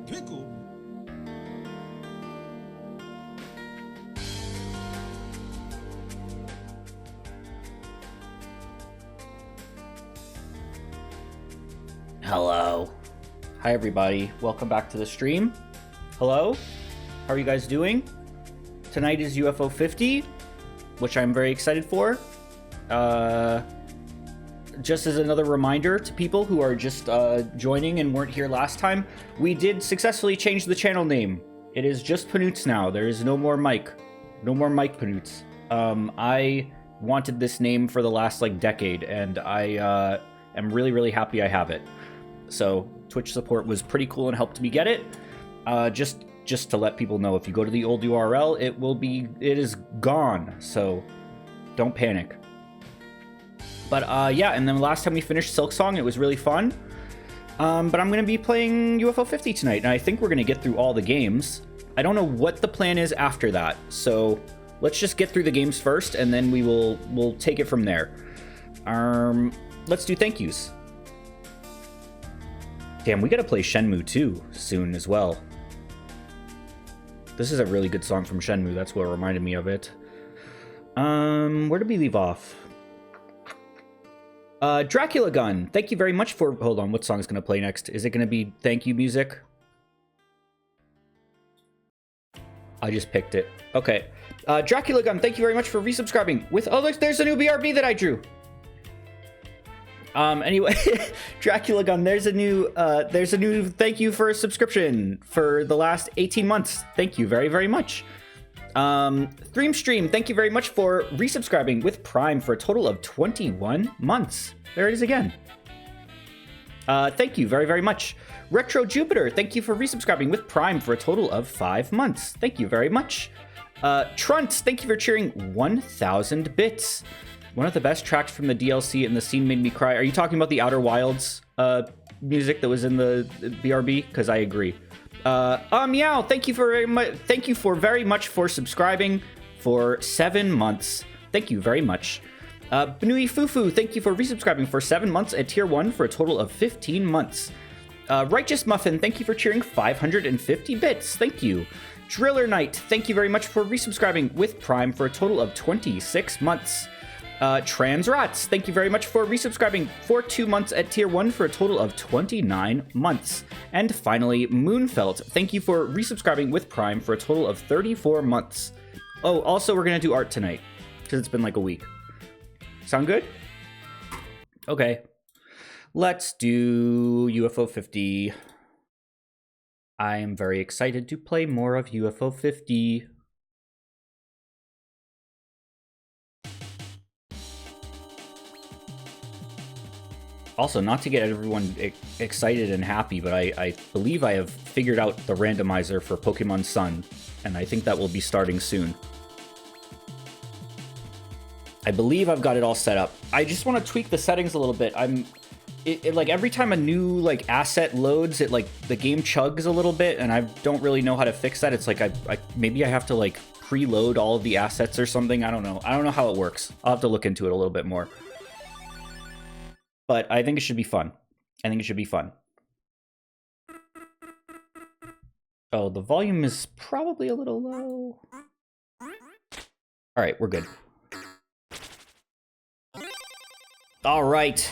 Pickle. Hello. Hi everybody, welcome back to the stream. Hello, how are you guys doing? Tonight is UFO 50, which I'm very excited for. just as another reminder to people who are just joining and weren't here last time, we did successfully change the channel name. It is just Panoots now. There is no more Mike. No more Mike Panoots. I wanted this name for the last, like, decade, and I am really, really happy I have it. So, Twitch support was pretty cool and helped me get it. Just to let people know, if you go to the old URL, it is gone, so don't panic. But yeah, and then last time we finished Silksong, it was really fun. But I'm going to be playing UFO 50 tonight, and I think we're going to get through all the games. I don't know what the plan is after that, so let's just get through the games first, and then we'll take it from there. Let's do thank yous. Damn, we got to play Shenmue 2 soon as well. This is a really good song from Shenmue. That's what reminded me of it. Where did we leave off? Dracula Gun. Thank you very much for... Hold on, what song is going to play next? Is it going to be thank you music? I just picked it. Okay. Dracula Gun, thank you very much for resubscribing. With... Oh, look, there's a new BRB that I drew. Anyway, Dracula Gun, there's a new thank you for a subscription for the last 18 months. Thank you very, very much. Stream, thank you very much for resubscribing with Prime for a total of 21 months. There it is again. Thank you very, very much. Retro Jupiter, thank you for resubscribing with Prime for a total of 5 months. Thank you very much. Trunts, thank you for cheering 1,000 bits. One of the best tracks from the DLC and the scene made me cry. Are you talking about the Outer Wilds music that was in the BRB? Because I agree. Meow, thank you for very much for subscribing for 7 months. Thank you very much. Banui Fufu, thank you for resubscribing for 7 months at tier 1 for a total of 15 months. Righteous Muffin, thank you for cheering 550 bits. Thank you. Driller Knight, thank you very much for resubscribing with Prime for a total of 26 months. Trans Rats, thank you very much for resubscribing for 2 months at tier 1 for a total of 29 months. And finally, Moonfelt, thank you for resubscribing with Prime for a total of 34 months. Oh, also, we're going to do art tonight, because it's been like a week. Sound good? Okay. Let's do UFO 50. I am very excited to play more of UFO 50. Also, not to get everyone excited and happy, but I believe I have figured out the randomizer for Pokemon Sun, and I think that will be starting soon. I believe I've got it all set up. I just want to tweak the settings a little bit. Like every time a new like asset loads, it like the game chugs a little bit, and I don't really know how to fix that. It's like maybe I have to like preload all of the assets or something. I don't know. I don't know how it works. I'll have to look into it a little bit more. But I think it should be fun. I think it should be fun. Oh, the volume is probably a little low. All right, we're good. All right.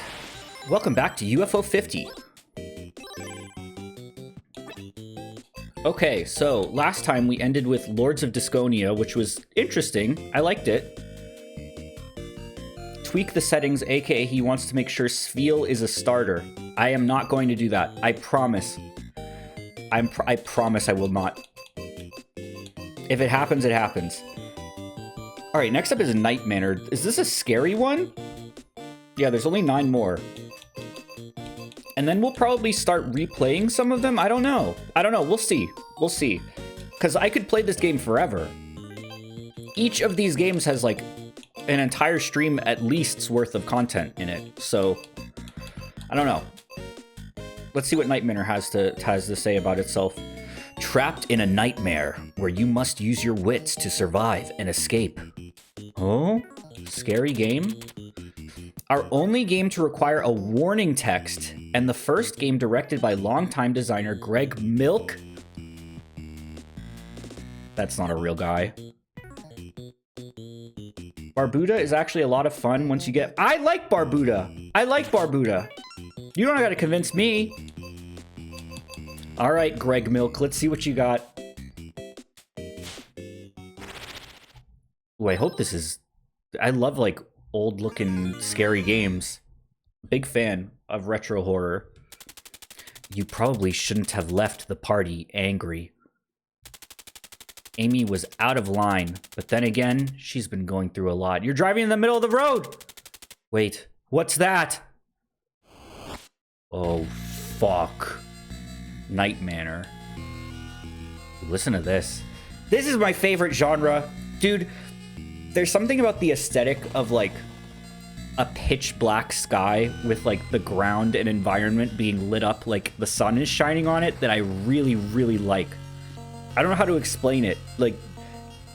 Welcome back to UFO 50. Okay, so last time we ended with Lords of Disconia, which was interesting. I liked it. Tweak the settings, aka he wants to make sure Sfeel is a starter. I am not going to do that. I promise. I promise I will not. If it happens, it happens. All right, next up is Nightmare. Is this a scary one? Yeah, there's only 9 more. And then we'll probably start replaying some of them. I don't know. We'll see. We'll see. Because I could play this game forever. Each of these games has like an entire stream at least's worth of content in it. So I don't know. Let's see what Nightmare has to say about itself. Trapped in a nightmare where you must use your wits to survive and escape. Oh, scary game. Our only game to require a warning text, and the first game directed by longtime designer Greg Milk. That's not a real guy. Barbuda is actually a lot of fun once you get... I like Barbuda! I like Barbuda! You don't gotta convince me! Alright, Greg Milk, let's see what you got. Ooh, I hope this is... I love, like, old-looking, scary games. Big fan of retro horror. You probably shouldn't have left the party angry. Amy was out of line, but then again, she's been going through a lot. You're driving in the middle of the road! Wait, what's that? Oh, fuck. Night Manor. Listen to this. This is my favorite genre. Dude, there's something about the aesthetic of, like, a pitch black sky with, like, the ground and environment being lit up like the sun is shining on it that I really, really like. I don't know how to explain it. Like,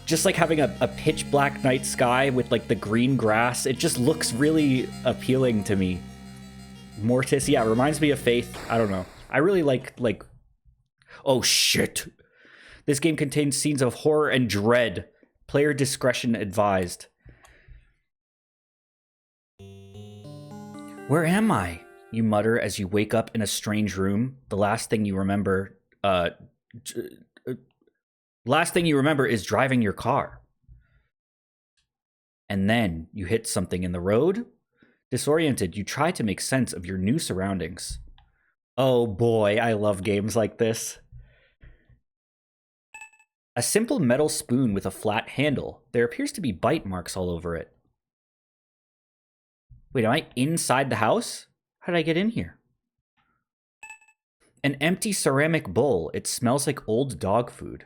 just like having a pitch black night sky with, like, the green grass, it just looks really appealing to me. Mortis, yeah, reminds me of Faith. I don't know. I really like, oh shit. This game contains scenes of horror and dread. Player discretion advised. Where am I? You mutter as you wake up in a strange room. The last thing you remember, is driving your car. And then you hit something in the road. Disoriented, you try to make sense of your new surroundings. Oh boy, I love games like this. A simple metal spoon with a flat handle. There appears to be bite marks all over it. Wait, am I inside the house? How did I get in here? An empty ceramic bowl. It smells like old dog food.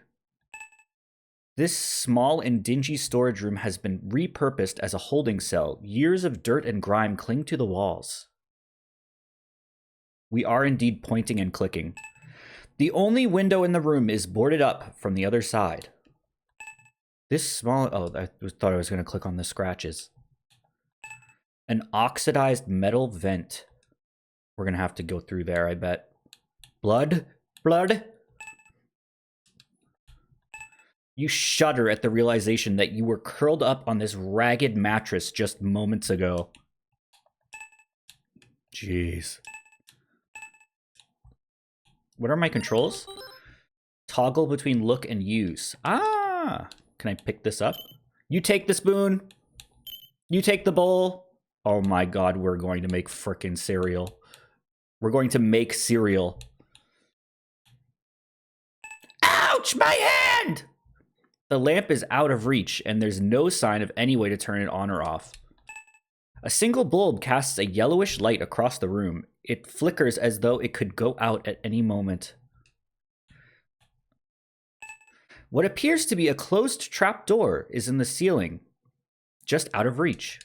This small and dingy storage room has been repurposed as a holding cell. Years of dirt and grime cling to the walls. We are indeed pointing and clicking. The only window in the room is boarded up from the other side. This small... Oh, I thought I was going to click on the scratches. An oxidized metal vent. We're going to have to go through there, I bet. Blood? Blood? You shudder at the realization that you were curled up on this ragged mattress just moments ago. Jeez. What are my controls? Toggle between look and use. Ah! Can I pick this up? You take the spoon. You take the bowl. Oh my god, we're going to make frickin' cereal. We're going to make cereal. Ouch! My hand! The lamp is out of reach, and there's no sign of any way to turn it on or off. A single bulb casts a yellowish light across the room. It flickers as though it could go out at any moment. What appears to be a closed trapdoor is in the ceiling, just out of reach.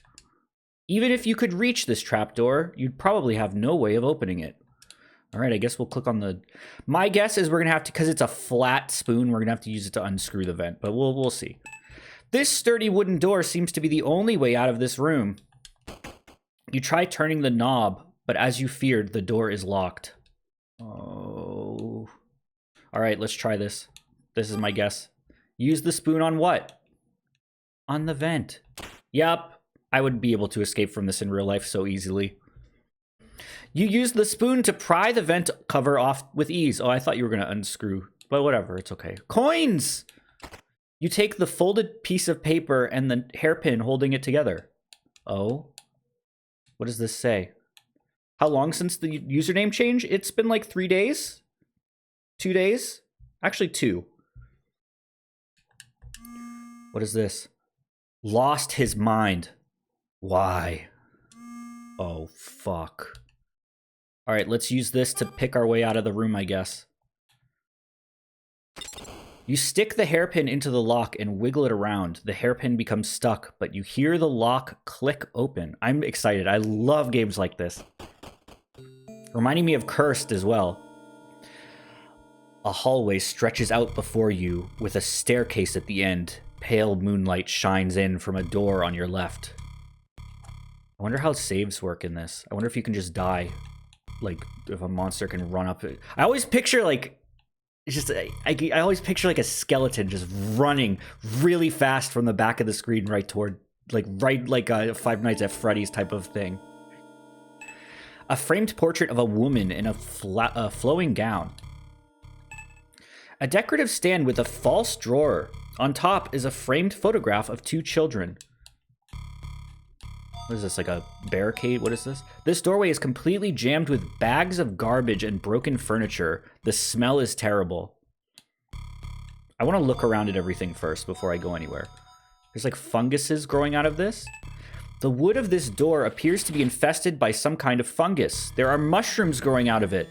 Even if you could reach this trapdoor, you'd probably have no way of opening it. All right, I guess we'll click on the... My guess is we're going to have to, because it's a flat spoon, we're going to have to use it to unscrew the vent, but we'll see. This sturdy wooden door seems to be the only way out of this room. You try turning the knob, but as you feared, the door is locked. Oh. All right, let's try this. This is my guess. Use the spoon on what? On the vent. Yup. I would be able to escape from this in real life so easily. You use the spoon to pry the vent cover off with ease. Oh, I thought you were going to unscrew, but whatever, it's okay. Coins! You take the folded piece of paper and the hairpin holding it together. Oh. What does this say? How long since the username change? It's been like 3 days? 2 days? Actually, 2. What is this? Lost his mind. Why? Oh, fuck. All right, let's use this to pick our way out of the room, I guess. You stick the hairpin into the lock and wiggle it around. The hairpin becomes stuck, but you hear the lock click open. I'm excited. I love games like this. Reminding me of Cursed as well. A hallway stretches out before you with a staircase at the end. Pale moonlight shines in from a door on your left. I wonder how saves work in this. I wonder if you can just die. Like, if a monster can run up. I always picture, like, it's just, I always picture, like, a skeleton just running really fast from the back of the screen right toward, like a Five Nights at Freddy's type of thing. A framed portrait of a woman in a flowing gown. A decorative stand with a false drawer. On top is a framed photograph of 2 children. What is this, like a barricade? What is this? This doorway is completely jammed with bags of garbage and broken furniture. The smell is terrible. I want to look around at everything first before I go anywhere. There's like funguses growing out of this. The wood of this door appears to be infested by some kind of fungus. There are mushrooms growing out of it.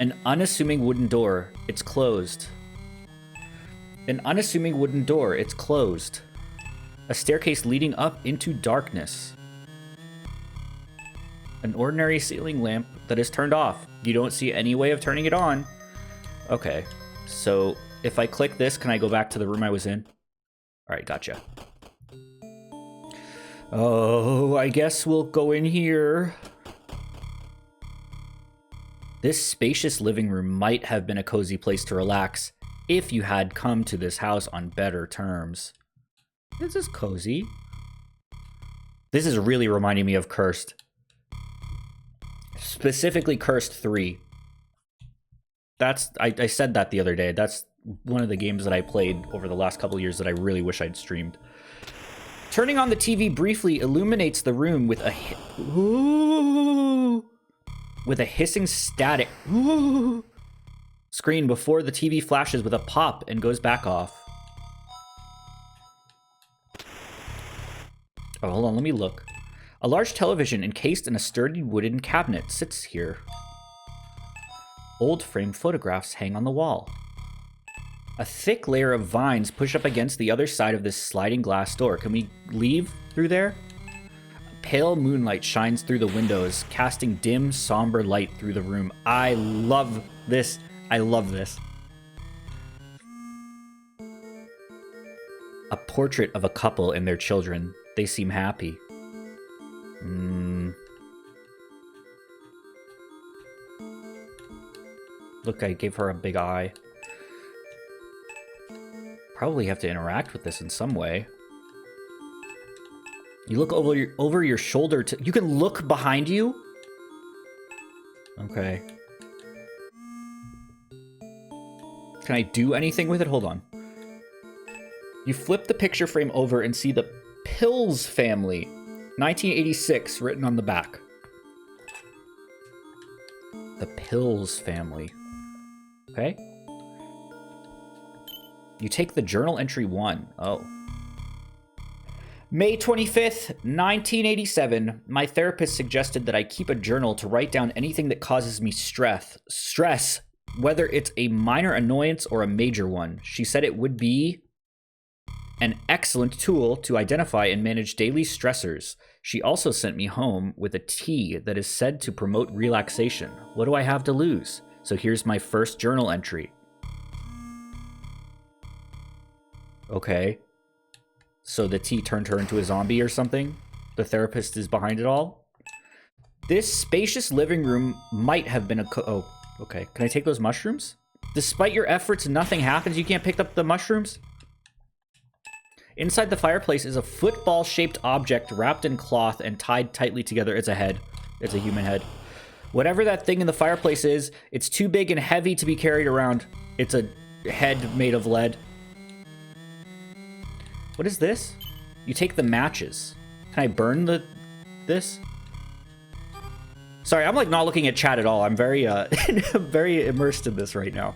An unassuming wooden door. It's closed. An unassuming wooden door. It's closed. A staircase leading up into darkness. An ordinary ceiling lamp that is turned off. You don't see any way of turning it on. Okay, so if I click this, can I go back to the room I was in? All right, gotcha. Oh, I guess we'll go in here. This spacious living room might have been a cozy place to relax if you had come to this house on better terms. This is cozy. This is really reminding me of Cursed. Specifically Cursed 3. I said that the other day. That's one of the games that I played over the last couple years that I really wish I'd streamed. Turning on the TV briefly illuminates the room with a hissing static screen before the TV flashes with a pop and goes back off. Oh, hold on, let me look. A large television encased in a sturdy wooden cabinet sits here. Old framed photographs hang on the wall. A thick layer of vines push up against the other side of this sliding glass door. Can we leave through there? Pale moonlight shines through the windows, casting dim, somber light through the room. I love this. I love this. A portrait of a couple and their children. They seem happy. Look, I gave her a big eye. Probably have to interact with this in some way. You look over your shoulder to... You can look behind you? Okay. Can I do anything with it? Hold on. You flip the picture frame over and see the Pills family. 1986 written on the back. The Pills family. Okay. You take the journal entry 1. Oh. May 25th, 1987. My therapist suggested that I keep a journal to write down anything that causes me stress, whether it's a minor annoyance or a major one. She said it would be an excellent tool to identify and manage daily stressors. She also sent me home with a tea that is said to promote relaxation. What do I have to lose? So here's my first journal entry. Okay. So the tea turned her into a zombie or something? The therapist is behind it all? This spacious living room might have been oh, okay. Can I take those mushrooms? Despite your efforts, nothing happens. You can't pick up the mushrooms? Inside the fireplace is a football-shaped object wrapped in cloth and tied tightly together. It's a head. It's a human head. Whatever that thing in the fireplace is, it's too big and heavy to be carried around. It's a head made of lead. What is this? You take the matches. Can I burn this? Sorry, I'm like not looking at chat at all. I'm very very immersed in this right now.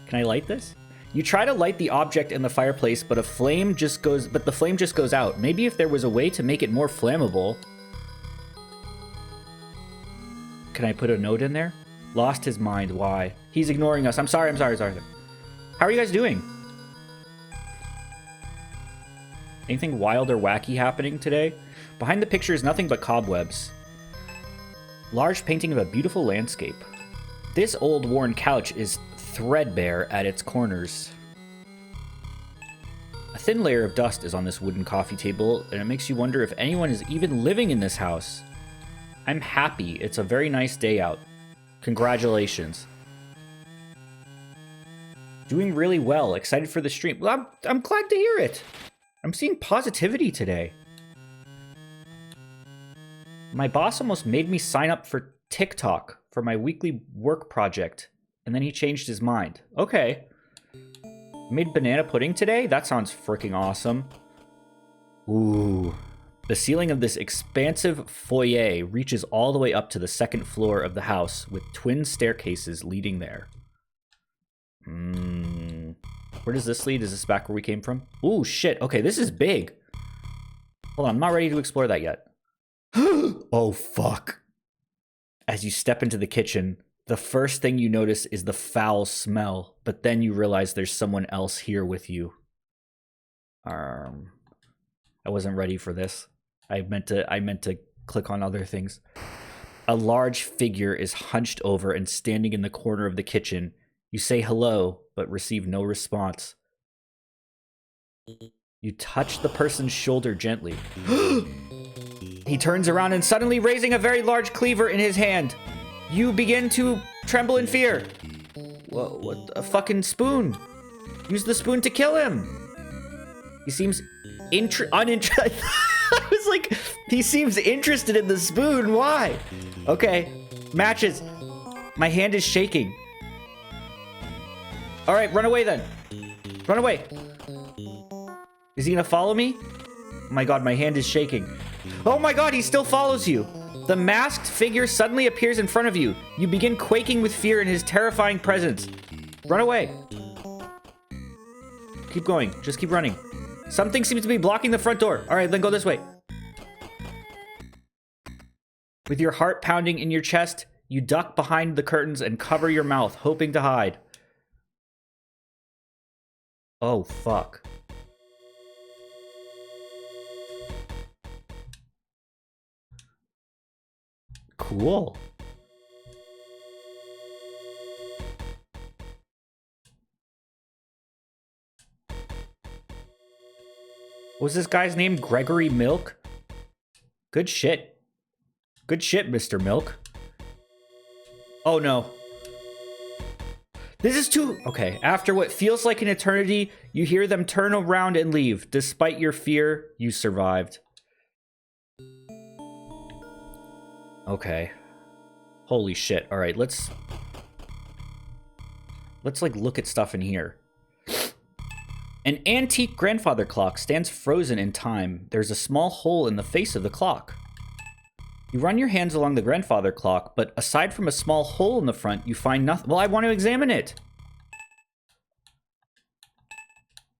Can I light this? You try to light the object in the fireplace, but the flame just goes out. Maybe if there was a way to make it more flammable. Can I put a note in there? Lost his mind. Why? He's ignoring us. I'm sorry. How are you guys doing? Anything wild or wacky happening today? Behind the picture is nothing but cobwebs. Large painting of a beautiful landscape. This old worn couch is threadbare at its corners. A thin layer of dust is on this wooden coffee table, and it makes you wonder if anyone is even living in this house. I'm happy. It's a very nice day out. Congratulations. Doing really well. Excited for the stream. Well, I'm glad to hear it. I'm seeing positivity today. My boss almost made me sign up for TikTok for my weekly work project, and then he changed his mind. Okay. Made banana pudding today? That sounds freaking awesome. Ooh, The ceiling of this expansive foyer reaches all the way up to the second floor of the house, with twin staircases leading there. Where does this lead? Is this back where we came from? Ooh, shit. Okay, this is big. Hold on, I'm not ready to explore that yet. Oh, fuck. As you step into the kitchen, the first thing you notice is the foul smell, but then you realize there's someone else here with you. I wasn't ready for this. I meant to click on other things. A large figure is hunched over and standing in the corner of the kitchen. You say hello, but receive no response. You touch the person's shoulder gently. He turns around and suddenly raising a very large cleaver in his hand. You begin to tremble in fear. What a fucking spoon. Use the spoon to kill him. He seems uninterested. I was like, he seems interested in the spoon. Why? Okay. Matches. My hand is shaking. All right, run away then. Run away. Is he gonna follow me? Oh my god, my hand is shaking. Oh my god, he still follows you. The masked figure suddenly appears in front of you. You begin quaking with fear in his terrifying presence. Run away. Keep going. Just keep running. Something seems to be blocking the front door. All right, then go this way. With your heart pounding in your chest, you duck behind the curtains and cover your mouth, hoping to hide. Oh, fuck. Cool. What was this guy's name? Gregory Milk? Good shit. Good shit, Mr. Milk. Oh, no. This is too... Okay, after what feels like an eternity, you hear them turn around and leave. Despite your fear, you survived. Okay. Holy shit. All right, let's like look at stuff in here. An antique grandfather clock stands frozen in time. There's a small hole in the face of the clock. You run your hands along the grandfather clock, but aside from a small hole in the front, you find nothing. Well, I want to examine it.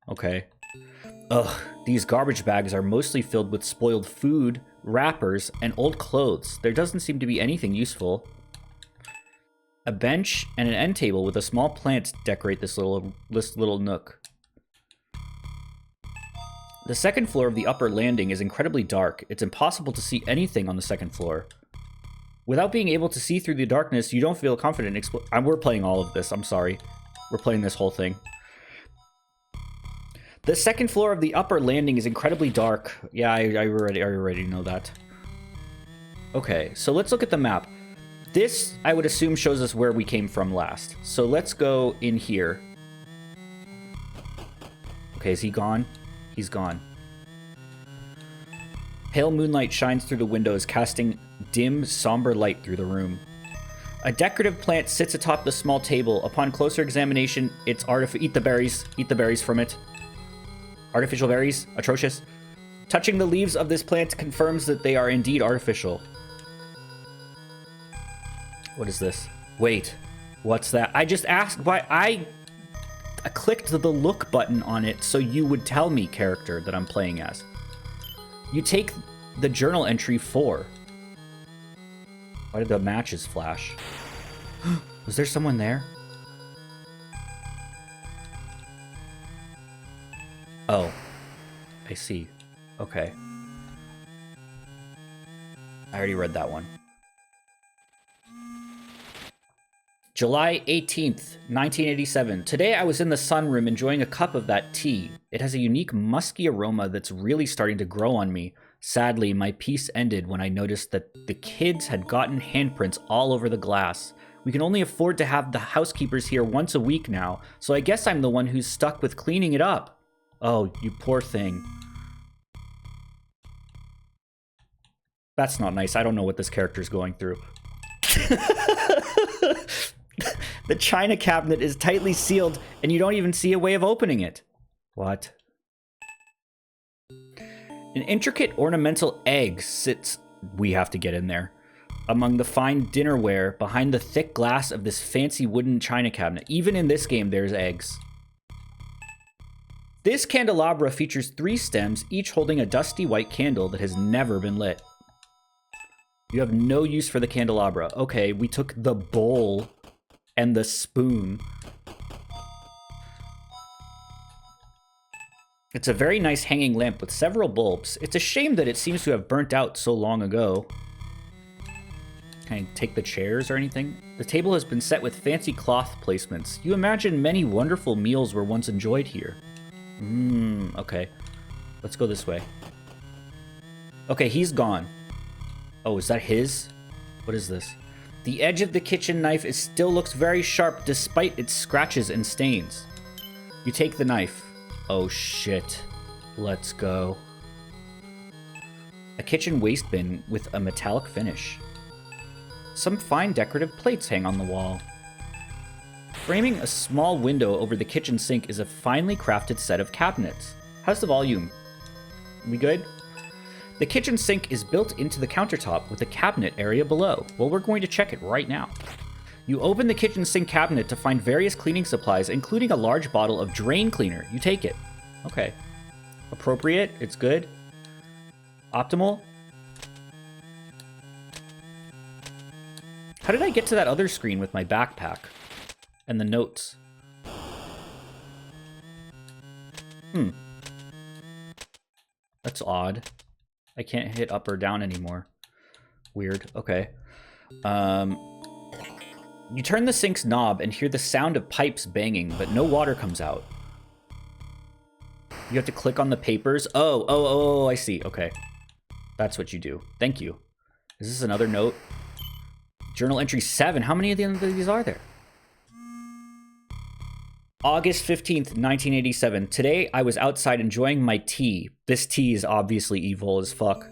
Okay. Ugh, these garbage bags are mostly filled with spoiled food, wrappers, and old clothes. There doesn't seem to be anything useful. A bench and an end table with a small plant decorate this little nook. The second floor of the upper landing is incredibly dark. It's impossible to see anything on the second floor. Without being able to see through the darkness, you don't feel confident we're playing all of this, I'm sorry. We're playing this whole thing. The second floor of the upper landing is incredibly dark. Yeah, I already know that. Okay, so let's look at the map. This, I would assume, shows us where we came from last. So let's go in here. Okay, is he gone? He's gone. Pale moonlight shines through the windows, casting dim, somber light through the room. A decorative plant sits atop the small table. Upon closer examination, it's artificial. Eat the berries. Eat the berries from it. Artificial berries. Atrocious. Touching the leaves of this plant confirms that they are indeed artificial. What is this? Wait. What's that? I just asked why I clicked the look button on it so you would tell me character that I'm playing as. You take the journal entry 4. Why did the matches flash? Was there someone there? Oh, I see. Okay. I already read that one. July 18th, 1987. Today I was in the sunroom enjoying a cup of that tea. It has a unique musky aroma that's really starting to grow on me. Sadly, my piece ended when I noticed that the kids had gotten handprints all over the glass. We can only afford to have the housekeepers here once a week now, so I guess I'm the one who's stuck with cleaning it up. Oh, you poor thing. That's not nice. I don't know what this character's going through. The china cabinet is tightly sealed, and you don't even see a way of opening it. What? An intricate ornamental egg sits, we have to get in there, among the fine dinnerware behind the thick glass of this fancy wooden china cabinet. Even in this game, there's eggs. This candelabra features 3 stems, each holding a dusty white candle that has never been lit. You have no use for the candelabra. Okay, we took the bowl and the spoon. It's a very nice hanging lamp with several bulbs. It's a shame that it seems to have burnt out so long ago. Can I take the chairs or anything? The table has been set with fancy cloth placements. You imagine many wonderful meals were once enjoyed here. Okay. Let's go this way. Okay, he's gone. Oh, is that his? What is this? The edge of the kitchen knife still looks very sharp despite its scratches and stains. You take the knife. Oh shit. Let's go. A kitchen waste bin with a metallic finish. Some fine decorative plates hang on the wall. Framing a small window over the kitchen sink is a finely crafted set of cabinets. How's the volume? We good? The kitchen sink is built into the countertop with a cabinet area below. Well, we're going to check it right now. You open the kitchen sink cabinet to find various cleaning supplies, including a large bottle of drain cleaner. You take it. Okay. Appropriate. It's good. Optimal. How did I get to that other screen with my backpack? And the notes? That's odd. I can't hit up or down anymore. Weird. Okay. You turn the sink's knob and hear the sound of pipes banging, but no water comes out. You have to click on the papers. Oh, I see. Okay. That's what you do. Thank you. Is this another note? Journal entry 7. How many of these are there? August 15th, 1987. Today, I was outside enjoying my tea. This tea is obviously evil as fuck.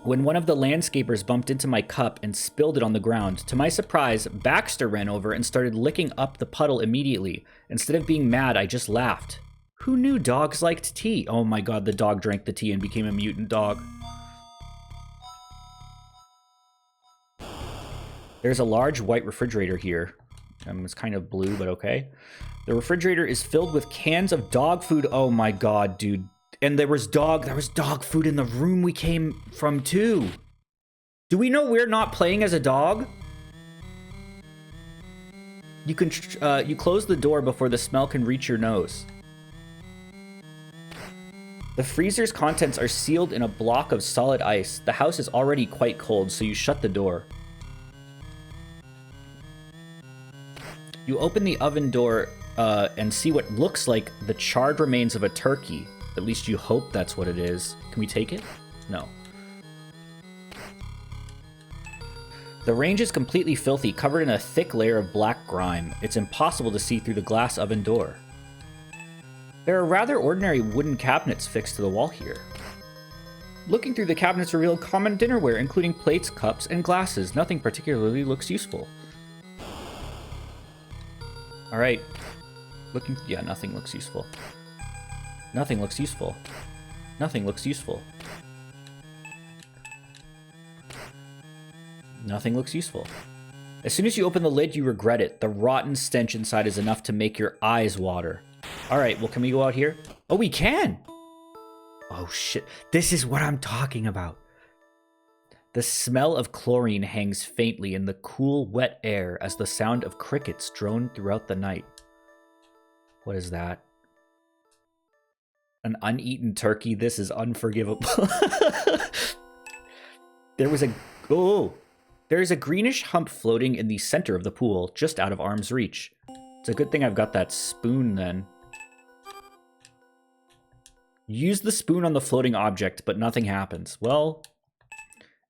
When one of the landscapers bumped into my cup and spilled it on the ground. To my surprise, Baxter ran over and started licking up the puddle immediately. Instead of being mad, I just laughed. Who knew dogs liked tea? Oh my god, the dog drank the tea and became a mutant dog. There's a large white refrigerator here. It's kind of blue, but okay. The refrigerator is filled with cans of dog food. Oh my god, dude. And there was dog food in the room we came from too. Do we know we're not playing as a dog? You can you close the door before the smell can reach your nose. The freezer's contents are sealed in a block of solid ice. The house is already quite cold, so you shut the door. You open the oven door and see what looks like the charred remains of a turkey. At least you hope that's what it is. Can we take it? No. The range is completely filthy, covered in a thick layer of black grime. It's impossible to see through the glass oven door. There are rather ordinary wooden cabinets fixed to the wall here. Looking through the cabinets revealed common dinnerware, including plates, cups, and glasses. Nothing particularly looks useful. Alright. Yeah, nothing looks useful. Nothing looks useful. Nothing looks useful. Nothing looks useful. As soon as you open the lid, you regret it. The rotten stench inside is enough to make your eyes water. Alright, well, can we go out here? Oh, we can! Oh, shit. This is what I'm talking about. The smell of chlorine hangs faintly in the cool, wet air as the sound of crickets drone throughout the night. What is that? An uneaten turkey? This is unforgivable. There's a greenish hump floating in the center of the pool, just out of arm's reach. It's a good thing I've got that spoon, then. Use the spoon on the floating object, but nothing happens. Well,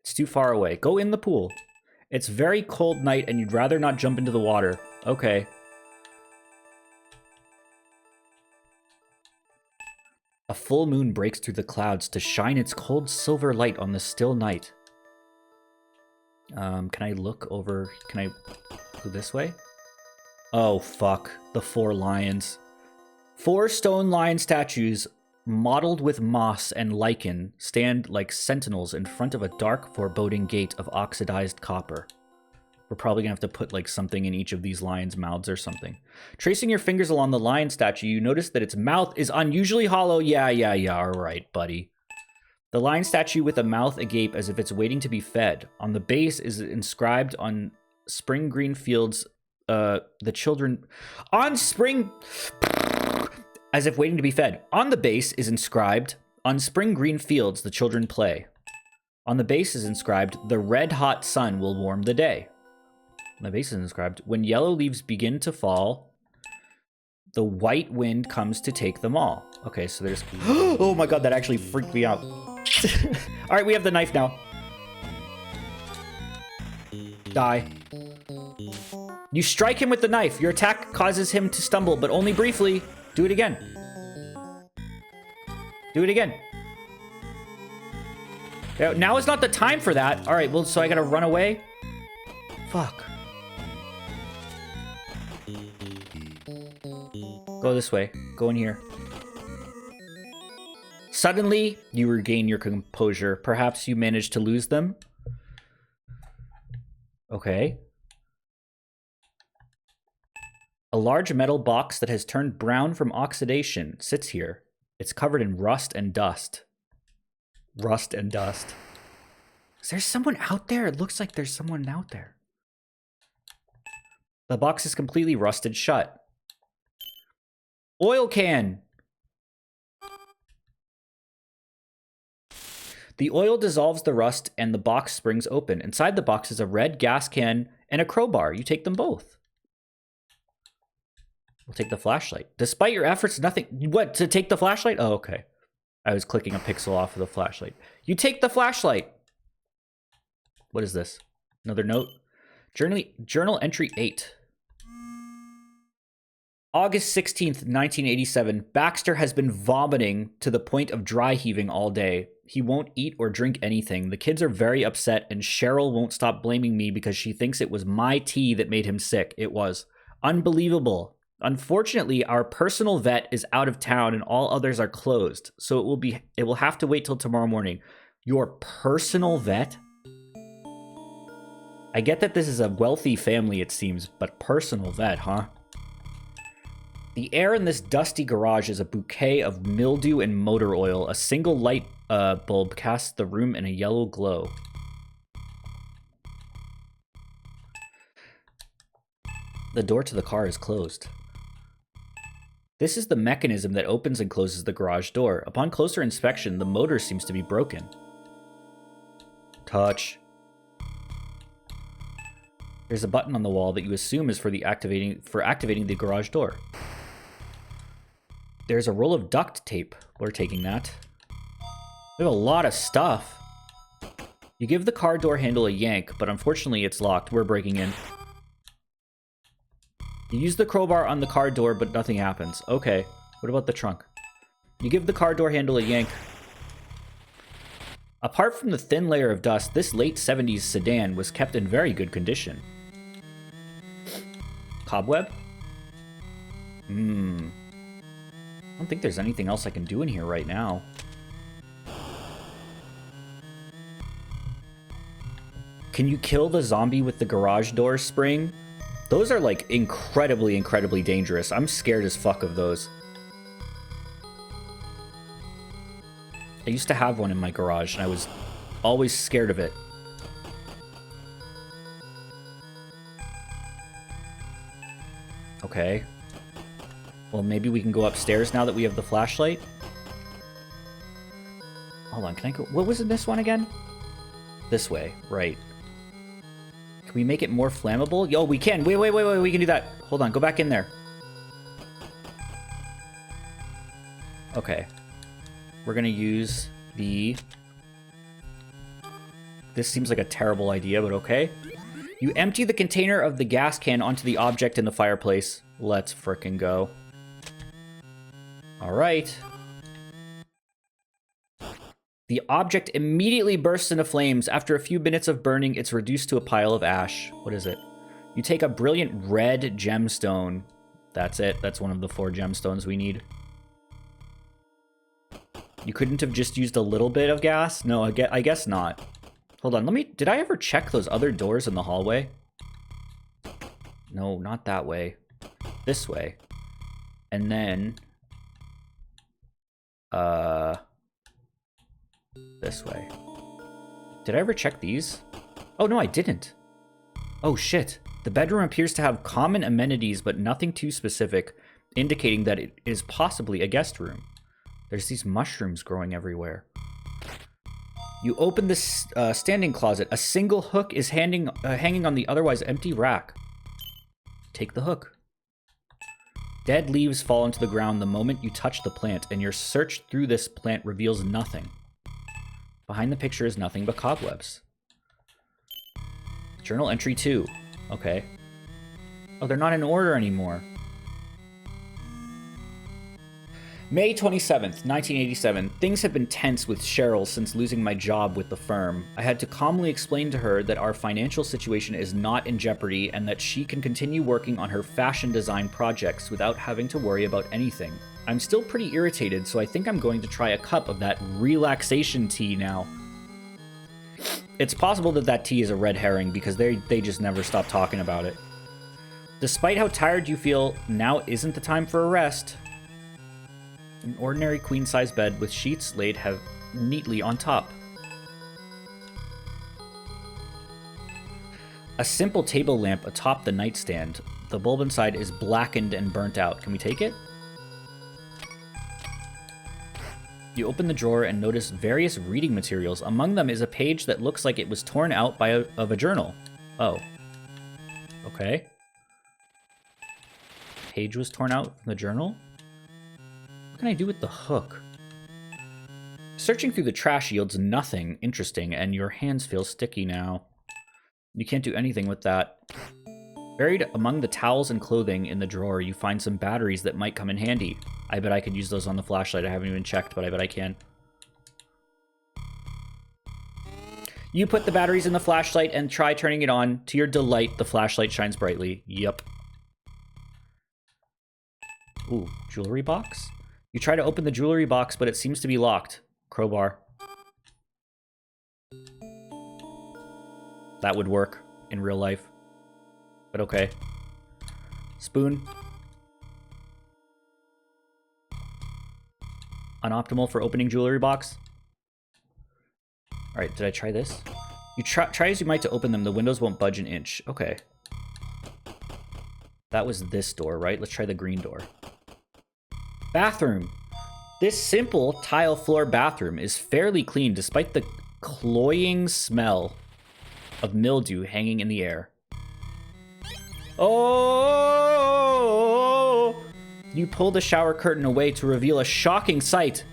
it's too far away. Go in the pool. It's very cold night, and you'd rather not jump into the water. Okay. A full moon breaks through the clouds to shine its cold silver light on the still night. Can I look over? Can I go this way? Oh, fuck. The 4 lions. 4 stone lion statues mottled with moss and lichen, stand like sentinels in front of a dark, foreboding gate of oxidized copper. We're probably gonna have to put like something in each of these lions' mouths or something. Tracing your fingers along the lion statue, you notice that its mouth is unusually hollow. Yeah, all right, buddy. The lion statue with a mouth agape as if it's waiting to be fed. On the base is inscribed on spring green fields, the children... On spring... As if waiting to be fed. On the base is inscribed, on spring green fields the children play. On the base is inscribed, the red hot sun will warm the day. On the base is inscribed, when yellow leaves begin to fall, the white wind comes to take them all. Okay, so there's... Oh my god, that actually freaked me out. Alright, we have the knife now. Die. You strike him with the knife. Your attack causes him to stumble, but only briefly. Do it again. Do it again. Now is not the time for that. Alright, well, so I gotta run away? Fuck. Go this way. Go in here. Suddenly, you regain your composure. Perhaps you managed to lose them? Okay. A large metal box that has turned brown from oxidation sits here. It's covered in rust and dust. Rust and dust. Is there someone out there? It looks like there's someone out there. The box is completely rusted shut. Oil can! The oil dissolves the rust and the box springs open. Inside the box is a red gas can and a crowbar. You take them both. We'll take the flashlight. Despite your efforts, nothing... What, to take the flashlight? Oh, okay. I was clicking a pixel off of the flashlight. You take the flashlight! What is this? Another note? Journal entry 8. August 16th, 1987. Baxter has been vomiting to the point of dry heaving all day. He won't eat or drink anything. The kids are very upset, and Cheryl won't stop blaming me because she thinks it was my tea that made him sick. It was. Unbelievable. Unfortunately, our personal vet is out of town and all others are closed, so it will have to wait till tomorrow morning. Your personal vet? I get that this is a wealthy family, it seems, but personal vet, huh? The air in this dusty garage is a bouquet of mildew and motor oil. A single light bulb casts the room in a yellow glow. The door to the car is closed. This is the mechanism that opens and closes the garage door. Upon closer inspection, the motor seems to be broken. Touch. There's a button on the wall that you assume is for activating the garage door. There's a roll of duct tape. We're taking that. We have a lot of stuff. You give the car door handle a yank, but unfortunately it's locked. We're breaking in. You use the crowbar on the car door, but nothing happens. Okay. What about the trunk? You give the car door handle a yank. Apart from the thin layer of dust, this late 70s sedan was kept in very good condition. Cobweb? I don't think there's anything else I can do in here right now. Can you kill the zombie with the garage door spring? Those are, like, incredibly, incredibly dangerous. I'm scared as fuck of those. I used to have one in my garage, and I was always scared of it. Okay. Well, maybe we can go upstairs now that we have the flashlight. Hold on, can I go... What was in this one again? This way, right. Can we make it more flammable? Yo, we can. Wait, we can do that. Hold on, go back in there. Okay. We're gonna use the... This seems like a terrible idea, but okay. You empty the container of the gas can onto the object in the fireplace. Let's frickin' go. Alright. The object immediately bursts into flames. After a few minutes of burning, it's reduced to a pile of ash. What is it? You take a brilliant red gemstone. That's it. That's one of the 4 gemstones we need. You couldn't have just used a little bit of gas? No, I guess not. Hold on, did I ever check those other doors in the hallway? No, not that way. This way. And then... this way. Did I ever check these? Oh, no, I didn't. Oh, shit. The bedroom appears to have common amenities, but nothing too specific, indicating that it is possibly a guest room. There's these mushrooms growing everywhere. You open this standing closet. A single hook is hanging on the otherwise empty rack. Take the hook. Dead leaves fall into the ground the moment you touch the plant, and your search through this plant reveals nothing. Behind the picture is nothing but cobwebs. Journal entry 2. Okay. Oh, they're not in order anymore. May 27th, 1987. Things have been tense with Cheryl since losing my job with the firm. I had to calmly explain to her that our financial situation is not in jeopardy and that she can continue working on her fashion design projects without having to worry about anything. I'm still pretty irritated, so I think I'm going to try a cup of that relaxation tea now. It's possible that tea is a red herring because they just never stop talking about it. Despite how tired you feel, now isn't the time for a rest. An ordinary queen-size bed with sheets laid neatly on top. A simple table lamp atop the nightstand. The bulb inside is blackened and burnt out. Can we take it? You open the drawer and notice various reading materials. Among them is a page that looks like it was torn out of a journal. Oh. Okay. Page was torn out from the journal? What can I do with the hook? Searching through the trash yields nothing interesting, and your hands feel sticky now. You can't do anything with that. Buried among the towels and clothing in the drawer, you find some batteries that might come in handy. I bet I could use those on the flashlight. I haven't even checked, but I bet I can. You put the batteries in the flashlight and try turning it on. To your delight, the flashlight shines brightly. Yup. Ooh, jewelry box? You try to open the jewelry box, but it seems to be locked. Crowbar. That would work in real life. But okay. Spoon. Unoptimal for opening jewelry box. Alright, did I try this? You try as you might to open them, the windows won't budge an inch. Okay. That was this door, right? Let's try the green door. Bathroom. This simple tile floor bathroom is fairly clean despite the cloying smell of mildew hanging in the air. Oh! You pull the shower curtain away to reveal a shocking sight.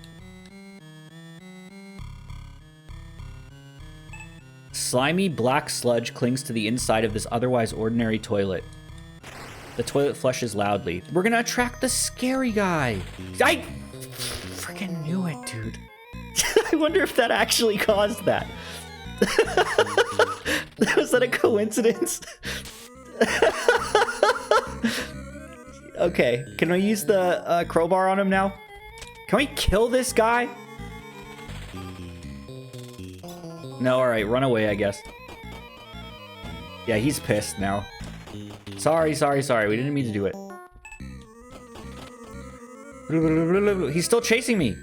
Slimy black sludge clings to the inside of this otherwise ordinary toilet. The toilet flushes loudly. We're gonna attract the scary guy. I freaking knew it, dude. I wonder if that actually caused that. Was that a coincidence? Okay, can I use the crowbar on him now? Can we kill this guy? No, alright, run away, I guess. Yeah, he's pissed now. Sorry. We didn't mean to do it. He's still chasing me.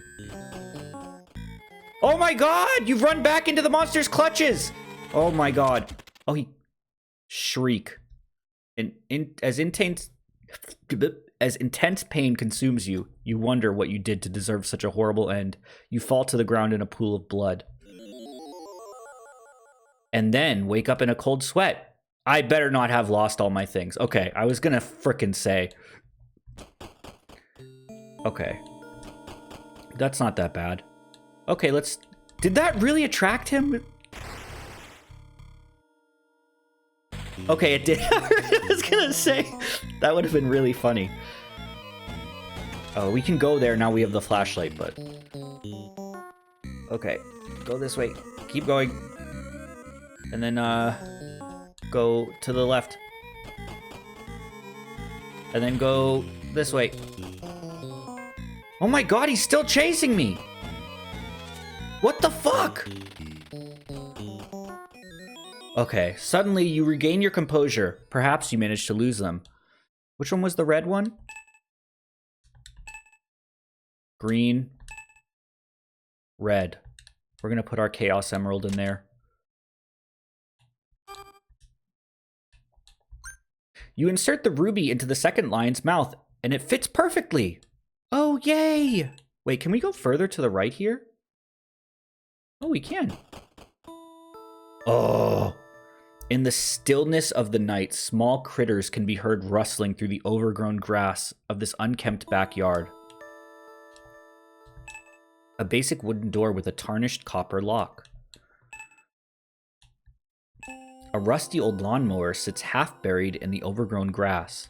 Oh my god! You've run back into the monster's clutches! Oh my god. Oh, he... Shriek. As intense pain consumes you, you wonder what you did to deserve such a horrible end. You fall to the ground in a pool of blood. And then wake up in a cold sweat. I better not have lost all my things. Okay, I was gonna frickin' say. Okay. That's not that bad. Okay, let's... Did that really attract him? Okay, it did. I was gonna say, that would have been really funny. Oh, we can go there now we have the flashlight, but... Okay, go this way. Keep going. And then, go to the left. And then go this way. Oh my god, he's still chasing me! What the fuck? Okay, suddenly you regain your composure. Perhaps you managed to lose them. Which one was the red one? Green. Red. We're gonna put our Chaos Emerald in there. You insert the ruby into the second lion's mouth, and it fits perfectly. Oh, yay! Wait, can we go further to the right here? Oh, we can. Oh. In the stillness of the night, small critters can be heard rustling through the overgrown grass of this unkempt backyard. A basic wooden door with a tarnished copper lock. A rusty old lawnmower sits half buried in the overgrown grass.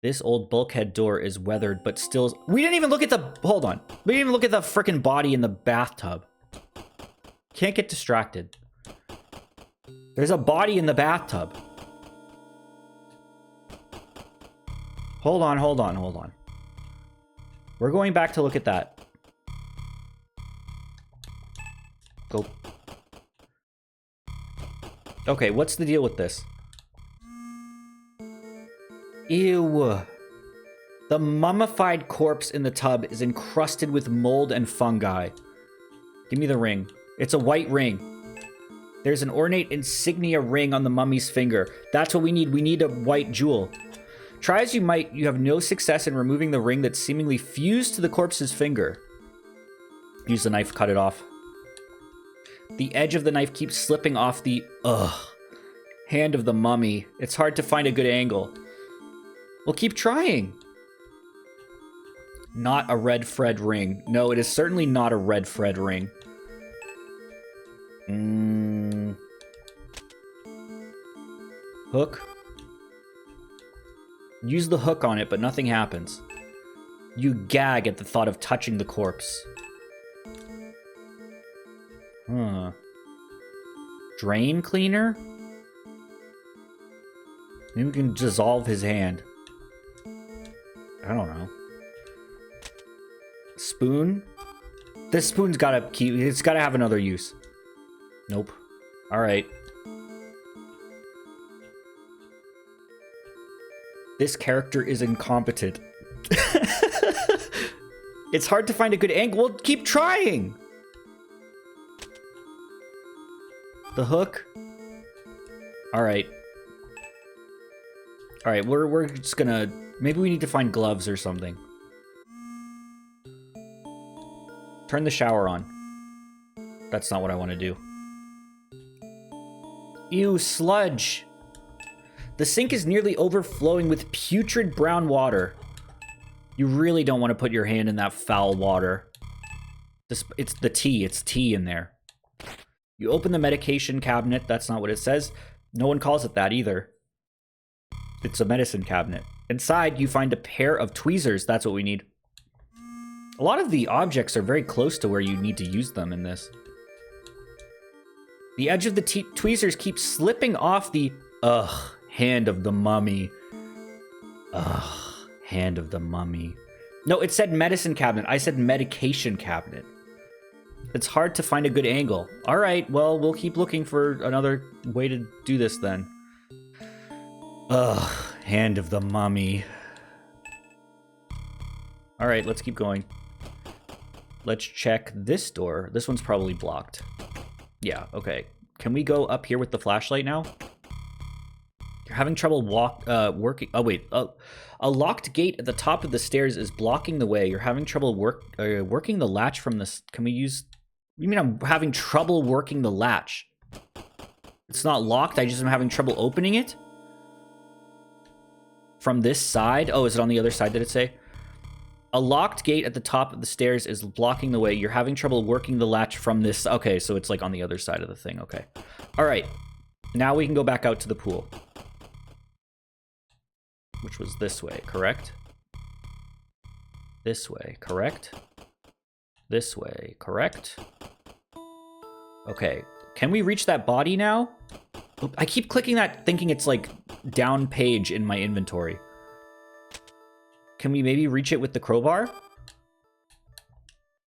This old bulkhead door is weathered, but still... We didn't even look at the... Hold on. We didn't even look at the frickin' body in the bathtub. Can't get distracted. There's a body in the bathtub. Hold on, hold on, hold on. We're going back to look at that. Go. Okay, what's the deal with this? Ew. The mummified corpse in the tub is encrusted with mold and fungi. Give me the ring. It's a white ring. There's an ornate insignia ring on the mummy's finger. That's what we need. We need a white jewel. Try as you might, you have no success in removing the ring that's seemingly fused to the corpse's finger. Use the knife, cut it off. The edge of the knife keeps slipping off the, hand of the mummy. It's hard to find a good angle. Well, keep trying. Not a red Fred ring. No, it is certainly not a red Fred ring. Hook. Use the hook on it, but nothing happens. You gag at the thought of touching the corpse. Huh. Drain cleaner? Maybe we can dissolve his hand. I don't know. Spoon? This spoon's gotta keep... It's gotta have another use. Nope. Alright. This character is incompetent. It's hard to find a good angle. Well, keep trying! The hook? Alright. Alright, we're just gonna... Maybe we need to find gloves or something. Turn the shower on. That's not what I want to do. Ew, sludge. The sink is nearly overflowing with putrid brown water. You really don't want to put your hand in that foul water. It's the tea. It's tea in there. You open the medication cabinet. That's not what it says. No one calls it that either. It's a medicine cabinet. Inside, you find a pair of tweezers. That's what we need. A lot of the objects are very close to where you need to use them in this. The edge of the tweezers keeps slipping off the... Ugh, hand of the mummy. Ugh, hand of the mummy. No, it said medicine cabinet. I said medication cabinet. It's hard to find a good angle. All right, well, we'll keep looking for another way to do this then. Ugh, hand of the mummy. All right, let's keep going. Let's check this door. This one's probably blocked. Yeah, okay. Can we go up here with the flashlight now? You're having trouble working... Oh, wait. A locked gate at the top of the stairs is blocking the way. You're having trouble working the latch from this... Can we use... You mean I'm having trouble working the latch? It's not locked, I just am having trouble opening it? From this side? Oh, is it on the other side, did it say? A locked gate at the top of the stairs is blocking the way. You're having trouble working the latch from this... Okay, so it's like on the other side of the thing. Okay. All right. Now we can go back out to the pool. Which was this way, correct? This way, correct? This way, correct? Okay. Can we reach that body now? Oop, I keep clicking that thinking it's like down page in my inventory. Can we maybe reach it with the crowbar?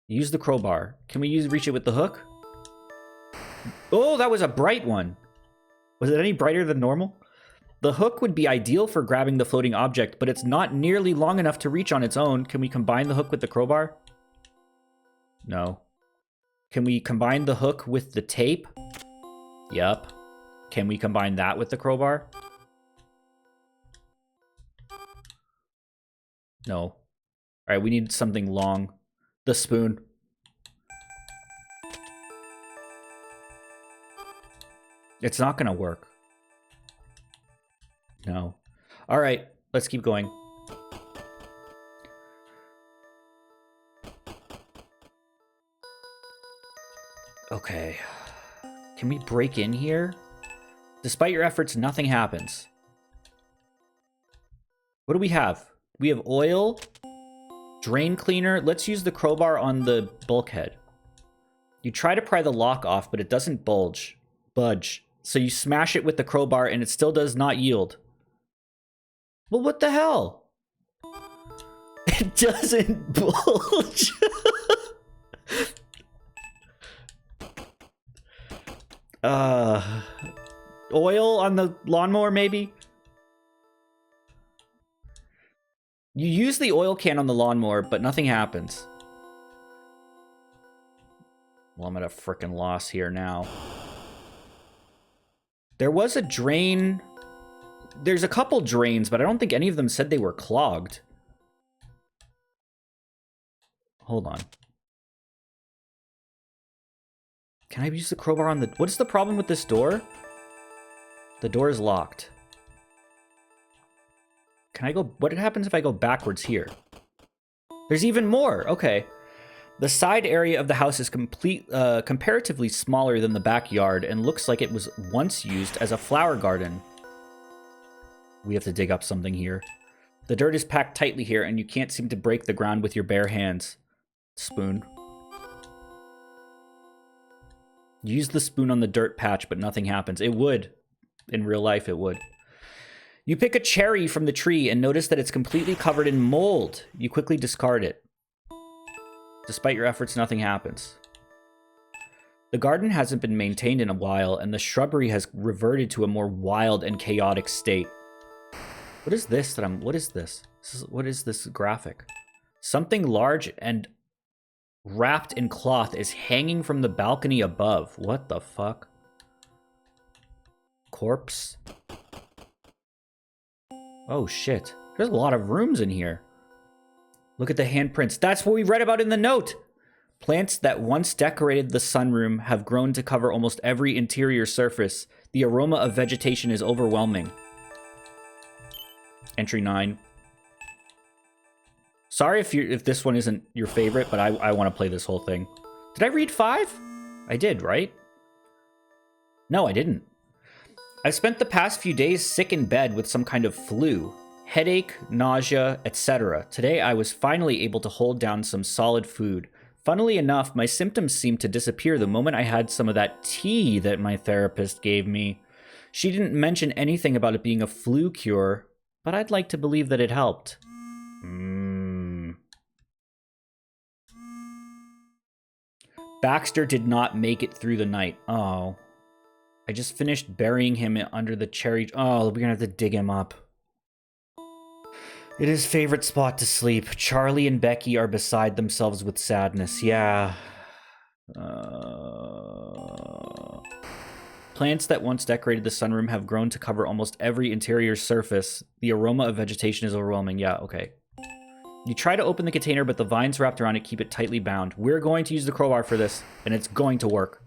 Use the crowbar. Can we reach it with the hook? Oh, that was a bright one. Was it any brighter than normal? The hook would be ideal for grabbing the floating object, but it's not nearly long enough to reach on its own. Can we combine the hook with the crowbar? No. Can we combine the hook with the tape? Yup. Can we combine that with the crowbar? No. All right, we need something long. The spoon. It's not gonna work. No. All right, let's keep going. Okay. Can we break in here? Despite your efforts, nothing happens. What do we have? We have oil, drain cleaner. Let's use the crowbar on the bulkhead. You try to pry the lock off, but it doesn't budge. So you smash it with the crowbar and it still does not yield. Well, what the hell? It doesn't bulge. Oil on the lawnmower, maybe? You use the oil can on the lawnmower, but nothing happens. Well, I'm at a frickin' loss here now. There was a drain. There's a couple drains, but I don't think any of them said they were clogged. Hold on. Can I use the crowbar on the... What is the problem with this door? The door is locked. Can I go... What happens if I go backwards here? There's even more. Okay. The side area of the house is comparatively smaller than the backyard and looks like it was once used as a flower garden. We have to dig up something here. The dirt is packed tightly here and you can't seem to break the ground with your bare hands. Spoon. Use the spoon on the dirt patch, but nothing happens. It would. In real life, it would. You pick a cherry from the tree and notice that it's completely covered in mold. You quickly discard it. Despite your efforts, nothing happens. The garden hasn't been maintained in a while, and the shrubbery has reverted to a more wild and chaotic state. What is this that I'm... What is this? What is this graphic? Something large and wrapped in cloth is hanging from the balcony above. What the fuck? Corpse? Oh, shit. There's a lot of rooms in here. Look at the handprints. That's what we read about in the note. Plants that once decorated the sunroom have grown to cover almost every interior surface. The aroma of vegetation is overwhelming. Entry 9. Sorry if this one isn't your favorite, but I want to play this whole thing. Did I read 5? I did, right? No, I didn't. I've spent the past few days sick in bed with some kind of flu. Headache, nausea, etc. Today I was finally able to hold down some solid food. Funnily enough, my symptoms seemed to disappear the moment I had some of that tea that my therapist gave me. She didn't mention anything about it being a flu cure, but I'd like to believe that it helped. Baxter did not make it through the night. Oh. I just finished burying him under the cherry... Oh, we're gonna have to dig him up. It is his favorite spot to sleep. Charlie and Becky are beside themselves with sadness. Yeah. Plants that once decorated the sunroom have grown to cover almost every interior surface. The aroma of vegetation is overwhelming. Yeah, okay. You try to open the container, but the vines wrapped around it keep it tightly bound. We're going to use the crowbar for this, and it's going to work.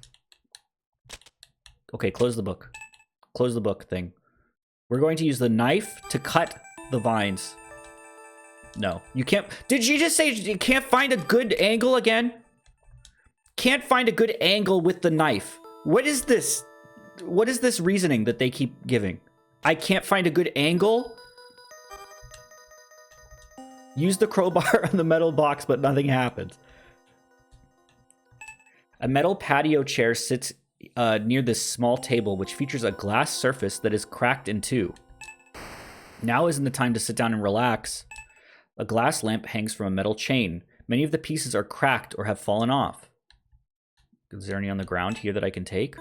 Okay, close the book. Close the book thing. We're going to use the knife to cut the vines. No, you can't. Did you just say you can't find a good angle again? Can't find a good angle with the knife. What is this? What is this reasoning that they keep giving? I can't find a good angle? Use the crowbar on the metal box, but nothing happens. A metal patio chair sits near this small table, which features a glass surface that is cracked in two. Now isn't the time to sit down and relax. A glass lamp hangs from a metal chain. Many of the pieces are cracked or have fallen off. Is there any on the ground here that I can take?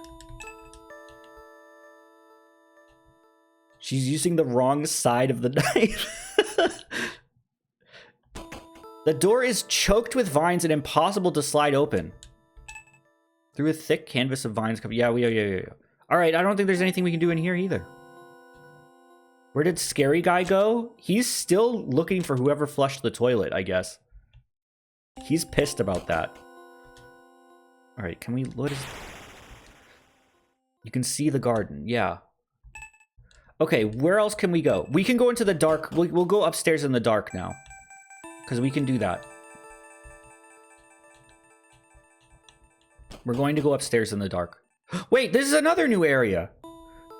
She's using the wrong side of the knife. The door is choked with vines and impossible to slide open. Through a thick canvas of vines. Yeah. All right, I don't think there's anything we can do in here either. Where did Scary Guy go? He's still looking for whoever flushed the toilet, I guess. He's pissed about that. All right, can we... What is... You can see the garden, yeah. Okay, where else can we go? We can go into the dark. We'll go upstairs in the dark now. Because we can do that. We're going to go upstairs in the dark. Wait, this is another new area.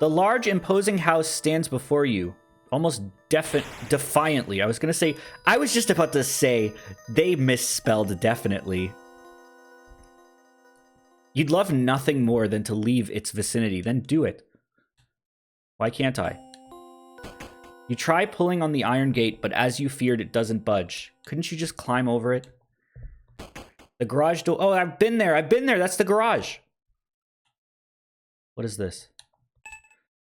The large, imposing house stands before you. Almost defiantly. I was just about to say, they misspelled definitely. You'd love nothing more than to leave its vicinity. Then do it. Why can't I? You try pulling on the iron gate, but as you feared, it doesn't budge. Couldn't you just climb over it? The garage door... Oh, I've been there. That's the garage. What is this?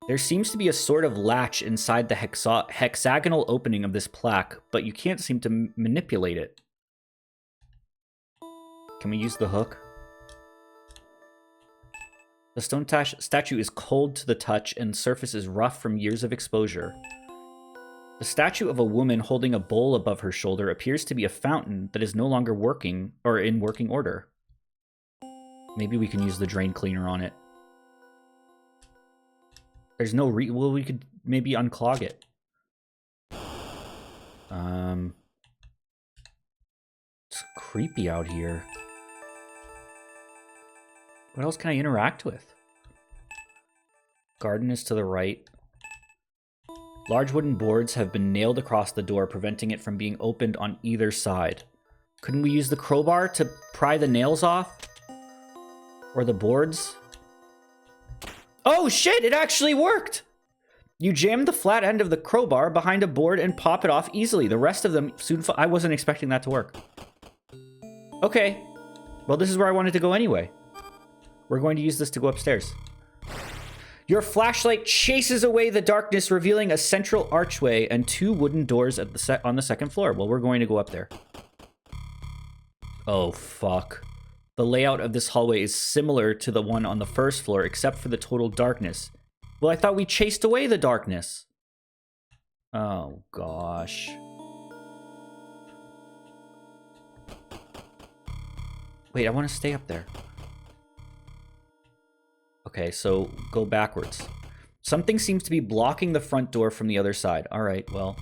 There seems to be a sort of latch inside the hexagonal opening of this plaque, but you can't seem to manipulate it. Can we use the hook? The stone statue is cold to the touch and the surface is rough from years of exposure. The statue of a woman holding a bowl above her shoulder appears to be a fountain that is no longer working or in working order. Maybe we can use the drain cleaner on it. There's no well, we could maybe unclog it. It's creepy out here. What else can I interact with? Garden is to the right. Large wooden boards have been nailed across the door, preventing it from being opened on either side. Couldn't we use the crowbar to pry the nails off? Or the boards? Oh shit, it actually worked! You jam the flat end of the crowbar behind a board and pop it off easily. The rest of them soon I wasn't expecting that to work. Okay. Well, this is where I wanted to go anyway. We're going to use this to go upstairs. Your flashlight chases away the darkness, revealing a central archway and two wooden doors at on the second floor. Well, we're going to go up there. Oh, fuck. The layout of this hallway is similar to the one on the first floor, except for the total darkness. Well, I thought we chased away the darkness. Oh, gosh. Wait, I want to stay up there. Okay, so go backwards. Something seems to be blocking the front door from the other side. All right, well.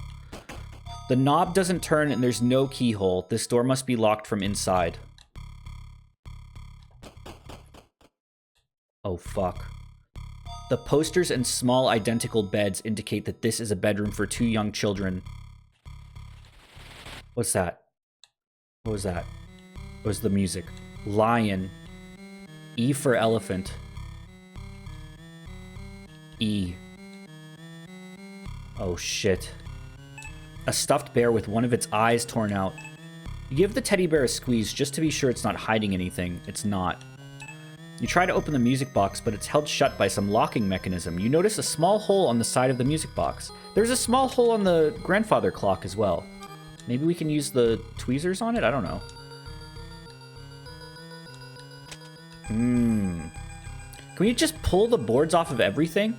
The knob doesn't turn and there's no keyhole. This door must be locked from inside. Oh, fuck. The posters and small identical beds indicate that this is a bedroom for two young children. What's that? What was that? What was the music? Lion. E for elephant. E. Oh, shit. A stuffed bear with one of its eyes torn out. You give the teddy bear a squeeze just to be sure it's not hiding anything. It's not. You try to open the music box, but it's held shut by some locking mechanism. You notice a small hole on the side of the music box. There's a small hole on the grandfather clock as well. Maybe we can use the tweezers on it? I don't know. Can we just pull the boards off of everything?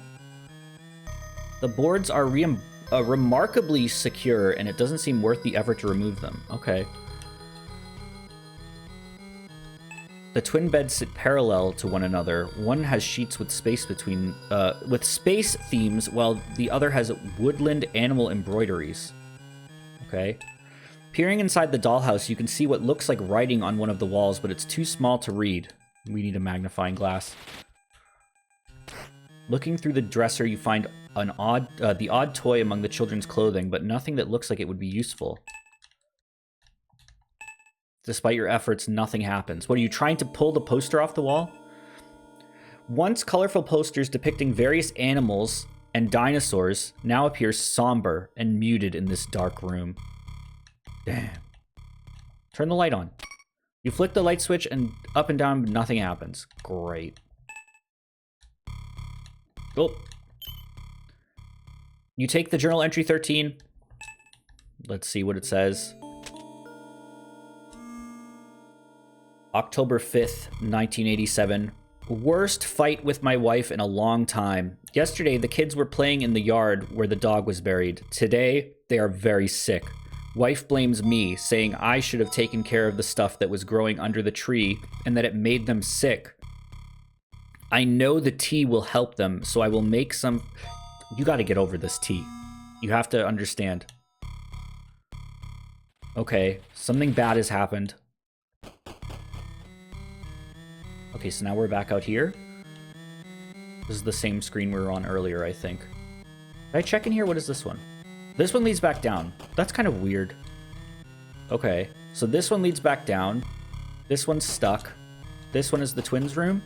The boards are remarkably secure, and it doesn't seem worth the effort to remove them. Okay. The twin beds sit parallel to one another. One has sheets with space between, with space themes, while the other has woodland animal embroideries. Okay. Peering inside the dollhouse, you can see what looks like writing on one of the walls, but it's too small to read. We need a magnifying glass. Looking through the dresser, you find the odd toy among the children's clothing, but nothing that looks like it would be useful. Despite your efforts, nothing happens. What, are you trying to pull the poster off the wall? Once colorful posters depicting various animals and dinosaurs now appear somber and muted in this dark room. Damn. Turn the light on. You flick the light switch and up and down, but nothing happens. Great. Oh. You take the journal entry 13. Let's see what it says. October 5th, 1987. Worst fight with my wife in a long time. Yesterday, the kids were playing in the yard where the dog was buried. Today, they are very sick. Wife blames me, saying I should have taken care of the stuff that was growing under the tree and that it made them sick. I know the tea will help them, so I will make some... You gotta get over this tea. You have to understand. Okay, something bad has happened. Okay, so now we're back out here. This is the same screen we were on earlier, I think. Did I check in here? What is this one? This one leads back down. That's kind of weird. Okay, so this one leads back down. This one's stuck. This one is the twins' room.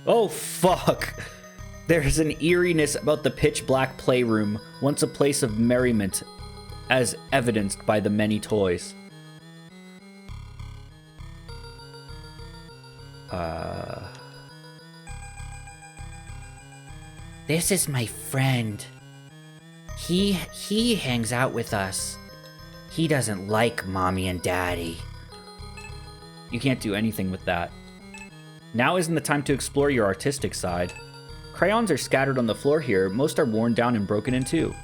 Oh, fuck! There's an eeriness about the pitch black playroom, once a place of merriment, as evidenced by the many toys. This is my friend. He hangs out with us. He doesn't like mommy and daddy. You can't do anything with that. Now isn't the time to explore your artistic side. Crayons are scattered on the floor here. Most are worn down and broken in two.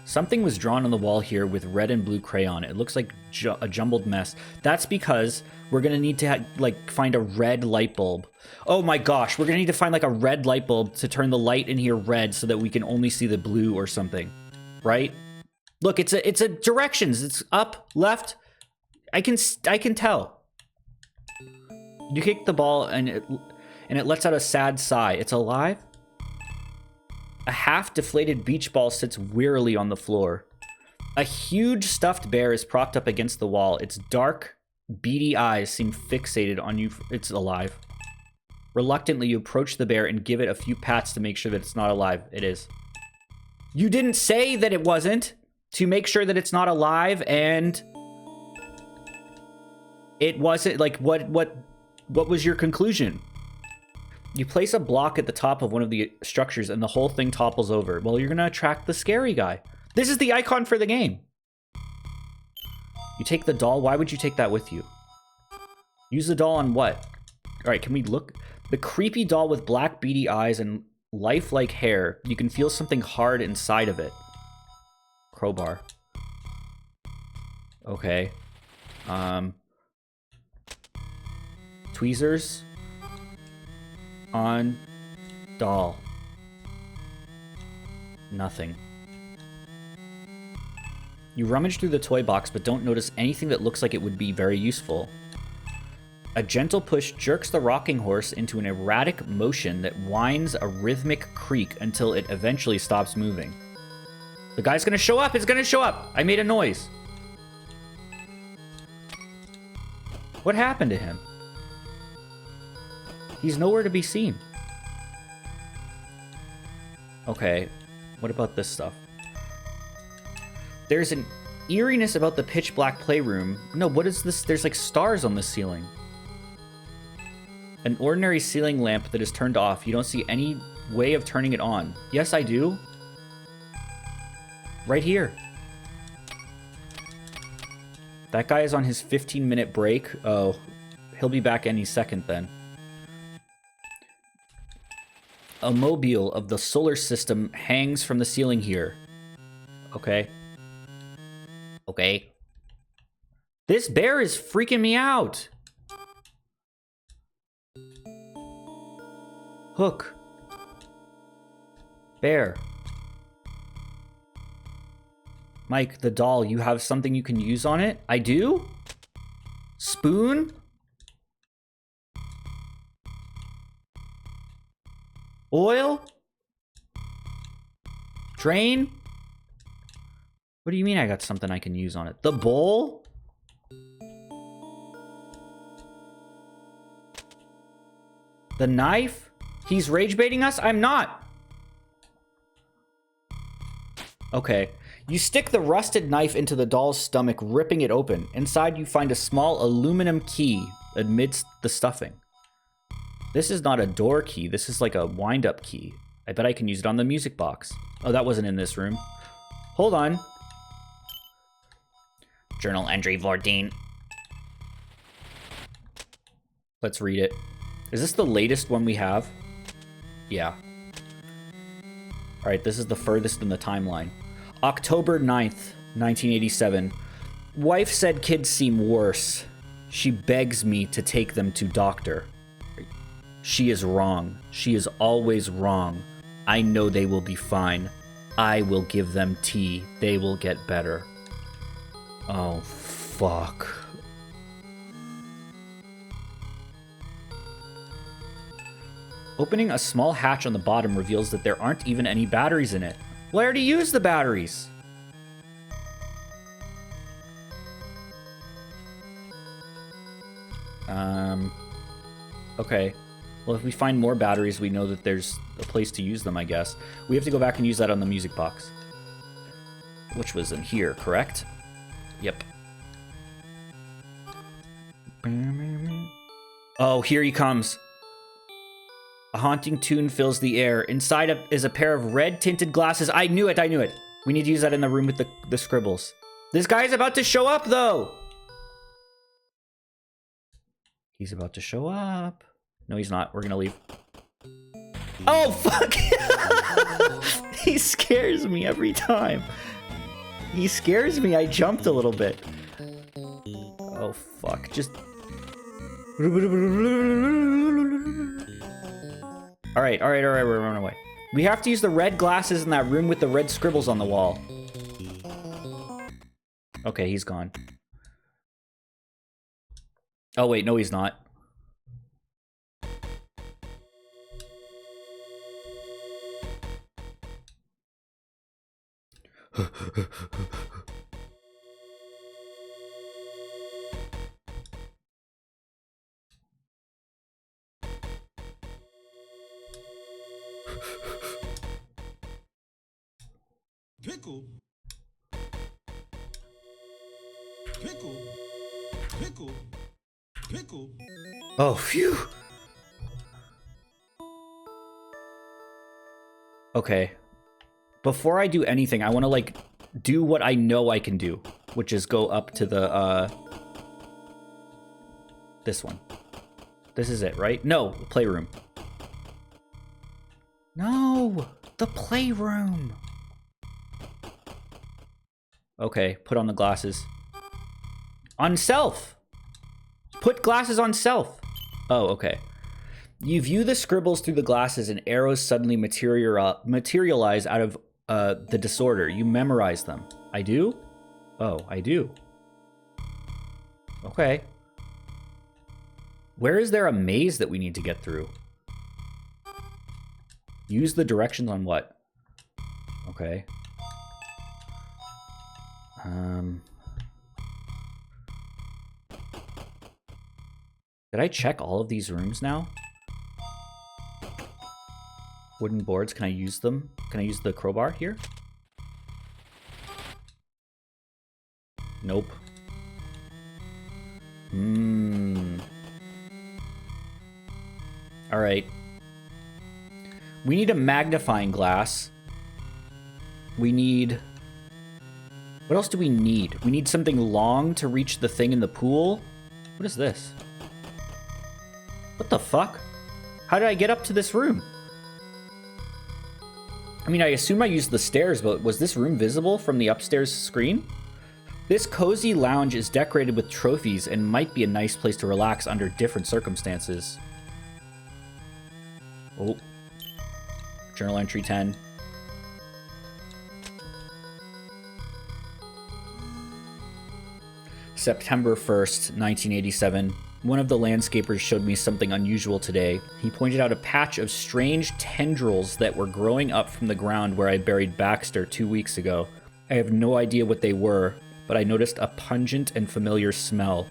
Something was drawn on the wall here with red and blue crayon. It looks like a jumbled mess. That's because we're going to need to find a red light bulb. Oh my gosh, we're going to need to find like a red light bulb to turn the light in here red so that we can only see the blue or something. Right? Look, it's a directions. It's up, left. I can tell. You kick the ball and it lets out a sad sigh. It's alive? A half-deflated beach ball sits wearily on the floor. A huge stuffed bear is propped up against the wall. Its dark, beady eyes seem fixated on you. It's alive. Reluctantly, you approach the bear and give it a few pats to make sure that it's not alive. It is. You didn't say that it wasn't, to make sure that it's not alive, and... It wasn't, like, what was your conclusion? You place a block at the top of one of the structures and the whole thing topples over. Well, you're going to attract the scary guy. This is the icon for the game. You take the doll. Why would you take that with you? Use the doll on what? All right, can we look? The creepy doll with black beady eyes and lifelike hair. You can feel something hard inside of it. Crowbar. Okay. Tweezers. On doll. Nothing. You rummage through the toy box but don't notice anything that looks like it would be very useful. A gentle push jerks the rocking horse into an erratic motion that whines a rhythmic creak until it eventually stops moving. The guy's gonna show up! It's gonna show up! I made a noise. What happened to him? He's nowhere to be seen. Okay, what about this stuff? There's an eeriness about the pitch black playroom. No, what is this? There's like stars on the ceiling. An ordinary ceiling lamp that is turned off. You don't see any way of turning it on. Yes, I do. Right here. That guy is on his 15-minute break. Oh, he'll be back any second then. A mobile of the solar system hangs from the ceiling here. Okay. Okay. This bear is freaking me out. Hook. Bear. Mike, the doll, you have something you can use on it? I do? Spoon? Oil? Drain? What do you mean I got something I can use on it? The bowl? The knife? He's rage baiting us? I'm not. Okay. You stick the rusted knife into the doll's stomach, ripping it open. Inside, you find a small aluminum key amidst the stuffing. This is not a door key. This is like a wind-up key. I bet I can use it on the music box. Oh, that wasn't in this room. Hold on. Journal entry 14. Let's read it. Is this the latest one we have? Yeah. All right, this is the furthest in the timeline. October 9th, 1987. Wife said kids seem worse. She begs me to take them to doctor. She is wrong. She is always wrong. I know they will be fine. I will give them tea. They will get better. Oh, fuck. Opening a small hatch on the bottom reveals that there aren't even any batteries in it. Well, I already used the batteries. Okay. Well, if we find more batteries, we know that there's a place to use them, I guess. We have to go back and use that on the music box. Which was in here, correct? Yep. Oh, here he comes. A haunting tune fills the air. Inside is a pair of red tinted glasses. I knew it, I knew it. We need to use that in the room with the scribbles. This guy's about to show up, though. He's about to show up. No, he's not. We're gonna leave. Oh, fuck! He scares me every time. He scares me. I jumped a little bit. Oh, fuck. Just... Alright, we're running away. We have to use the red glasses in that room with the red scribbles on the wall. Okay, he's gone. Oh, wait, no, he's not. Pickle. Pickle. Pickle. Pickle. Oh, phew. Okay. Before I do anything, I want to, like, do what I know I can do, which is go up to the, this one. This is it, right? No, playroom. No, the playroom. Okay, put on the glasses. On self. Put glasses on self. Oh, okay. You view the scribbles through the glasses and arrows suddenly materialize out of the disorder. You memorize them. I do? Oh, I do. Okay. Where is there a maze that we need to get through? Use the directions on what? Okay. Did I check all of these rooms now? Wooden boards, can I use them? Can I use the crowbar here? Nope. Alright. We need a magnifying glass. We need... What else do we need? We need something long to reach the thing in the pool. What is this? What the fuck? How did I get up to this room? I mean, I assume I used the stairs, but was this room visible from the upstairs screen? This cozy lounge is decorated with trophies and might be a nice place to relax under different circumstances. Oh. Journal entry 10. September 1st, 1987. One of the landscapers showed me something unusual today. He pointed out a patch of strange tendrils that were growing up from the ground where I buried Baxter 2 weeks ago. I have no idea what they were, but I noticed a pungent and familiar smell.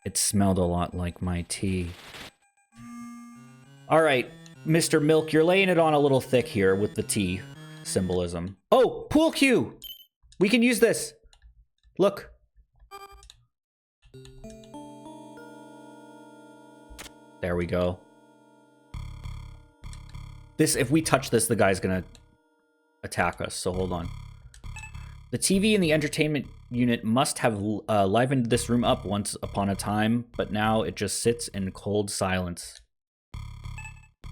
It smelled a lot like my tea. All right, Mr. Milk, you're laying it on a little thick here with the tea symbolism. Oh, pool cue! We can use this. Look. There we go. This, if we touch this, the guy's gonna attack us, so hold on. The TV in the entertainment unit must have livened this room up once upon a time, but now it just sits in cold silence.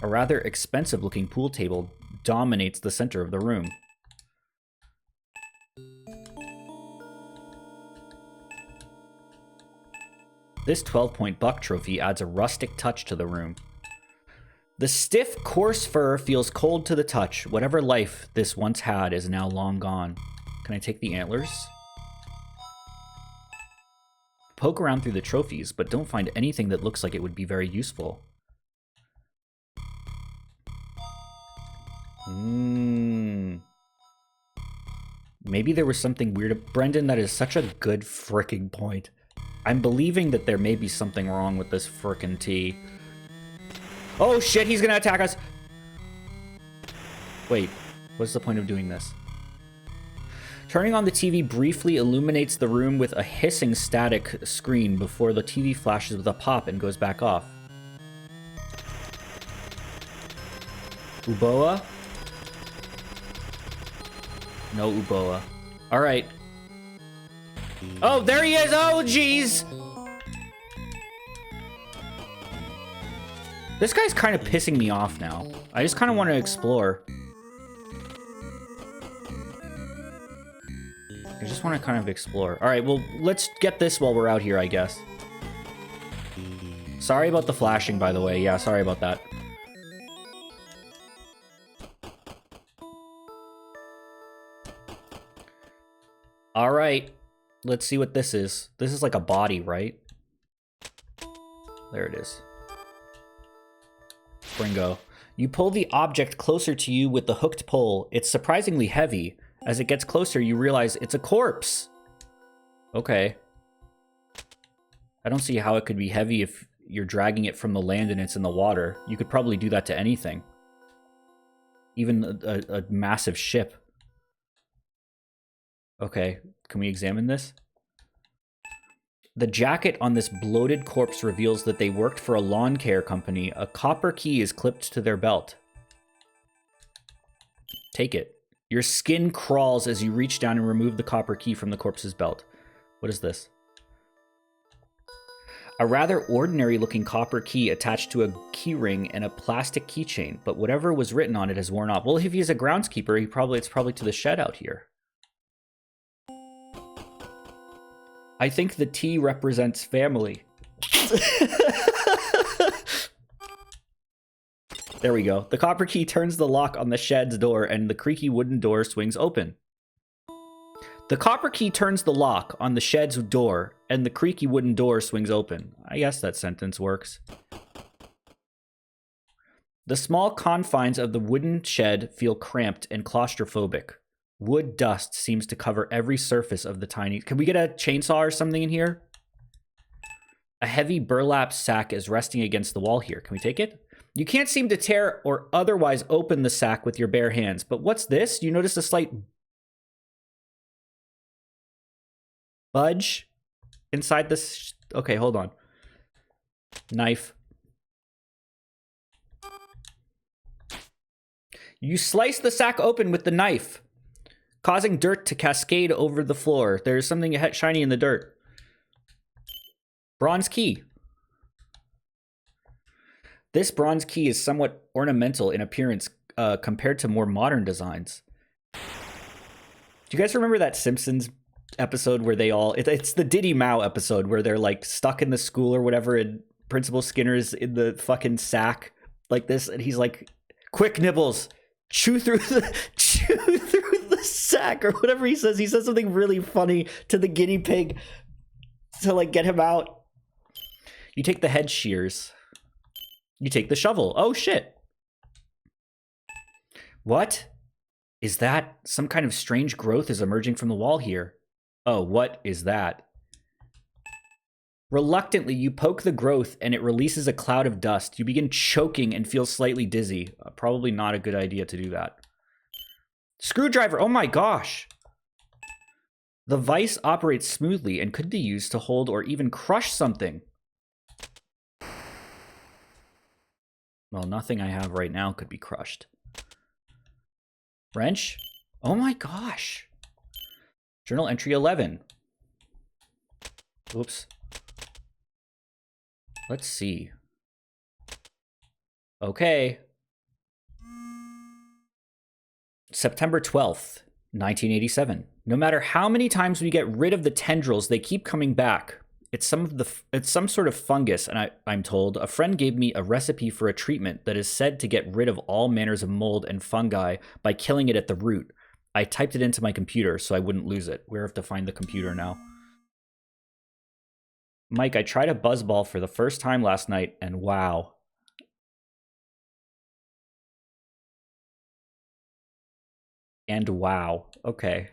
A rather expensive-looking pool table dominates the center of the room. This 12-point buck trophy adds a rustic touch to the room. The stiff, coarse fur feels cold to the touch. Whatever life this once had is now long gone. Can I take the antlers? Poke around through the trophies, but don't find anything that looks like it would be very useful. Maybe there was something weird. Brendan, that is such a good fricking point. I'm believing that there may be something wrong with this frickin' tea. Oh shit, he's gonna attack us! Wait, what's the point of doing this? Turning on the TV briefly illuminates the room with a hissing static screen before the TV flashes with a pop and goes back off. Uboa? No Uboa. Alright. Oh, there he is! Oh, jeez! This guy's kind of pissing me off now. I just kind of want to explore. I just want to kind of explore. Alright, well, let's get this while we're out here, I guess. Sorry about the flashing, by the way. Yeah, sorry about that. Alright. Let's see what this is. This is like a body, right? There it is. Bringo. You pull the object closer to you with the hooked pole. It's surprisingly heavy. As it gets closer, you realize it's a corpse. Okay. I don't see how it could be heavy if you're dragging it from the land and it's in the water. You could probably do that to anything. Even a massive ship. Okay, can we examine this? The jacket on this bloated corpse reveals that they worked for a lawn care company. A copper key is clipped to their belt. Take it. Your skin crawls as you reach down and remove the copper key from the corpse's belt. What is this? A rather ordinary-looking copper key attached to a keyring and a plastic keychain, but whatever was written on it has worn off. Well, if he's a groundskeeper, it's probably to the shed out here. I think the T represents family. There we go. The copper key turns the lock on the shed's door and the creaky wooden door swings open. The copper key turns the lock on the shed's door and the creaky wooden door swings open. I guess that sentence works. The small confines of the wooden shed feel cramped and claustrophobic. Wood dust seems to cover every surface of the tiny... Can we get a chainsaw or something in here? A heavy burlap sack is resting against the wall here. Can we take it? You can't seem to tear or otherwise open the sack with your bare hands. But what's this? You notice a slight budge inside this... Okay, hold on. Knife. You slice the sack open with the knife, causing dirt to cascade over the floor. There's something shiny in the dirt. Bronze key. This bronze key is somewhat ornamental in appearance compared to more modern designs. Do you guys remember that Simpsons episode where they all... It's the Diddy Mao episode where they're like stuck in the school or whatever and Principal Skinner's in the fucking sack like this and he's like, quick nibbles, chew through the sack or whatever he says. He says something really funny to the guinea pig to like get him out. You take the head shears. You take the shovel. Oh shit. What is that? Some kind of strange growth is emerging from the wall here. Oh, what is that? Reluctantly, you poke the growth and it releases a cloud of dust. You begin choking and feel slightly dizzy. Probably not a good idea to do that. Screwdriver. Oh my gosh. The vice operates smoothly and could be used to hold or even crush something. Well, nothing I have right now could be crushed. Wrench? Oh my gosh. Journal entry 11. Oops. Let's see. Okay. September 12th, 1987. No matter how many times we get rid of the tendrils, they keep coming back. It's some sort of fungus, and I'm told a friend gave me a recipe for a treatment that is said to get rid of all manners of mold and fungi by killing it at the root. I typed it into my computer so I wouldn't lose it. We have to find the computer now. Mike, I tried a buzzball for the first time last night, and wow. And wow. Okay.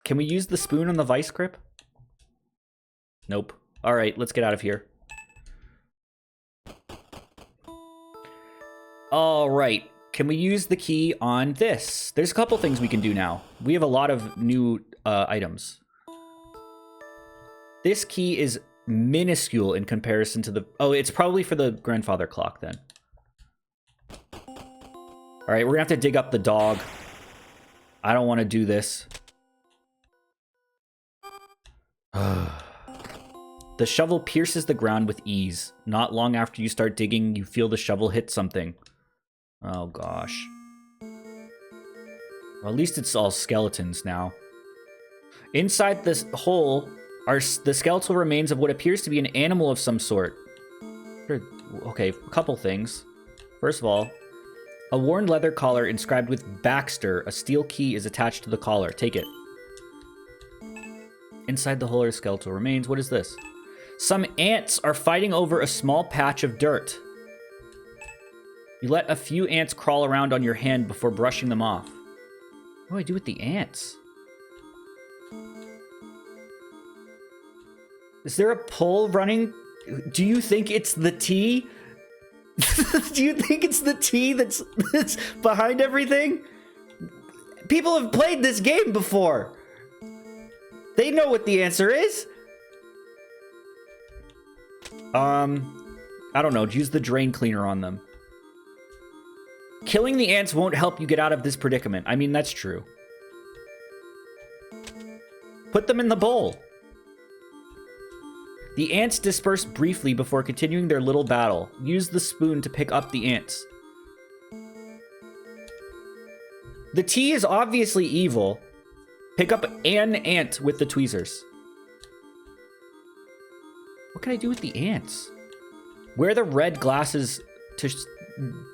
Can we use the spoon on the vice grip? Nope. All right, let's get out of here. All right. Can we use the key on this? There's a couple things we can do now. We have a lot of new items. This key is minuscule in comparison to the... Oh, it's probably for the grandfather clock then. All right, we're gonna have to dig up the dog. I don't want to do this. The shovel pierces the ground with ease. Not long after you start digging, you feel the shovel hit something. Oh gosh. Well, at least it's all skeletons now. Inside this hole are the skeletal remains of what appears to be an animal of some sort. Okay, a couple things. First of all, a worn leather collar inscribed with Baxter. A steel key is attached to the collar. Take it. Inside the hole are skeletal remains. What is this? Some ants are fighting over a small patch of dirt. You let a few ants crawl around on your hand before brushing them off. What do I do with the ants? Is there a poll running? Do you think it's the tea? Do you think it's the tea that's behind everything? People have played this game before. They know what the answer is. I don't know. Use the drain cleaner on them. Killing the ants won't help you get out of this predicament. I mean, that's true. Put them in the bowl. The ants disperse briefly before continuing their little battle. Use the spoon to pick up the ants. The tea is obviously evil. Pick up an ant with the tweezers. What can I do with the ants? Wear the red glasses to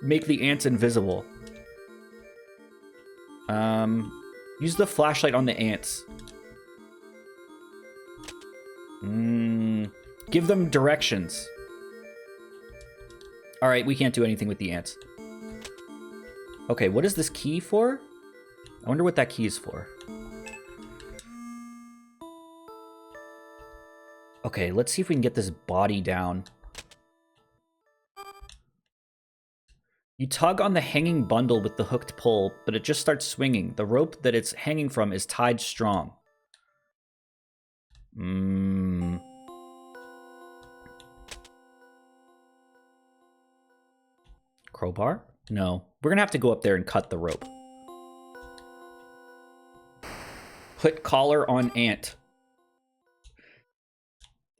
make the ants invisible. Use the flashlight on the ants. Give them directions. All right, we can't do anything with the ants. Okay, what is this key for? I wonder what that key is for. Okay, let's see if we can get this body down. You tug on the hanging bundle with the hooked pole, but it just starts swinging. The rope that it's hanging from is tied strong. Crowbar? No. We're gonna have to go up there and cut the rope. Put collar on ant.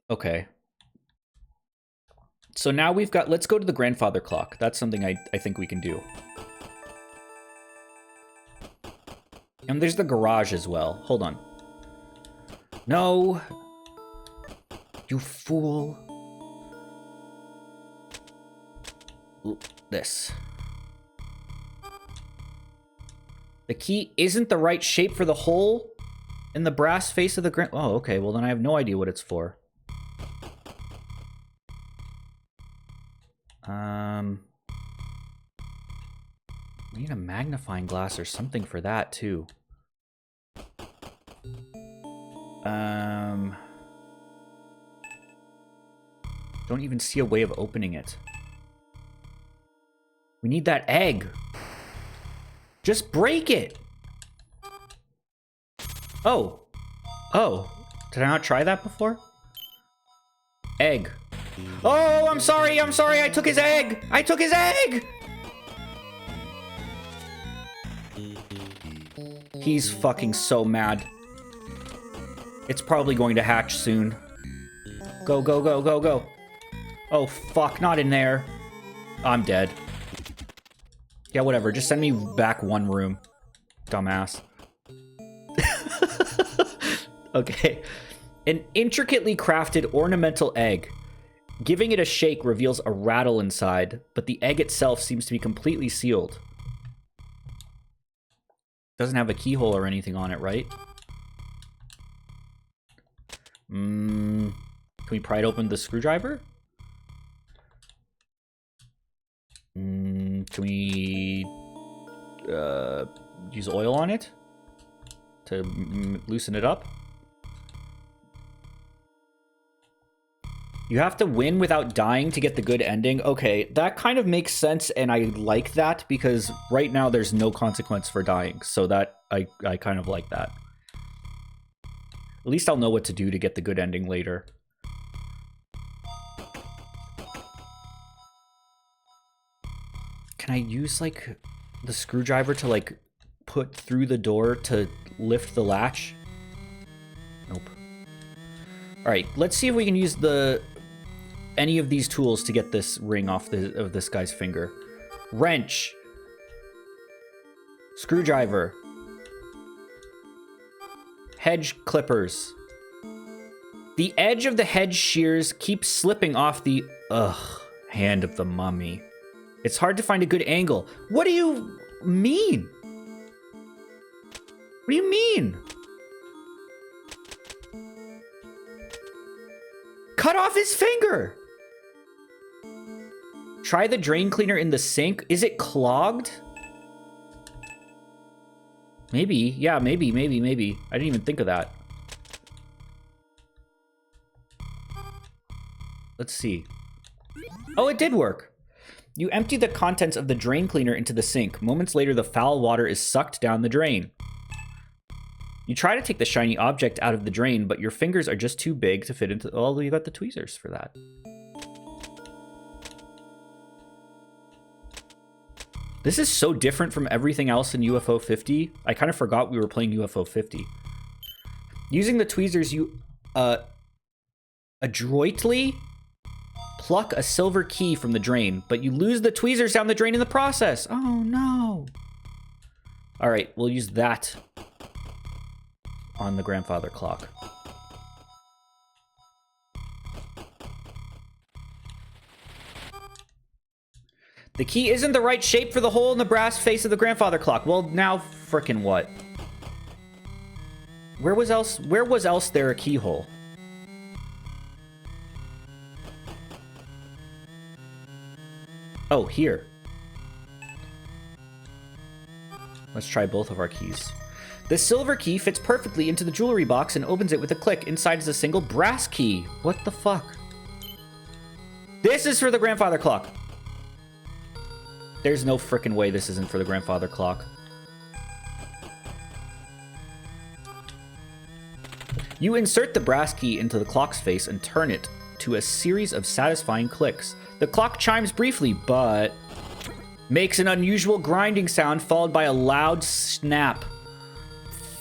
Okay. So now we've got... Let's go to the grandfather clock. That's something I think we can do. And there's the garage as well. Hold on. No. You fool. This. The key isn't the right shape for the hole in the brass face of the grand... Oh, okay. Well, then I have no idea what it's for. We need a magnifying glass or something for that, too. Don't even see a way of opening it. We need that egg. Just break it. Oh. Oh. Did I not try that before? Egg. Oh, I'm sorry. I'm sorry. I took his egg. I took his egg. He's fucking so mad. It's probably going to hatch soon. Go, go, go, go, go. Oh, fuck. Not in there. I'm dead. Yeah, whatever. Just send me back one room. Dumbass. Okay. An intricately crafted ornamental egg. Giving it a shake reveals a rattle inside, but the egg itself seems to be completely sealed. Doesn't have a keyhole or anything on it, right? Can we pry it open with the screwdriver? Can we use oil on it to loosen it up? You have to win without dying to get the good ending. Okay, that kind of makes sense, and I like that because right now there's no consequence for dying, so that I kind of like that. At least I'll know what to do to get the good ending later. Can I use, like, the screwdriver to, like, put through the door to lift the latch? Nope. Alright, let's see if we can use any of these tools to get this ring off of this guy's finger. Wrench. Screwdriver. Hedge clippers. The edge of the hedge shears keeps slipping off the hand of the mummy. It's hard to find a good angle. What do you mean? What do you mean? Cut off his finger. Try the drain cleaner in the sink. Is it clogged? Maybe. Yeah, maybe. I didn't even think of that. Let's see. Oh, it did work. You empty the contents of the drain cleaner into the sink. Moments later, the foul water is sucked down the drain. You try to take the shiny object out of the drain, but your fingers are just too big to fit into... Oh, you got the tweezers for that. This is so different from everything else in UFO 50. I kind of forgot we were playing UFO 50. Using the tweezers, you adroitly pluck a silver key from the drain, but you lose the tweezers down the drain in the process. Oh, no. All right, we'll use that on the grandfather clock. The key isn't the right shape for the hole in the brass face of the grandfather clock. Well, now frickin' what? Where was else there a keyhole? Oh, here. Let's try both of our keys. The silver key fits perfectly into the jewelry box and opens it with a click. Inside is a single brass key. What the fuck? This is for the grandfather clock. There's no frickin' way this isn't for the grandfather clock. You insert the brass key into the clock's face and turn it to a series of satisfying clicks. The clock chimes briefly, but makes an unusual grinding sound followed by a loud snap.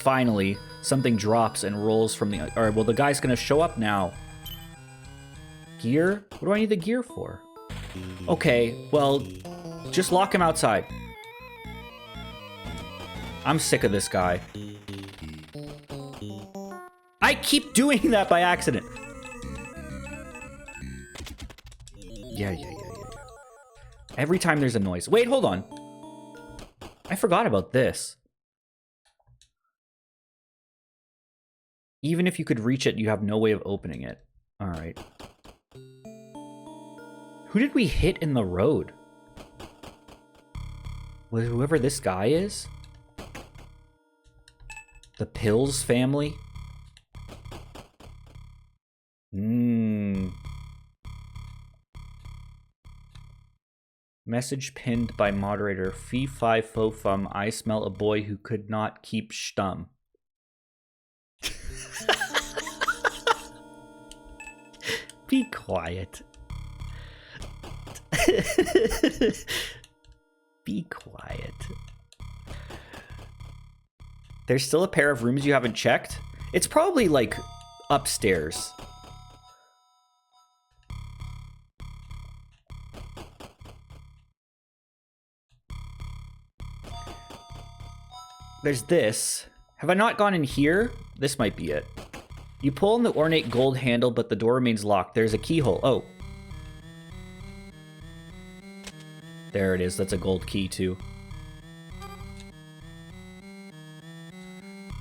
Finally, something drops and rolls from the... Alright, well, the guy's gonna show up now. Gear? What do I need the gear for? Okay, well, just lock him outside. I'm sick of this guy. I keep doing that by accident. Yeah. Every time there's a noise. Wait, hold on. I forgot about this. Even if you could reach it, you have no way of opening it. All right. Who did we hit in the road? Was whoever this guy is? The Pills family? Message pinned by moderator. Fee fi fo fum. I smell a boy who could not keep stum. Be quiet. Be quiet. There's still a pair of rooms you haven't checked? It's probably like upstairs. There's this. Have I not gone in here? This might be it. You pull on the ornate gold handle, but the door remains locked. There's a keyhole. Oh. There it is. That's a gold key, too.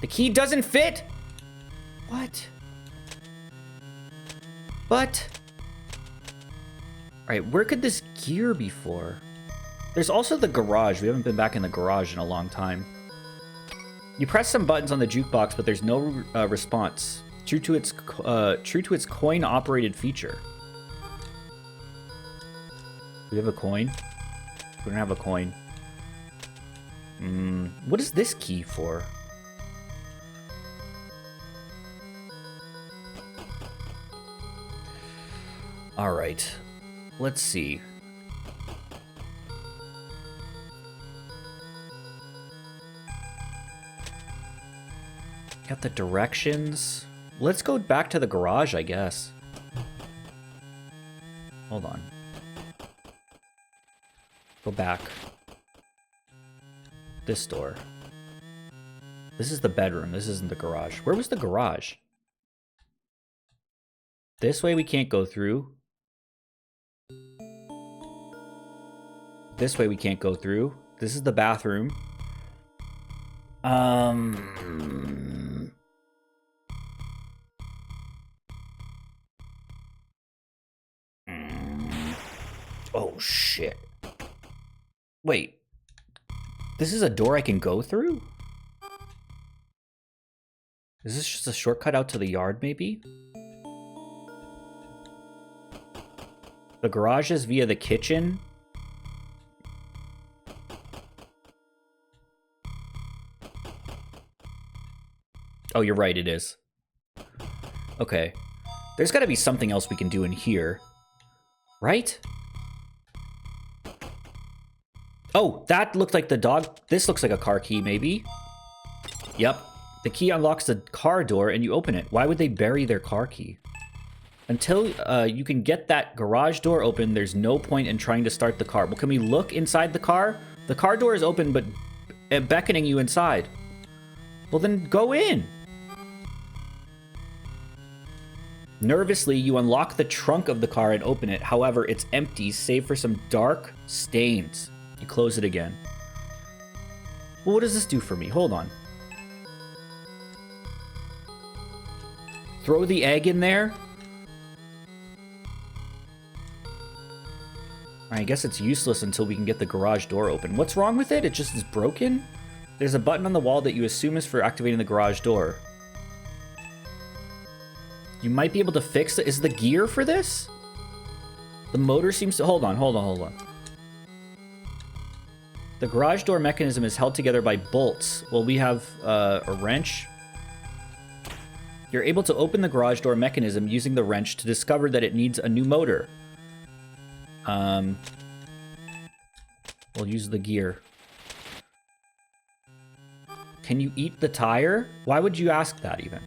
The key doesn't fit! What? But... Alright, where could this gear be for? There's also the garage. We haven't been back in the garage in a long time. You press some buttons on the jukebox, but there's no response. True to its coin-operated feature. Do we have a coin? We don't have a coin. What is this key for? All right. Let's see. Got the directions. Let's go back to the garage, I guess. Hold on. Go back. This door. This is the bedroom. This isn't the garage. Where was the garage? This way we can't go through. This way we can't go through. This is the bathroom. Oh, shit. Wait. This is a door I can go through? Is this just a shortcut out to the yard, maybe? The garage is via the kitchen. Oh, you're right, it is. Okay. There's got to be something else we can do in here. Right? Oh, that looked like the dog. This looks like a car key, maybe. Yep. The key unlocks the car door and you open it. Why would they bury their car key? Until you can get that garage door open, there's no point in trying to start the car. Well, can we look inside the car? The car door is open, but beckoning you inside. Well, then go in. Nervously, you unlock the trunk of the car and open it. However, it's empty, save for some dark stains. You close it again. Well, what does this do for me? Hold on. Throw the egg in there. I guess it's useless until we can get the garage door open. What's wrong with it? It just is broken? There's a button on the wall that you assume is for activating the garage door. You might be able to fix it. Is the gear for this? The motor seems to... Hold on. The garage door mechanism is held together by bolts. Well, we have a wrench. You're able to open the garage door mechanism using the wrench to discover that it needs a new motor. We'll use the gear. Can you eat the tire? Why would you ask that even?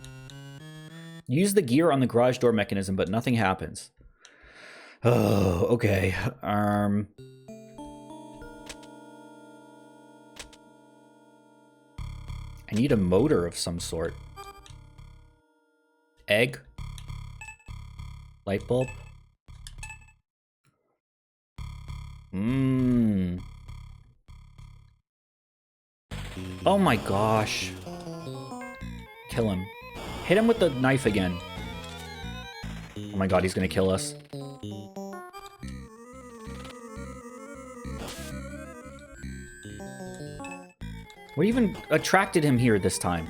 Use the gear on the garage door mechanism, but nothing happens. Oh, okay. I need a motor of some sort. Egg. Light bulb. Oh my gosh. Kill him. Hit him with the knife again. Oh my god, he's gonna kill us. What even attracted him here this time?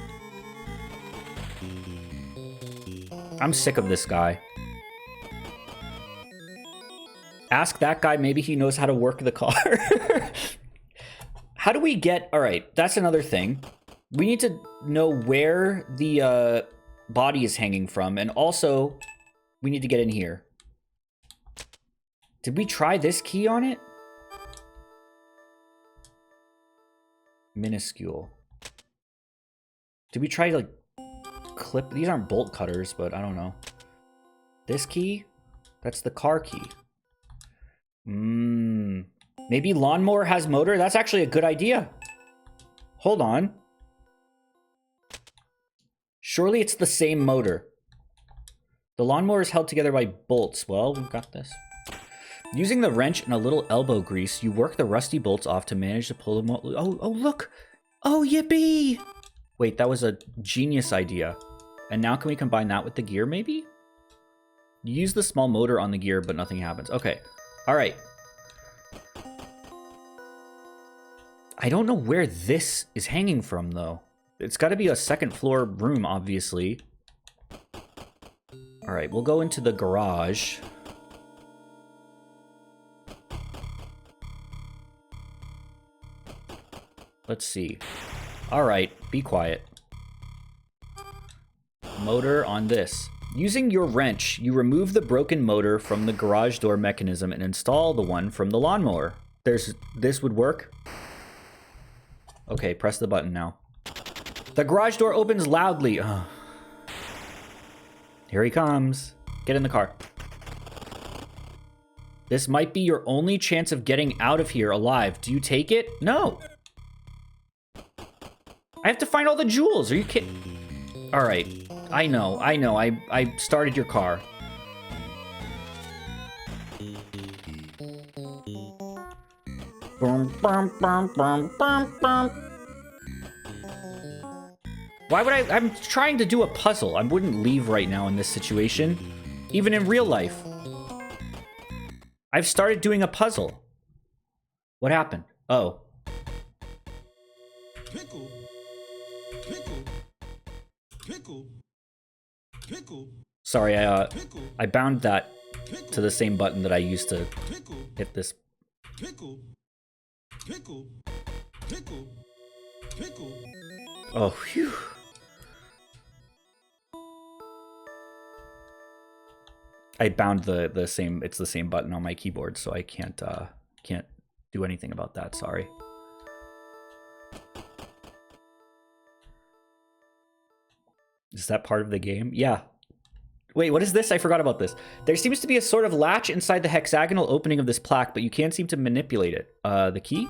I'm sick of this guy. Ask that guy. Maybe he knows how to work the car. How do we get... All right, that's another thing. We need to know where the body is hanging from. And also, we need to get in here. Did we try this key on it? Minuscule. Did we try to, like, clip? These aren't bolt cutters, but I don't know. This key? That's the car key. Maybe lawnmower has motor? That's actually a good idea. Hold on. Surely it's the same motor. The lawnmower is held together by bolts. Well, we've got this. Using the wrench and a little elbow grease, you work the rusty bolts off to manage to pull them. Oh, look! Oh, yippee! Wait, that was a genius idea. And now can we combine that with the gear, maybe? You use the small motor on the gear, but nothing happens. Okay. All right. I don't know where this is hanging from, though. It's got to be a second floor room, obviously. All right, we'll go into the garage. Let's see. All right, be quiet. Motor on this. Using your wrench, you remove the broken motor from the garage door mechanism and install the one from the lawnmower. This would work. Okay, press the button now. The garage door opens loudly. Oh. Here he comes. Get in the car. This might be your only chance of getting out of here alive. Do you take it? No. I have to find all the jewels. Are you kidding? All right. I know. I started your car. Why would I'm trying to do a puzzle. I wouldn't leave right now in this situation. Even in real life. I've started doing a puzzle. What happened? Oh. Pickle. Pickle. Pickle. Pickle. Sorry, I bound that Pickle. to the same button that I used to Pickle. hit this. Pickle. Pickle. Pickle. Pickle. Oh, phew. I bound the same, it's the same button on my keyboard, so I can't do anything about that, sorry. Is that part of the game? Yeah. Wait, what is this? I forgot about this. There seems to be a sort of latch inside the hexagonal opening of this plaque, but you can't seem to manipulate it. The key?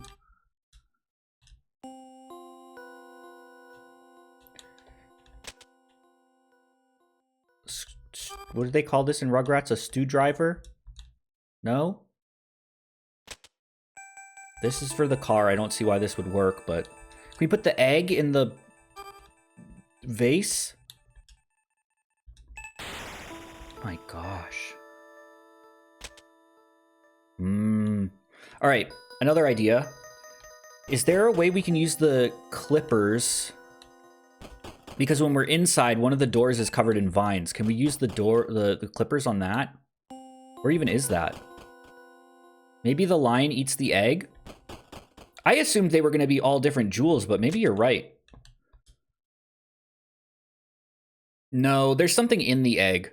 What did they call this in Rugrats? A stew driver? No? This is for the car. I don't see why this would work, but... Can we put the egg in the vase? My gosh. All right, another idea. Is there a way we can use the clippers? Because when we're inside, one of the doors is covered in vines. Can we use the clippers on that? Where even is that? Maybe the lion eats the egg? I assumed they were going to be all different jewels, but maybe you're right. No, there's something in the egg.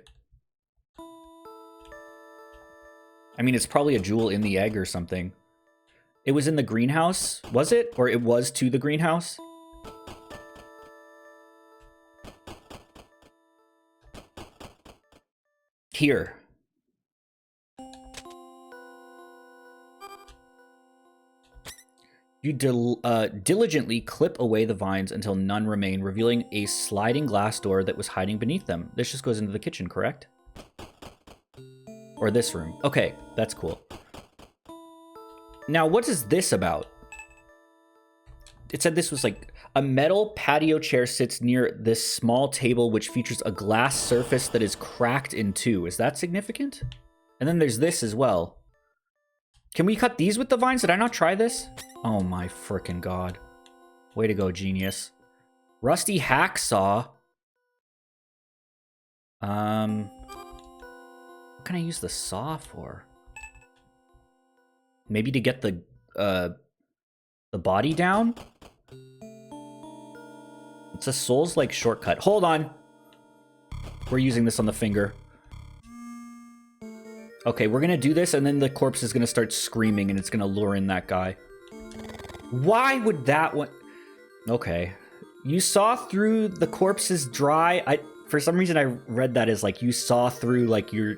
I mean, it's probably a jewel in the egg or something. It was in the greenhouse, was it? Or it was to the greenhouse? Here. You diligently clip away the vines until none remain, revealing a sliding glass door that was hiding beneath them. This just goes into the kitchen, correct? Or this room. Okay, that's cool. Now, what is this about? It said this was like a metal patio chair sits near this small table which features a glass surface that is cracked in two. Is that significant? And then there's this as well. Can we cut these with the vines? Did I not try this? Oh my frickin' god. Way to go, genius. Rusty hacksaw. What can I use the saw for? Maybe to get the body down? It's a Souls-like shortcut. Hold on. We're using this on the finger. Okay, we're gonna do this, and then the corpse is gonna start screaming, and it's gonna lure in that guy. Why would that one... Okay. You saw through the corpse's dry... For some reason, I read that as, like, you saw through, like, you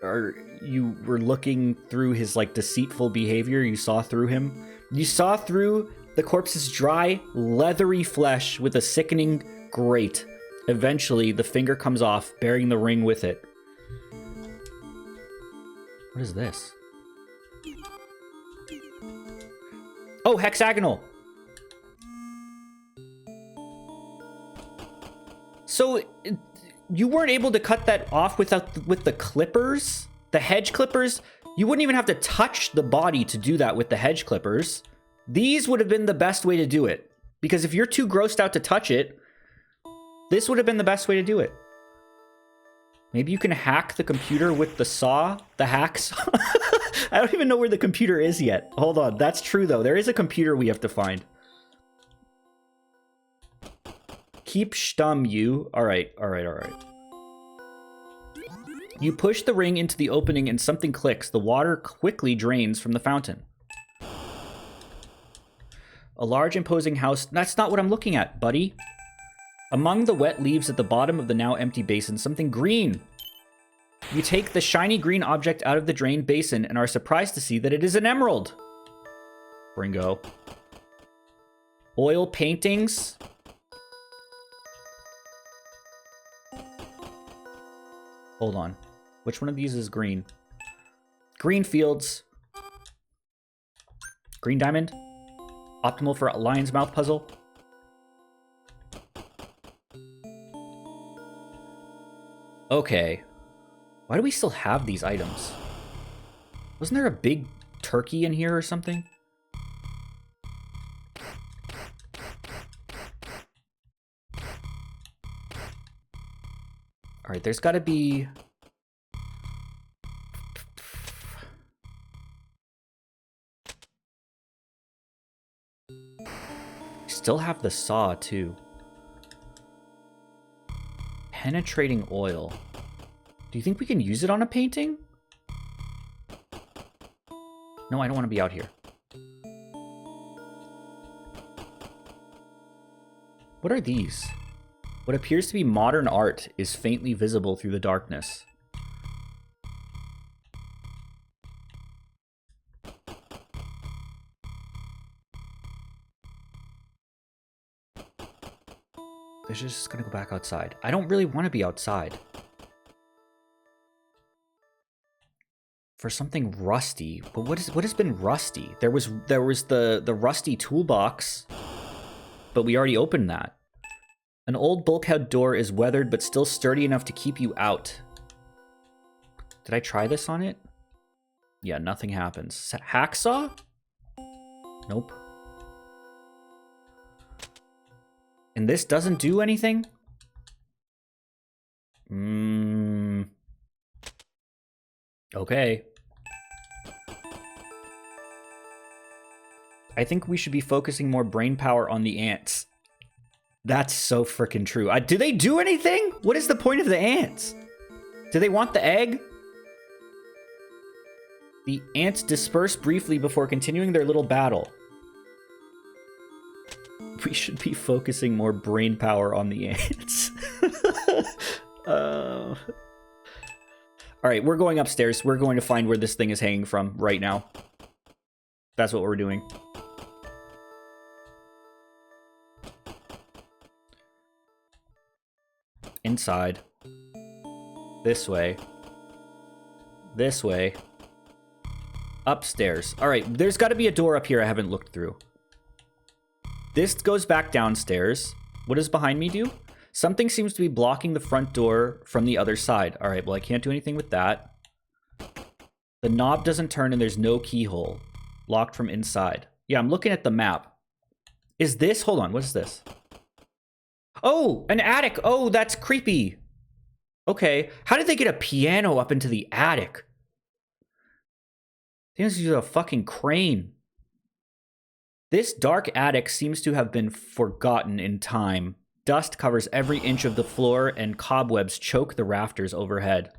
were looking through his, like, deceitful behavior. You saw through him. You saw through the corpse's dry, leathery flesh with a sickening grate. Eventually, the finger comes off, bearing the ring with it. What is this? Oh, hexagonal! So, you weren't able to cut that off with the clippers? The hedge clippers? You wouldn't even have to touch the body to do that with the hedge clippers. These would have been the best way to do it. Because if you're too grossed out to touch it, this would have been the best way to do it. Maybe you can hack the computer with the saw? The hack saw? I don't even know where the computer is yet. Hold on. That's true, though. There is a computer we have to find. Keep stum you. Alright. You push the ring into the opening and something clicks. The water quickly drains from the fountain. A large imposing house. That's not what I'm looking at, buddy. Among the wet leaves at the bottom of the now empty basin, something green. You take the shiny green object out of the drained basin and are surprised to see that it is an emerald. Bringo. Oil paintings. Hold on. Which one of these is green? Green fields. Green diamond. Optimal for a lion's mouth puzzle. Okay. Why do we still have these items? Wasn't there a big turkey in here or something? Alright, there's gotta be... Still have the saw, too. Penetrating oil. Do you think we can use it on a painting? No, I don't want to be out here. What are these? What appears to be modern art is faintly visible through the darkness. They're just gonna go back outside. I don't really want to be outside. For something rusty. But what has been rusty? There was the rusty toolbox, but we already opened that. An old bulkhead door is weathered but still sturdy enough to keep you out. Did I try this on it? Yeah, nothing happens. Hacksaw? Nope. And this doesn't do anything? Okay. I think we should be focusing more brain power on the ants. That's so freaking true. Do they do anything? What is the point of the ants? Do they want the egg? The ants disperse briefly before continuing their little battle. We should be focusing more brain power on the ants. Alright, we're going upstairs. We're going to find where this thing is hanging from right now. That's what we're doing. Inside. This way. This way. Upstairs. Alright, there's got to be a door up here I haven't looked through. This goes back downstairs. What does behind me do? Something seems to be blocking the front door from the other side. All right, well, I can't do anything with that. The knob doesn't turn and there's no keyhole. Locked from inside. Yeah, I'm looking at the map. Is this... Hold on, what is this? Oh, an attic. Oh, that's creepy. Okay, how did they get a piano up into the attic? They must use a fucking crane. This dark attic seems to have been forgotten in time. Dust covers every inch of the floor, and cobwebs choke the rafters overhead.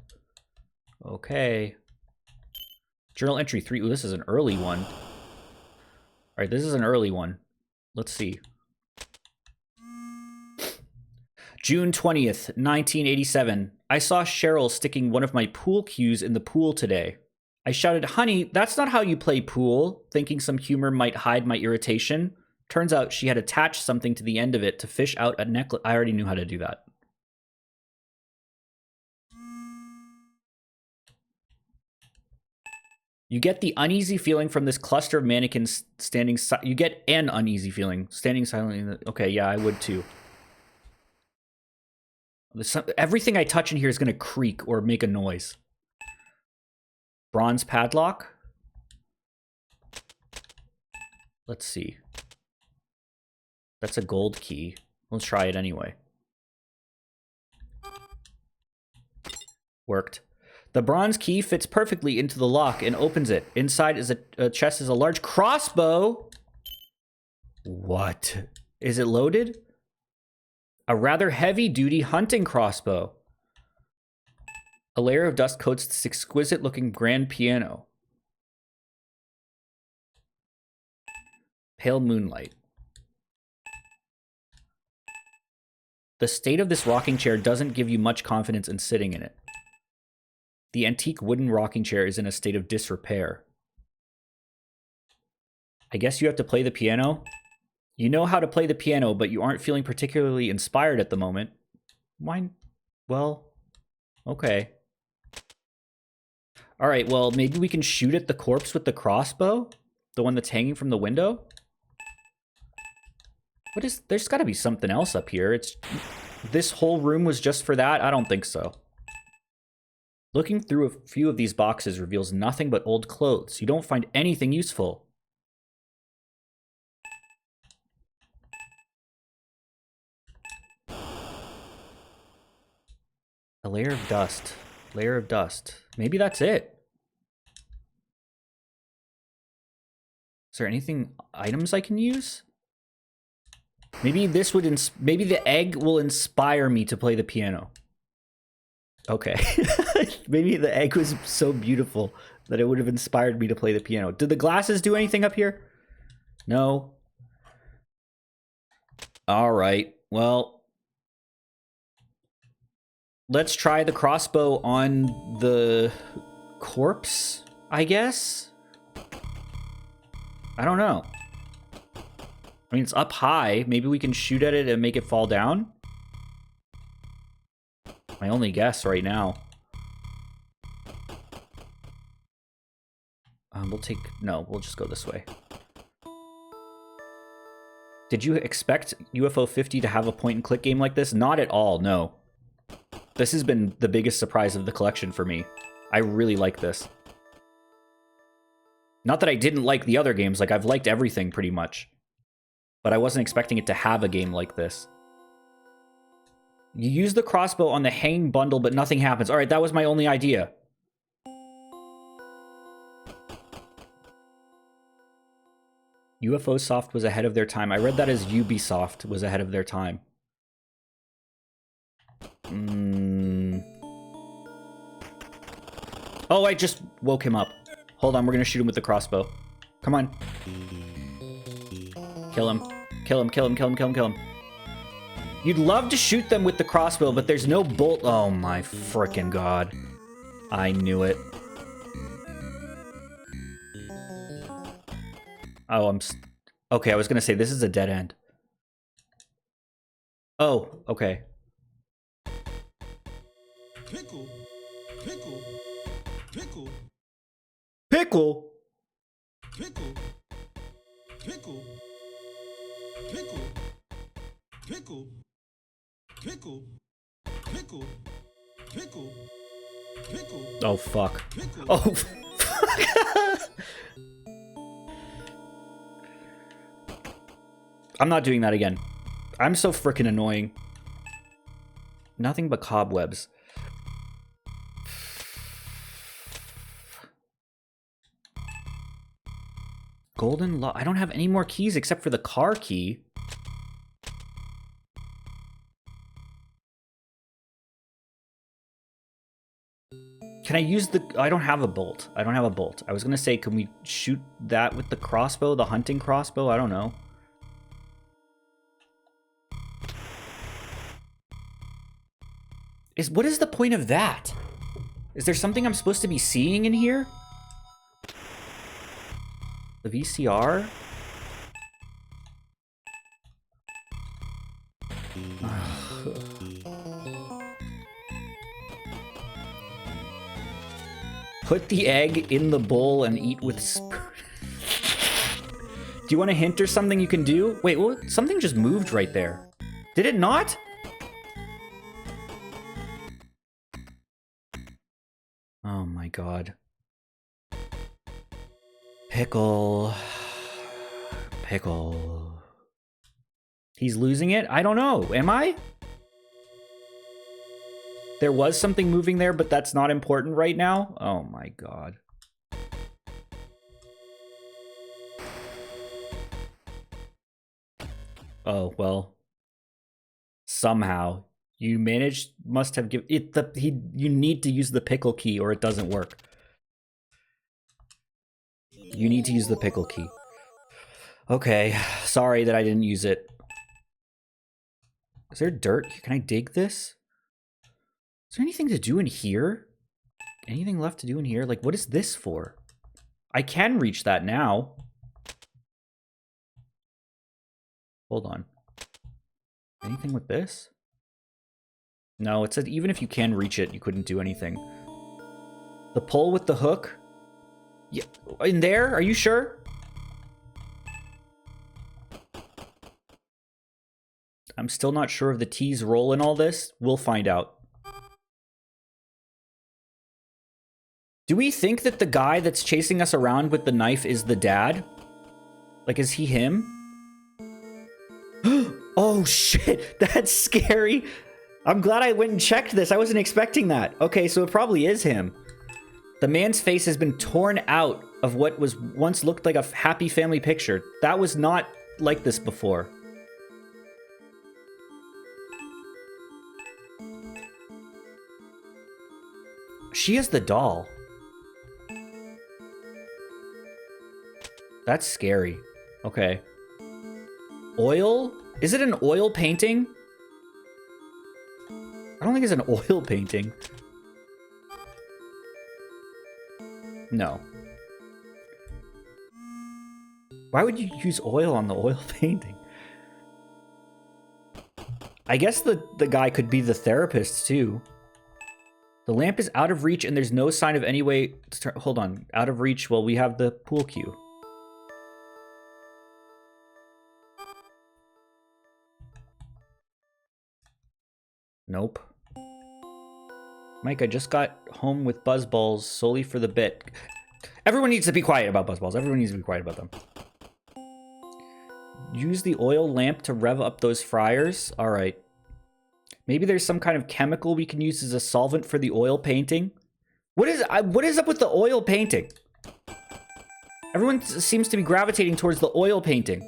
Okay. Journal entry 3. Ooh, this is an early one. All right, this is an early one. Let's see. June 20th, 1987. I saw Cheryl sticking one of my pool cues in the pool today. I shouted, "Honey, that's not how you play pool," thinking some humor might hide my irritation. Turns out she had attached something to the end of it to fish out a necklace. I already knew how to do that. You get the uneasy feeling from this cluster of mannequins standing... You get an uneasy feeling standing silently. Okay, yeah, I would too. Everything I touch in here is going to creak or make a noise. Bronze padlock. Let's see. That's a gold key. Let's try it anyway. Worked. The bronze key fits perfectly into the lock and opens it. Inside is a chest is a large crossbow. What? Is it loaded? A rather heavy-duty hunting crossbow. A layer of dust coats this exquisite-looking grand piano. Pale moonlight. The state of this rocking chair doesn't give you much confidence in sitting in it. The antique wooden rocking chair is in a state of disrepair. I guess you have to play the piano? You know how to play the piano, but you aren't feeling particularly inspired at the moment. Why? Well, okay. All right, well, maybe we can shoot at the corpse with the crossbow? The one that's hanging from the window? What is... There's got to be something else up here. It's... This whole room was just for that? I don't think so. Looking through a few of these boxes reveals nothing but old clothes. You don't find anything useful. A layer of dust. Layer of dust. Maybe that's it. Is there anything... items I can use? Maybe this would... Maybe the egg will inspire me to play the piano. Okay. Maybe the egg was so beautiful that it would have inspired me to play the piano. Did the glasses do anything up here? No. All right. Well, let's try the crossbow on the corpse, I guess? I don't know. I mean, it's up high. Maybe we can shoot at it and make it fall down? My only guess right now. We'll just go this way. Did you expect UFO 50 to have a point-and-click game like this? Not at all, no. This has been the biggest surprise of the collection for me. I really like this. Not that I didn't like the other games, like I've liked everything pretty much. But I wasn't expecting it to have a game like this. You use the crossbow on the hanging bundle, but nothing happens. All right, that was my only idea. UFO Soft was ahead of their time. I read that as Ubisoft was ahead of their time. Oh, I just woke him up. Hold on, we're gonna shoot him with the crossbow. Come on. Kill him. Kill him, kill him, kill him, kill him, kill him. You'd love to shoot them with the crossbow, but there's no bolt. Oh my frickin' god. I knew it. Oh, okay, I was gonna say, this is a dead end. Oh, okay. Pickle. Pickle. Pickle. Pickle! Pickle. Pickle. Pickle. Pickle. Pickle. Pickle. Pickle. Pickle. Oh, fuck. Pickle. Oh, I'm not doing that again. I'm so frickin' annoying. Nothing but cobwebs. Golden lock. I don't have any more keys except for the car key. Can I use the... I don't have a bolt. I don't have a bolt. I was going to say, can we shoot that with the crossbow? The hunting crossbow? I don't know. What is the point of that? Is there something I'm supposed to be seeing in here? The VCR? Put the egg in the bowl and eat with spoon. Do you want a hint or something you can do? Wait, well, something just moved right there. Did it not? Oh my god. Pickle. Pickle. He's losing it? I don't know. Am I? There was something moving there, but that's not important right now. Oh my god. Oh, well. Somehow. You must have given it you need to use the pickle key or it doesn't work. You need to use the pickle key. Okay, sorry that I didn't use it. Is there dirt? Can I dig this? Is there anything to do in here? Anything left to do in here? Like, what is this for? I can reach that now. Hold on. Anything with this? No, it said even if you can reach it, you couldn't do anything. The pole with the hook? Yeah, in there? Are you sure? I'm still not sure of the T's role in all this. We'll find out. Do we think that the guy that's chasing us around with the knife is the dad? Like, is he him? Oh, shit. That's scary. I'm glad I went and checked this. I wasn't expecting that. Okay, so it probably is him. The man's face has been torn out of what was once looked like a happy family picture. That was not like this before. She is the doll. That's scary. Okay. Oil? Is it an oil painting? I don't think it's an oil painting. No. Why would you use oil on the oil painting? I guess the guy could be the therapist too. The lamp is out of reach and there's no sign of any way to turn. Hold on. Out of reach. Well, we have the pool cue. Nope. Mike, I just got home with buzzballs solely for the bit. Everyone needs to be quiet about buzzballs. Everyone needs to be quiet about them. Use the oil lamp to rev up those fryers. All right. Maybe there's some kind of chemical we can use as a solvent for the oil painting. What is up with the oil painting? Everyone seems to be gravitating towards the oil painting.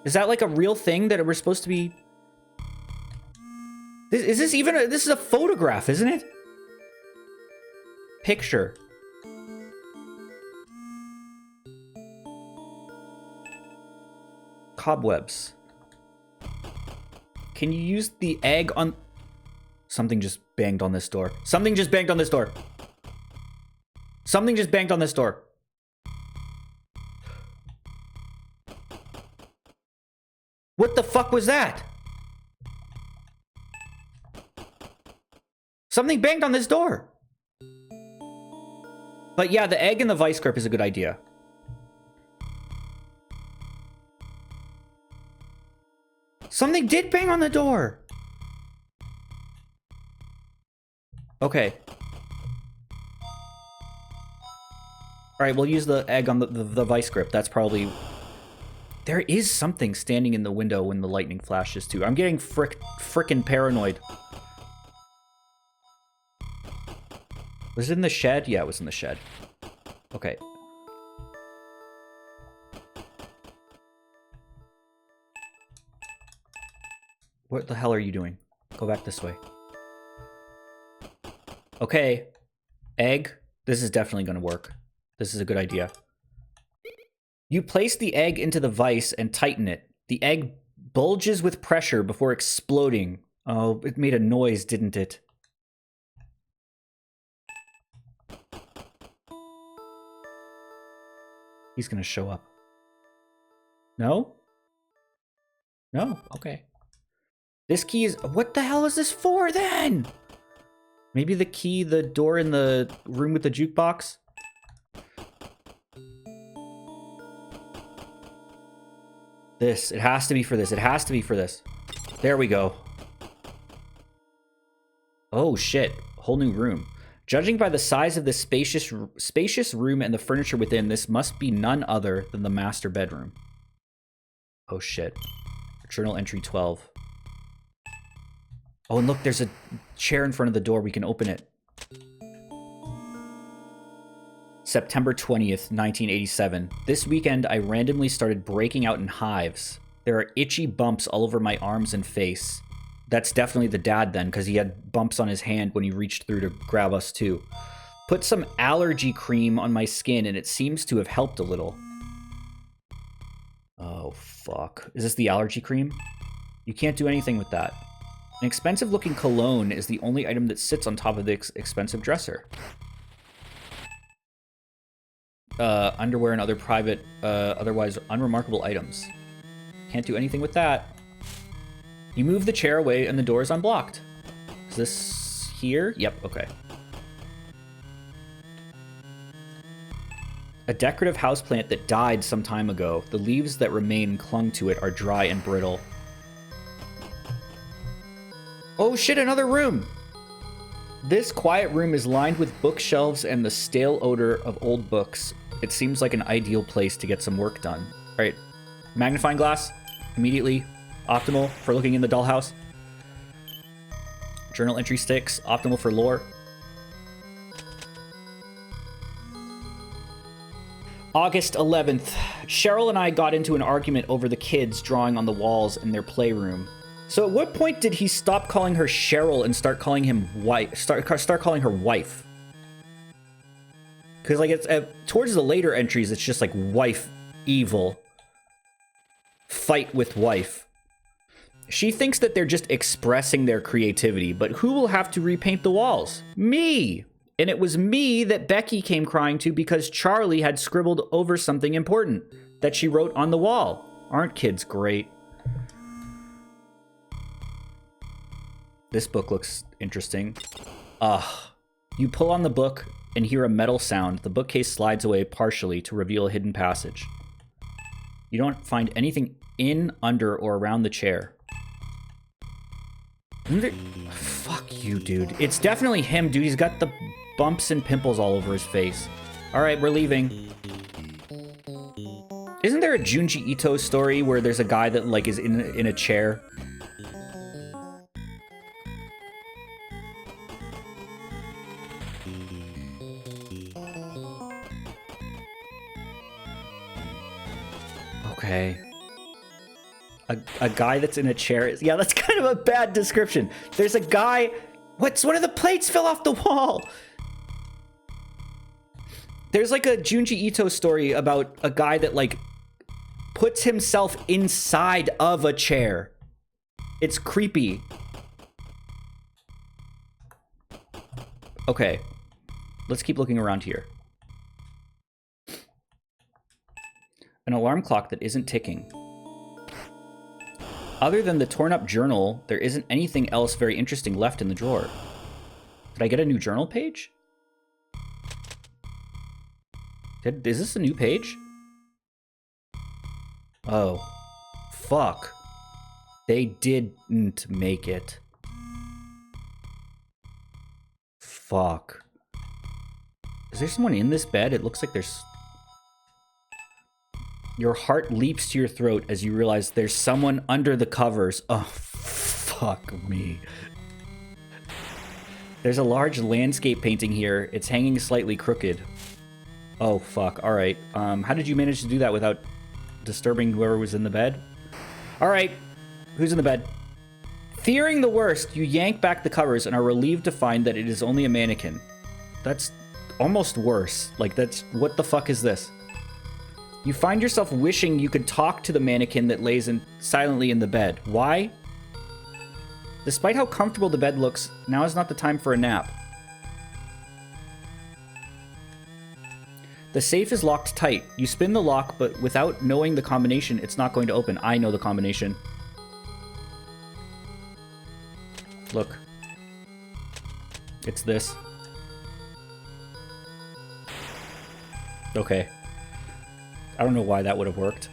Is that like a real thing that we're supposed to be... Is this even this is a photograph, isn't it? Picture. Cobwebs. Can you use the egg on... Something just banged on this door. Something just banged on this door. Something just banged on this door. What the fuck was that? Something banged on this door. But yeah, the egg and the vice grip is a good idea. Something did bang on the door. Okay. All right, we'll use the egg on the vice grip. That's probably... There is something standing in the window when the lightning flashes too. I'm getting frickin' paranoid. Was it in the shed? Yeah, it was in the shed. Okay. What the hell are you doing? Go back this way. Okay. Egg. This is definitely going to work. This is a good idea. You place the egg into the vise and tighten it. The egg bulges with pressure before exploding. Oh, it made a noise, didn't it? He's going to show up. No? No? Okay. This key is... What the hell is this for, then? Maybe the key, the door in the room with the jukebox? This. It has to be for this. It has to be for this. There we go. Oh, shit. Whole new room. Judging by the size of this spacious room and the furniture within, this must be none other than the master bedroom. Oh, shit. Journal entry 12. Oh, and look, there's a chair in front of the door. We can open it. September 20th, 1987. This weekend, I randomly started breaking out in hives. There are itchy bumps all over my arms and face. That's definitely the dad then, because he had bumps on his hand when he reached through to grab us too. Put some allergy cream on my skin and it seems to have helped a little. Oh, fuck. Is this the allergy cream? You can't do anything with that. An expensive-looking cologne is the only item that sits on top of the expensive dresser. Underwear and other private, otherwise unremarkable items. Can't do anything with that. You move the chair away and the door is unblocked. Is this here? Yep, okay. A decorative houseplant that died some time ago. The leaves that remain clung to it are dry and brittle. Oh shit, another room! This quiet room is lined with bookshelves and the stale odor of old books. It seems like an ideal place to get some work done. Alright, magnifying glass, immediately optimal for looking in the dollhouse. Journal entry sticks, optimal for lore. August 11th. Cheryl and I got into an argument over the kids drawing on the walls in their playroom. So at what point did he stop calling her Cheryl and start calling him wife? Start calling her wife? Because like it's towards the later entries, it's just like wife evil. Fight with wife. She thinks that they're just expressing their creativity, but who will have to repaint the walls? Me! And it was me that Becky came crying to because Charlie had scribbled over something important that she wrote on the wall. Aren't kids great? This book looks interesting. You pull on the book and hear a metal sound. The bookcase slides away partially to reveal a hidden passage. You don't find anything in, under, or around the chair. Fuck you, dude. It's definitely him, dude. He's got the bumps and pimples all over his face. All right, we're leaving. Isn't there a Junji Ito story where there's a guy that like is in a chair? Okay. A guy that's in a chair. Yeah, that's kind of a bad description. There's a guy... What's one of the plates fell off the wall? There's like a Junji Ito story about a guy that like puts himself inside of a chair. It's creepy. Okay. Let's keep looking around here. An alarm clock that isn't ticking. Other than the torn up journal, there isn't anything else very interesting left in the drawer. Did I get a new journal page? Is this a new page? Oh. Fuck. They didn't make it. Fuck. Is there someone in this bed? It looks like there's... Your heart leaps to your throat as you realize there's someone under the covers. Oh, fuck me. There's a large landscape painting here. It's hanging slightly crooked. Oh, fuck. All right. How did you manage to do that without disturbing whoever was in the bed? All right. Who's in the bed? Fearing the worst, you yank back the covers and are relieved to find that it is only a mannequin. That's almost worse. Like, that's... What the fuck is this? You find yourself wishing you could talk to the mannequin that lays silently in the bed. Why? Despite how comfortable the bed looks, now is not the time for a nap. The safe is locked tight. You spin the lock, but without knowing the combination, it's not going to open. I know the combination. Look. It's this. Okay. I don't know why that would have worked.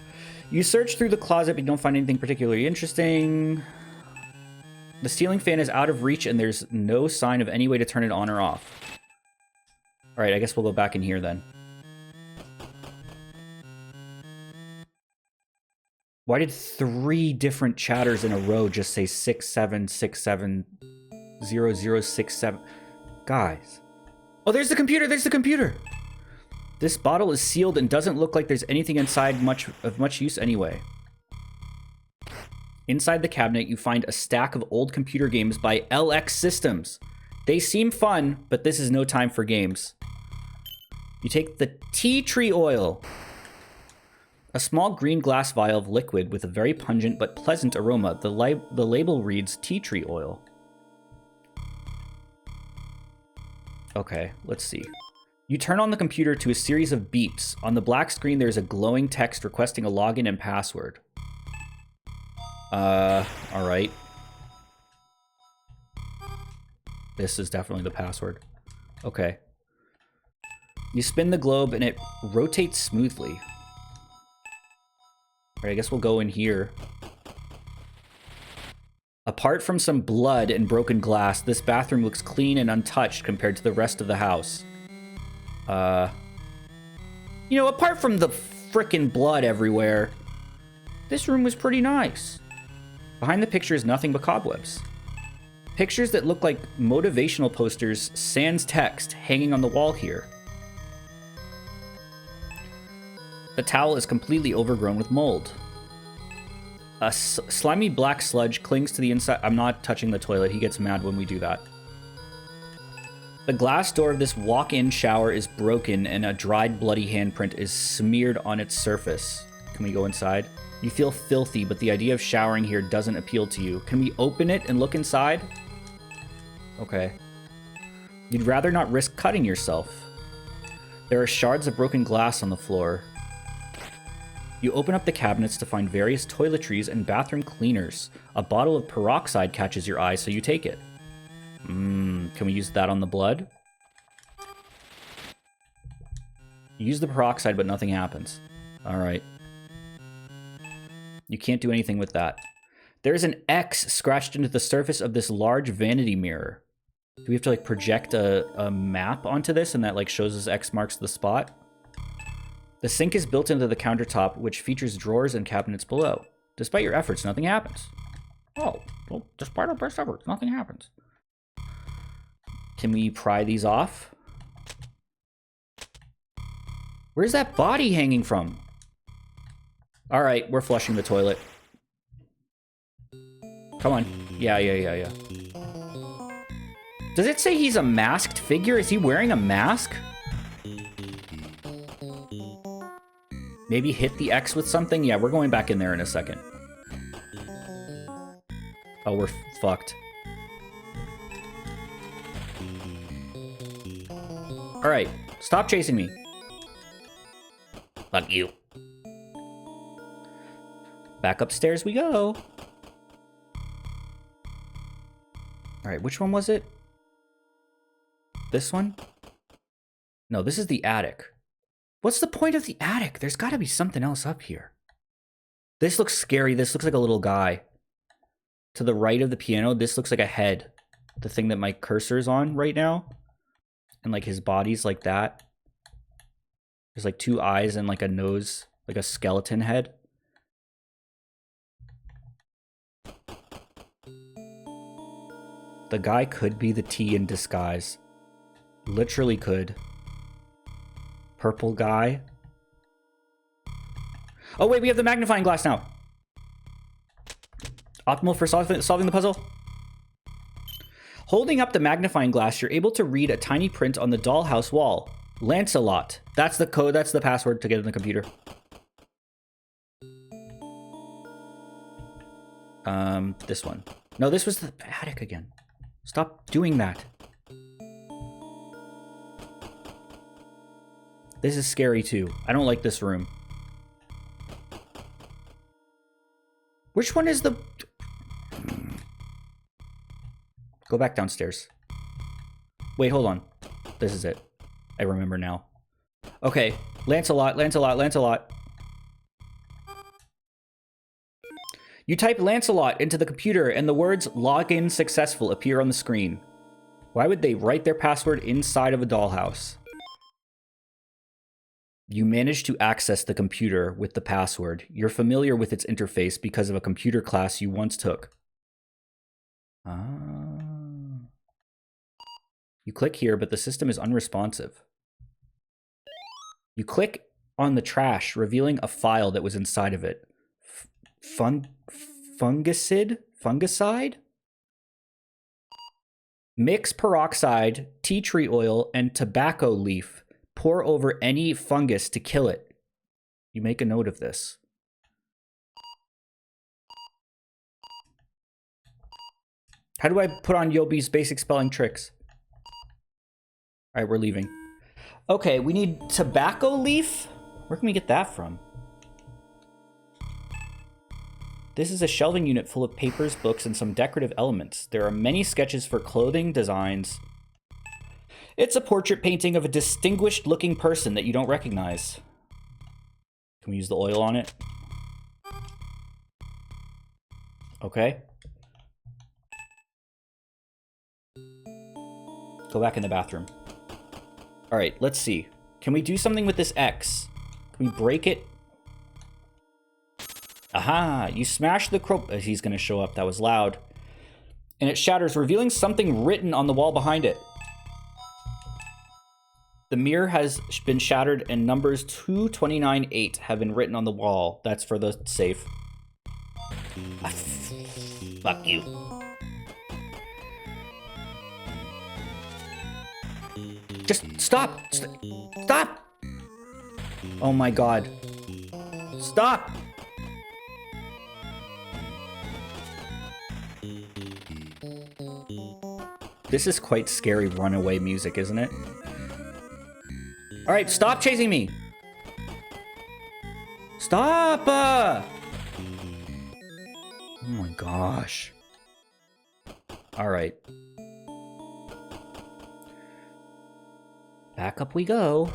You search through the closet, but you don't find anything particularly interesting. The ceiling fan is out of reach, and there's no sign of any way to turn it on or off. Alright, I guess we'll go back in here then. Why did 3 different chatters in a row just say 67670067? Guys. Oh, there's the computer! There's the computer! This bottle is sealed and doesn't look like there's anything inside of much use anyway. Inside the cabinet, you find a stack of old computer games by LX Systems. They seem fun, but this is no time for games. You take the tea tree oil. A small green glass vial of liquid with a very pungent but pleasant aroma. The label reads tea tree oil. Okay, let's see. You turn on the computer to a series of beeps. On the black screen, there's a glowing text requesting a login and password. Alright. This is definitely the password. Okay. You spin the globe and it rotates smoothly. Alright, I guess we'll go in here. Apart from some blood and broken glass, this bathroom looks clean and untouched compared to the rest of the house. You know, apart from the frickin' blood everywhere, this room was pretty nice. Behind the picture is nothing but cobwebs. Pictures that look like motivational posters sans text hanging on the wall here. The towel is completely overgrown with mold. A slimy black sludge clings to the inside. I'm not touching the toilet. He gets mad when we do that. The glass door of this walk-in shower is broken and a dried bloody handprint is smeared on its surface. Can we go inside? You feel filthy, but the idea of showering here doesn't appeal to you. Can we open it and look inside? Okay. You'd rather not risk cutting yourself. There are shards of broken glass on the floor. You open up the cabinets to find various toiletries and bathroom cleaners. A bottle of peroxide catches your eye, so you take it. Can we use that on the blood? Use the peroxide, but nothing happens. Alright. You can't do anything with that. There's an X scratched into the surface of this large vanity mirror. Do we have to, like, project a map onto this and that, like, shows us X marks the spot? The sink is built into the countertop, which features drawers and cabinets below. Despite your efforts, nothing happens. Oh, well, despite our best efforts, nothing happens. Can we pry these off? Where's that body hanging from? Alright, we're flushing the toilet. Come on. Yeah. Does it say he's a masked figure? Is he wearing a mask? Maybe hit the X with something? Yeah, we're going back in there in a second. Oh, we're fucked. Alright, stop chasing me. Fuck you. Back upstairs we go. Alright, which one was it? This one? No, this is the attic. What's the point of the attic? There's gotta be something else up here. This looks scary. This looks like a little guy. To the right of the piano, this looks like a head. The thing that my cursor is on right now. And like his body's like that. There's like 2 eyes and like a nose, like a skeleton head. The guy could be the T in disguise. Literally could. Purple guy. Oh wait, we have the magnifying glass now. Optimal for solving the puzzle. Holding up the magnifying glass, you're able to read a tiny print on the dollhouse wall. Lancelot. That's the code. That's the password to get in the computer. This one. No, this was the attic again. Stop doing that. This is scary too. I don't like this room. Which one is the... Go back downstairs. Wait, hold on. This is it. I remember now. Okay. Lancelot, Lancelot, Lancelot. You type Lancelot into the computer and the words login successful appear on the screen. Why would they write their password inside of a dollhouse? You managed to access the computer with the password. You're familiar with its interface because of a computer class you once took. You click here, but the system is unresponsive. You click on the trash, revealing a file that was inside of it. Fungicide? Mix peroxide, tea tree oil, and tobacco leaf. Pour over any fungus to kill it. You make a note of this. How do I put on Yobi's basic spelling tricks? All right, we're leaving. Okay, we need tobacco leaf? Where can we get that from? This is a shelving unit full of papers, books, and some decorative elements. There are many sketches for clothing designs. It's a portrait painting of a distinguished-looking person that you don't recognize. Can we use the oil on it? Okay. Go back in the bathroom. All right, let's see. Can we do something with this X? Can we break it? Aha! You smash the he's gonna show up. That was loud. And it shatters, revealing something written on the wall behind it. The mirror has been shattered and numbers 2298 have been written on the wall. That's for the safe. Fuck you. Just stop! Stop! Oh my god. Stop! This is quite scary runaway music, isn't it? Alright, stop chasing me! Stop! Oh my gosh. Alright. Back up we go.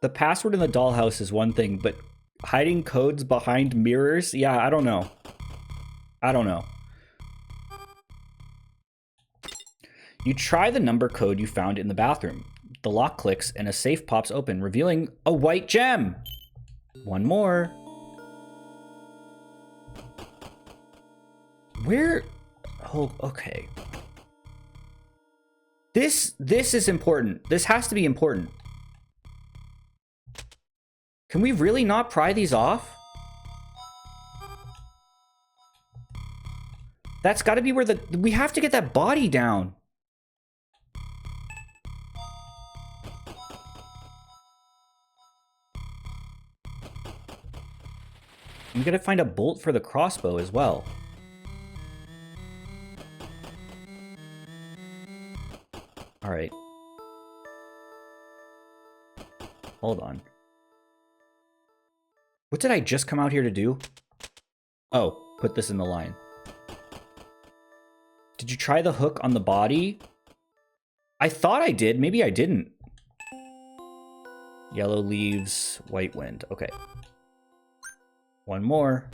The password in the dollhouse is one thing, but hiding codes behind mirrors? Yeah, I don't know. I don't know. You try the number code you found in the bathroom. The lock clicks and a safe pops open, revealing a white gem. One more. Where? Oh, okay. This is important. This has to be important. Can we really not pry these off? That's got to be where we have to get that body down. I'm gonna find a bolt for the crossbow as well. All right. Hold on. What did I just come out here to do? Oh, put this in the line. Did you try the hook on the body? I thought I did. Maybe I didn't. Yellow leaves, white wind. Okay. One more.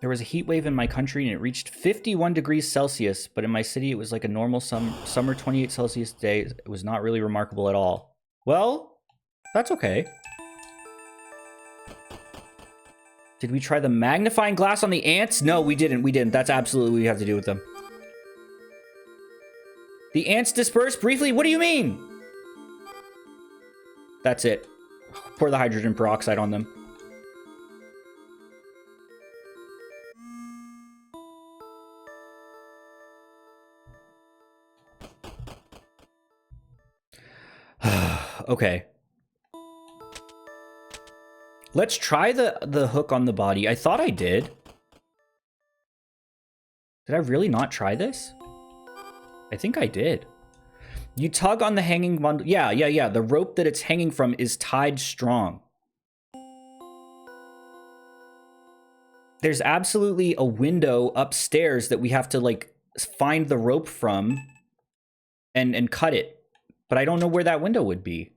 There was a heat wave in my country and it reached 51 degrees Celsius, but in my city it was like a normal summer 28 Celsius day. It was not really remarkable at all. Well, that's okay. Did we try the magnifying glass on the ants? No, we didn't. We didn't. That's absolutely what we have to do with them. The ants dispersed briefly? What do you mean? That's it. Pour the hydrogen peroxide on them. Okay. Let's try the hook on the body. I thought I did. Did I really not try this? I think I did. You tug on the hanging bundle. Yeah. The rope that it's hanging from is tied strong. There's absolutely a window upstairs that we have to, like, find the rope from and cut it. But I don't know where that window would be.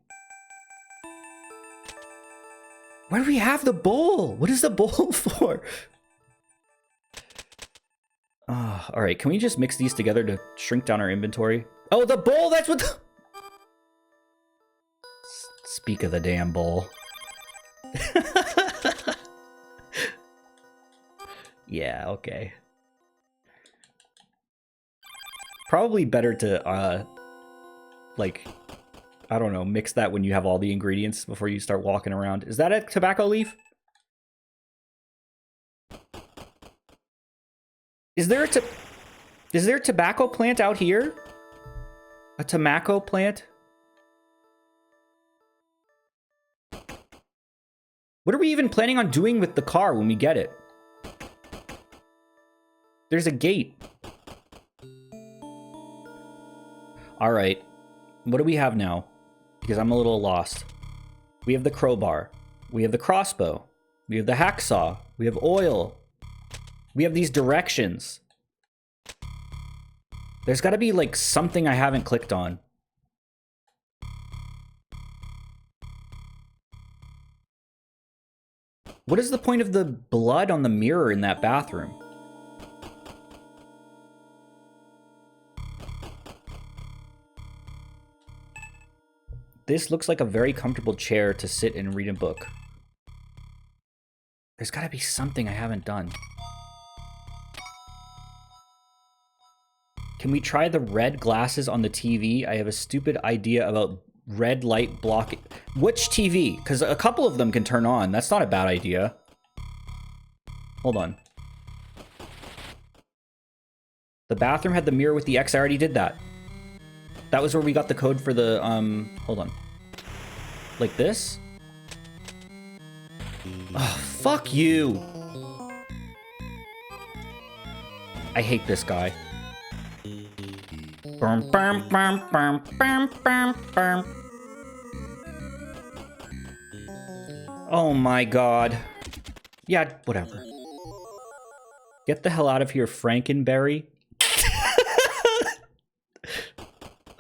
Why do we have the bowl? What is the bowl for? All right, can we just mix these together to shrink down our inventory? Oh, the bowl, that's what the... Speak of the damn bowl. Yeah, okay. Probably better to, like, I don't know, mix that when you have all the ingredients before you start walking around. Is that a tobacco leaf? Is there a tobacco plant out here? A tobacco plant? What are we even planning on doing with the car when we get it? There's a gate. All right. What do we have now? Because I'm a little lost. We have the crowbar. We have the crossbow. We have the hacksaw. We have oil. We have these directions. There's got to be, like, something I haven't clicked on. What is the point of the blood on the mirror in that bathroom? This looks like a very comfortable chair to sit and read a book. There's got to be something I haven't done. Can we try the red glasses on the TV? I have a stupid idea about red light blocking. Which TV? Because a couple of them can turn on. That's not a bad idea. Hold on. The bathroom had the mirror with the X. I already did that. That was where we got the code for the, hold on. Like this? Oh, fuck you. I hate this guy. Oh my god. Yeah, whatever. Get the hell out of here, Frankenberry.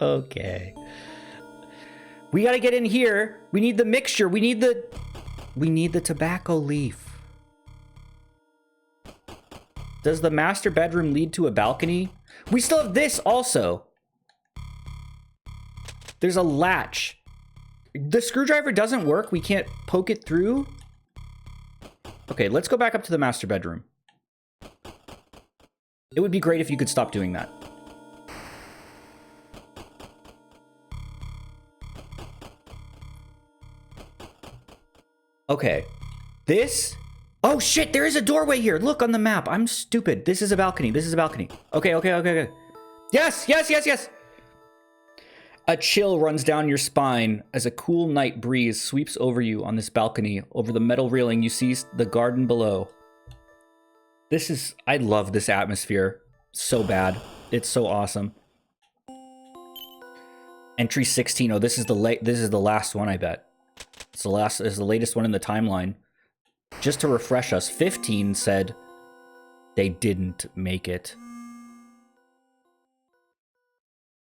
Okay. We gotta get in here. We need the mixture. We need the tobacco leaf. Does the master bedroom lead to a balcony? We still have this also. There's a latch. The screwdriver doesn't work. We can't poke it through. Okay, let's go back up to the master bedroom. It would be great if you could stop doing that. Okay. This... Oh, shit! There is a doorway here! Look on the map! I'm stupid. This is a balcony. This is a balcony. Okay. Yes! A chill runs down your spine as a cool night breeze sweeps over you on this balcony. Over the metal railing, you see the garden below. This is... I love this atmosphere so bad. It's so awesome. Entry 16. Oh, this is the last one, I bet. It's the latest one in the timeline. Just to refresh us, 15 said they didn't make it.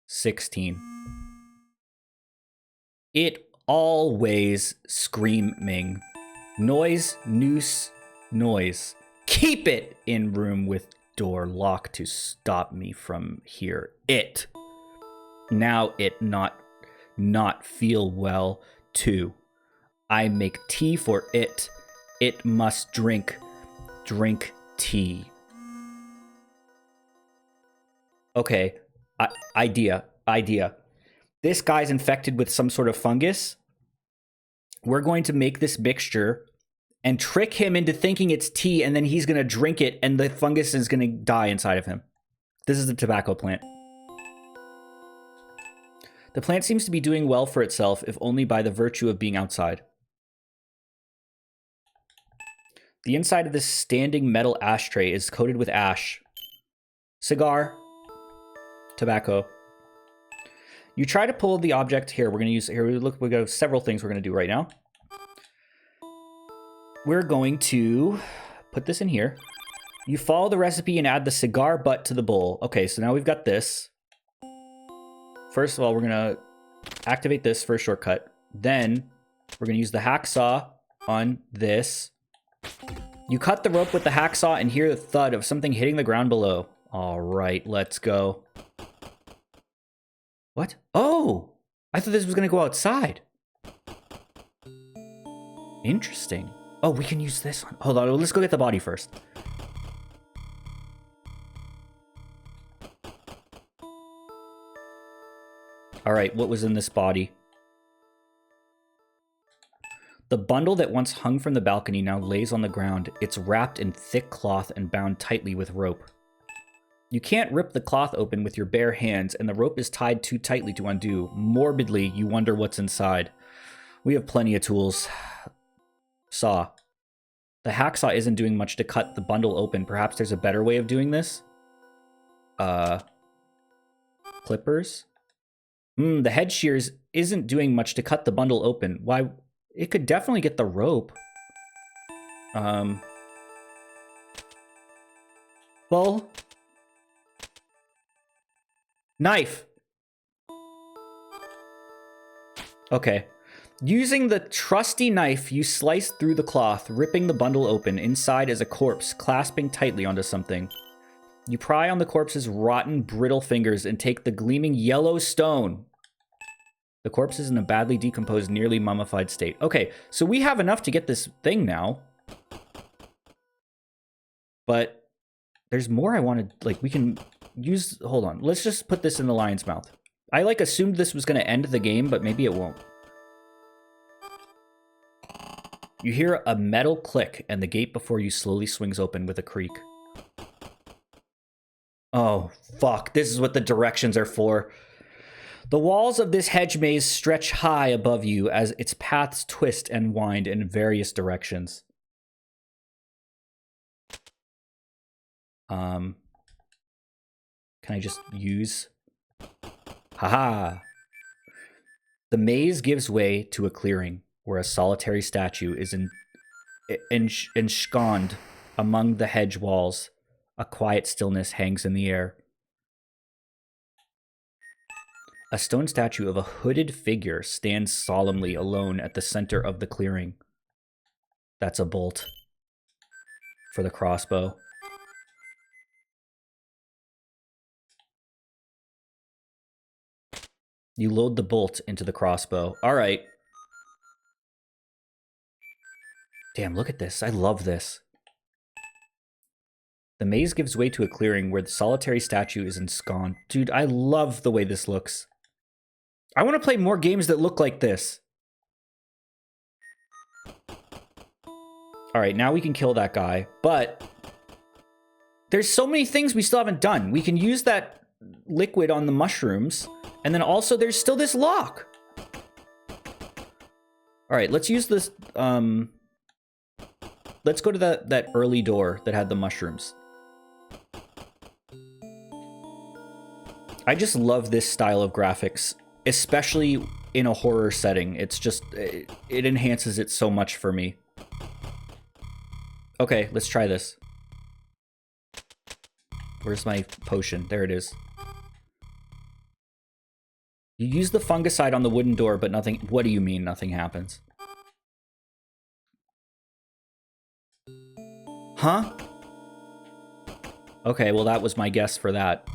16. It always screaming. Noise, noose, noise. Keep it in room with door locked to stop me from here. It. Now it not feel well too. I make tea for it. It must drink tea. Okay, idea. This guy's infected with some sort of fungus. We're going to make this mixture and trick him into thinking it's tea, and then he's going to drink it, and the fungus is going to die inside of him. This is the tobacco plant. The plant seems to be doing well for itself, if only by the virtue of being outside. The inside of this standing metal ashtray is coated with ash. Cigar. Tobacco. You try to pull the object here. We're going to use here. We got several things we're going to do right now. We're going to put this in here. You follow the recipe and add the cigar butt to the bowl. Okay, so now we've got this. First of all, we're going to activate this for a shortcut. Then we're going to use the hacksaw on this. You cut the rope with the hacksaw and hear the thud of something hitting the ground below. All right, let's go. What? Oh, I thought this was going to go outside. Interesting. Oh, we can use this one. Hold on, let's go get the body first. All right, what was in this body? The bundle that once hung from the balcony now lays on the ground. It's wrapped in thick cloth and bound tightly with rope. You can't rip the cloth open with your bare hands, and the rope is tied too tightly to undo. Morbidly, you wonder what's inside. We have plenty of tools. Saw. The hacksaw isn't doing much to cut the bundle open. Perhaps there's a better way of doing this? Clippers? The head shears isn't doing much to cut the bundle open. Why? It could definitely get the rope. Well... Knife. Okay. Using the trusty knife, you slice through the cloth, ripping the bundle open. Inside is a corpse, clasping tightly onto something. You pry on the corpse's rotten, brittle fingers and take the gleaming yellow stone. The corpse is in a badly decomposed, nearly mummified state. Okay, so we have enough to get this thing now. But there's more I wanted, like, we can... hold on. Let's just put this in the lion's mouth. I assumed this was going to end the game, but maybe it won't. You hear a metal click, and the gate before you slowly swings open with a creak. Oh, fuck. This is what the directions are for. The walls of this hedge maze stretch high above you as its paths twist and wind in various directions. Can I just use? Haha. The maze gives way to a clearing where a solitary statue is ensconced among the hedge walls. A quiet stillness hangs in the air. A stone statue of a hooded figure stands solemnly alone at the center of the clearing. That's a bolt for the crossbow. You load the bolt into the crossbow. All right. Damn, look at this. I love this. The maze gives way to a clearing where the solitary statue is ensconced. Dude, I love the way this looks. I want to play more games that look like this. All right, now we can kill that guy. But there's so many things we still haven't done. We can use that liquid on the mushrooms. And then also there's still this lock. All right, let's use this. Let's go to that early door that had the mushrooms. I just love this style of graphics, especially in a horror setting. It's just, it enhances it so much for me. Okay, let's try this. Where's my potion? There it is. You use the fungicide on the wooden door, but nothing... What do you mean nothing happens? Huh? Okay, well that was my guess for that.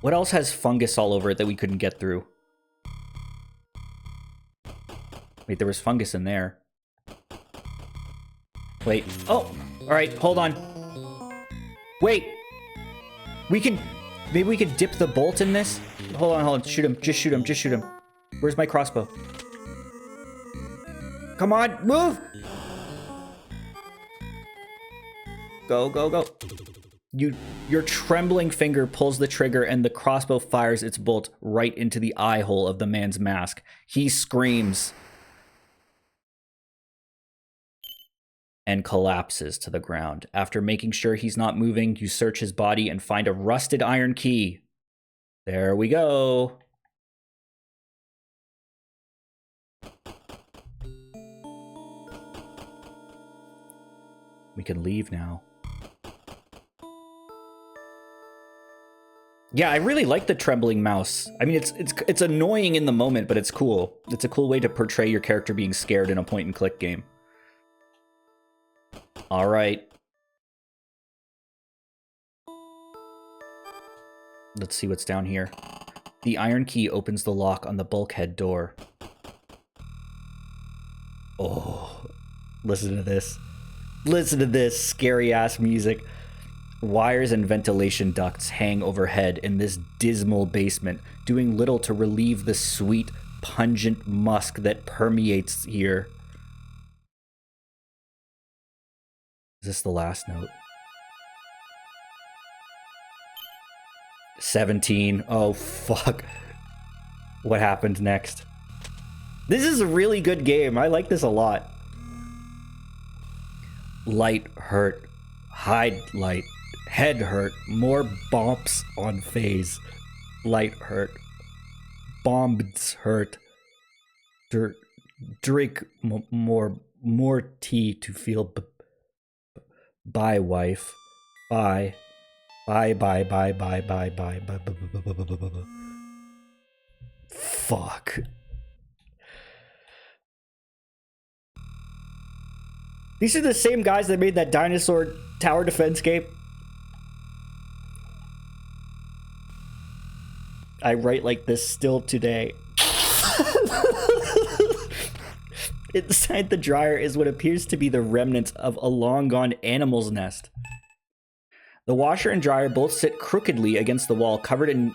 What else has fungus all over it that we couldn't get through? Wait, there was fungus in there. Wait. Oh! Alright, hold on. Wait! We can... Maybe we could dip the bolt in this? Hold on. Shoot him. Just shoot him. Just shoot him. Where's my crossbow? Come on, move! Go, go, go. Your trembling finger pulls the trigger and the crossbow fires its bolt right into the eye hole of the man's mask. He screams and collapses to the ground. After making sure he's not moving, you search his body and find a rusted iron key. There we go. We can leave now. Yeah, I really like the trembling mouse. I mean, it's annoying in the moment, but it's cool. It's a cool way to portray your character being scared in a point-and-click game. All right. Let's see what's down here. The iron key opens the lock on the bulkhead door. Oh, listen to this. Listen to this scary-ass music. Wires and ventilation ducts hang overhead in this dismal basement, doing little to relieve the sweet, pungent musk that permeates here. Is this the last note? 17. Oh, fuck. What happened next? This is a really good game. I like this a lot. Light hurt. Hide light. Head hurt. More bumps on phase. Light hurt. Bombs hurt. Drink more tea to feel bye, wife. Bye. Bye. Fuck. These are the same guys that made that dinosaur tower defense game. I write like this still today. Inside the dryer is what appears to be the remnants of a long-gone animal's nest. The washer and dryer both sit crookedly against the wall, covered in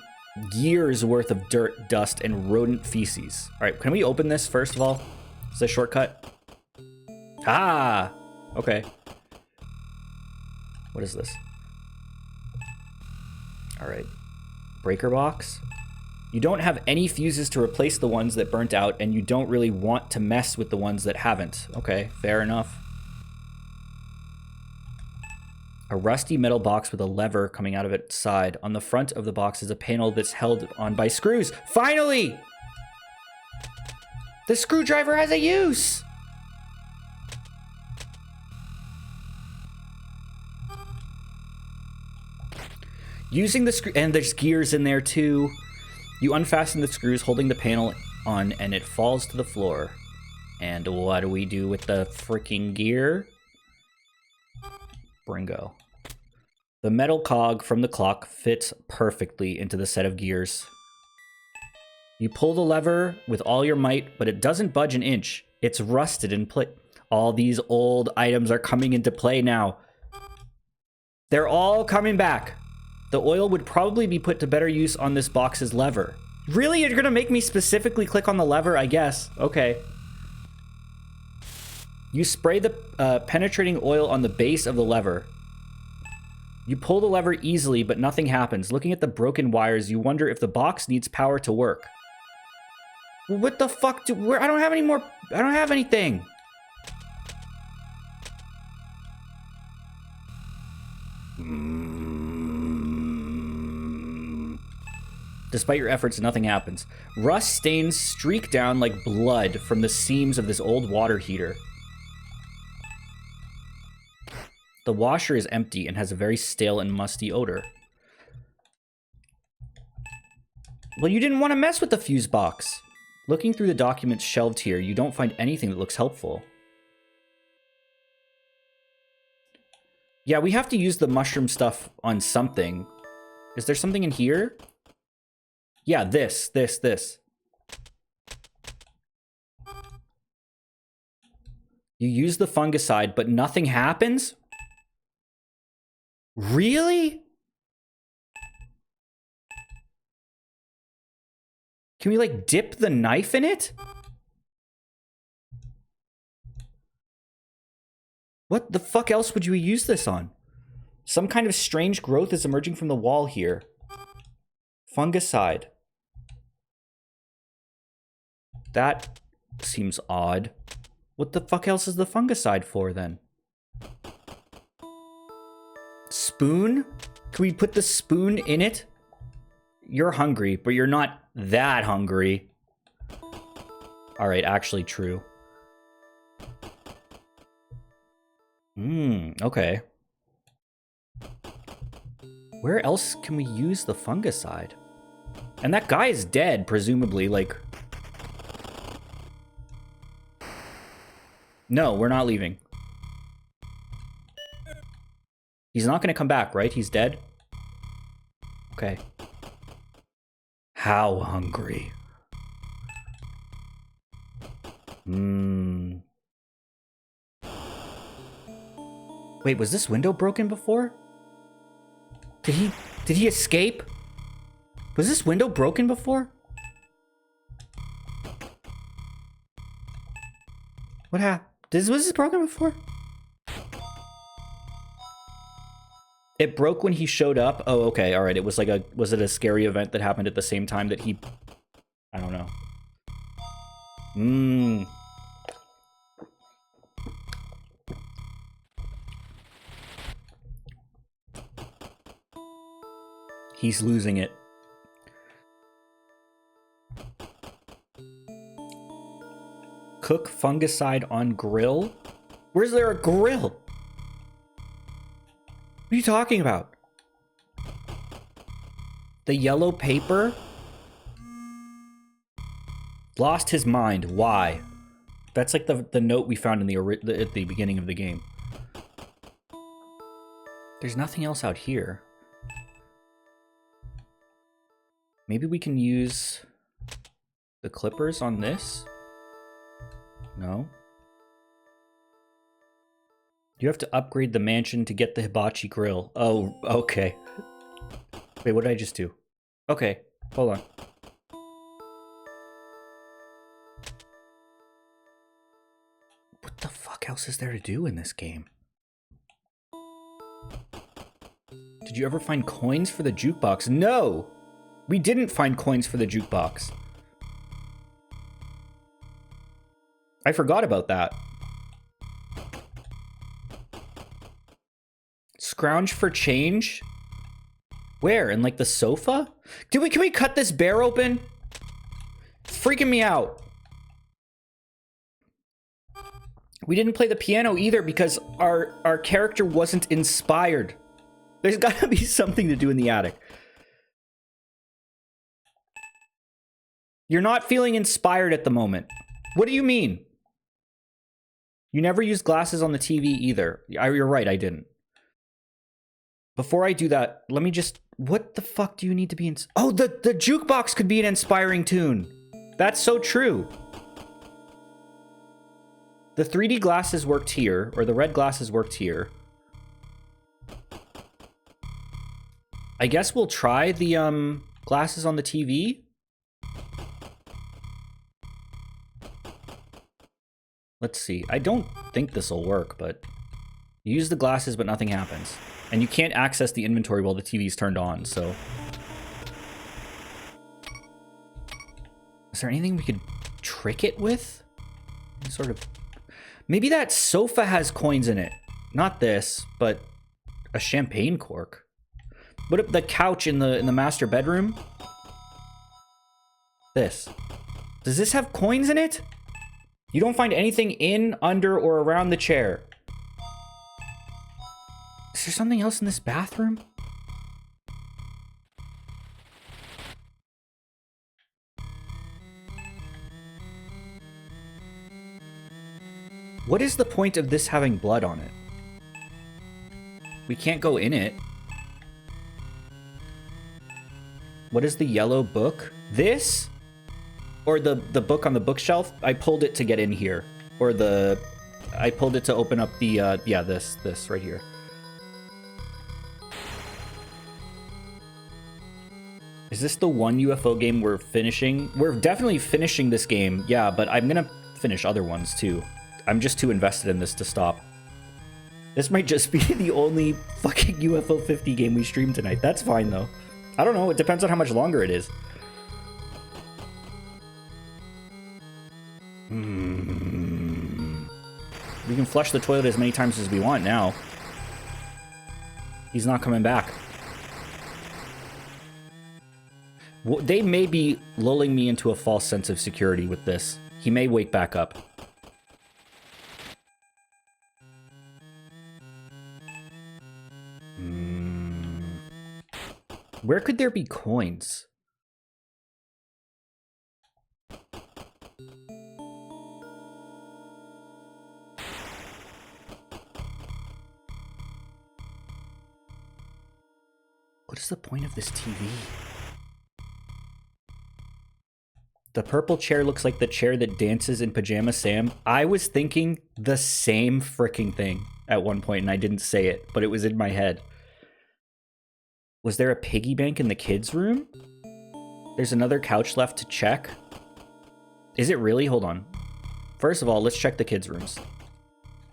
years worth of dirt, dust, and rodent feces. All right, can we open this first of all? Is this a shortcut? Ah, okay. What is this? All right, breaker box. You don't have any fuses to replace the ones that burnt out, and you don't really want to mess with the ones that haven't. Okay, fair enough. A rusty metal box with a lever coming out of its side. On the front of the box is a panel that's held on by screws. Finally! The screwdriver has a use! Using the screw, and there's gears in there too. You unfasten the screws holding the panel on, and it falls to the floor. And what do we do with the freaking gear? Bringo. The metal cog from the clock fits perfectly into the set of gears. You pull the lever with all your might, but it doesn't budge an inch. It's rusted in place. All these old items are coming into play now. They're all coming back. The oil would probably be put to better use on this box's lever. Really? You're gonna make me specifically click on the lever, I guess. Okay. You spray the penetrating oil on the base of the lever. You pull the lever easily, but nothing happens. Looking at the broken wires, you wonder if the box needs power to work. What the fuck? I don't have any more. I don't have anything. Despite your efforts, nothing happens. Rust stains streak down like blood from the seams of this old water heater. The washer is empty and has a very stale and musty odor. Well, you didn't want to mess with the fuse box. Looking through the documents shelved here, you don't find anything that looks helpful. Yeah, we have to use the mushroom stuff on something. Is there something in here? Yeah, this. You use the fungicide, but nothing happens? Really? Can we, like, dip the knife in it? What the fuck else would you use this on? Some kind of strange growth is emerging from the wall here. Fungicide. That seems odd. What the fuck else is the fungicide for, then? Spoon? Can we put the spoon in it? You're hungry, but you're not that hungry. Alright, actually true. Okay. Where else can we use the fungicide? And that guy is dead, presumably, like... No, we're not leaving. He's not gonna come back, right? He's dead? Okay. How hungry? Wait, was this window broken before? Did he escape? Was this window broken before? What happened? Was this broken before? It broke when he showed up? Oh, okay, alright. It was like a... Was it a scary event that happened at the same time that he... I don't know. He's losing it. Cook fungicide on grill? Where's there a grill? What are you talking about? The yellow paper? Lost his mind. Why? That's like the note we found in at the beginning of the game. There's nothing else out here. Maybe we can use the clippers on this? No. You have to upgrade the mansion to get the hibachi grill. Oh, okay. Wait, what did I just do? Okay, hold on. What the fuck else is there to do in this game? Did you ever find coins for the jukebox? No! We didn't find coins for the jukebox. I forgot about that. Scrounge for change? Where? In like the sofa? Can we cut this bear open? It's freaking me out. We didn't play the piano either because our character wasn't inspired. There's gotta be something to do in the attic. You're not feeling inspired at the moment. What do you mean? You never used glasses on the TV either. You're right, I didn't. Before I do that, let me just... What the fuck do you need to be in... Oh, the jukebox could be an inspiring tune. That's so true. The 3D glasses worked here, or the red glasses worked here. I guess we'll try the glasses on the TV. Let's see. I don't think this will work, but you use the glasses, but nothing happens. And you can't access the inventory while the TV's turned on, so... Is there anything we could trick it with? Sort of... Maybe that sofa has coins in it. Not this, but a champagne cork. What if the couch in the master bedroom? This. Does this have coins in it? You don't find anything in, under, or around the chair. Is there something else in this bathroom? What is the point of this having blood on it? We can't go in it. What is the yellow book? This? Or the book on the bookshelf? I pulled it to get in here. Or I pulled it to open up the, yeah, this right here. Is this the one UFO game we're finishing? We're definitely finishing this game, yeah, but I'm gonna finish other ones too. I'm just too invested in this to stop. This might just be the only fucking UFO 50 game we stream tonight. That's fine, though. I don't know. It depends on how much longer it is. We can flush the toilet as many times as we want now. He's not coming back. They may be lulling me into a false sense of security with this. He may wake back up. Where could there be coins? What is the point of this TV? The purple chair looks like the chair that dances in Pajama Sam. I was thinking the same freaking thing at one point, and I didn't say it, but it was in my head. Was there a piggy bank in the kids' room? There's another couch left to check. Is it really? Hold on. First of all, let's check the kids' rooms.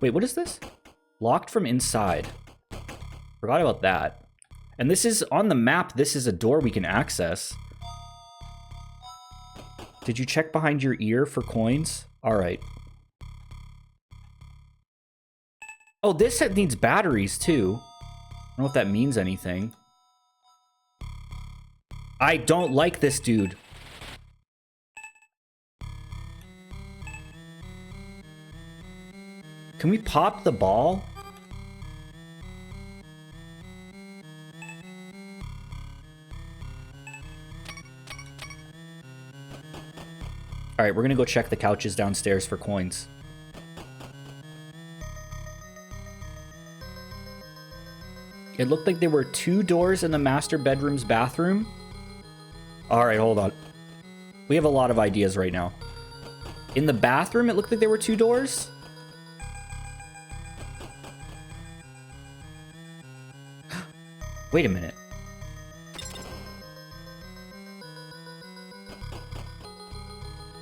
Wait, what is this? Locked from inside. Forgot about that. And this is, on the map, this is a door we can access. Did you check behind your ear for coins? Alright. Oh, this set needs batteries, too. I don't know if that means anything. I don't like this dude. Can we pop the ball? Alright, we're gonna go check the couches downstairs for coins. It looked like there were 2 doors in the master bedroom's bathroom. Alright, hold on. We have a lot of ideas right now. In the bathroom, it looked like there were 2 doors. Wait a minute.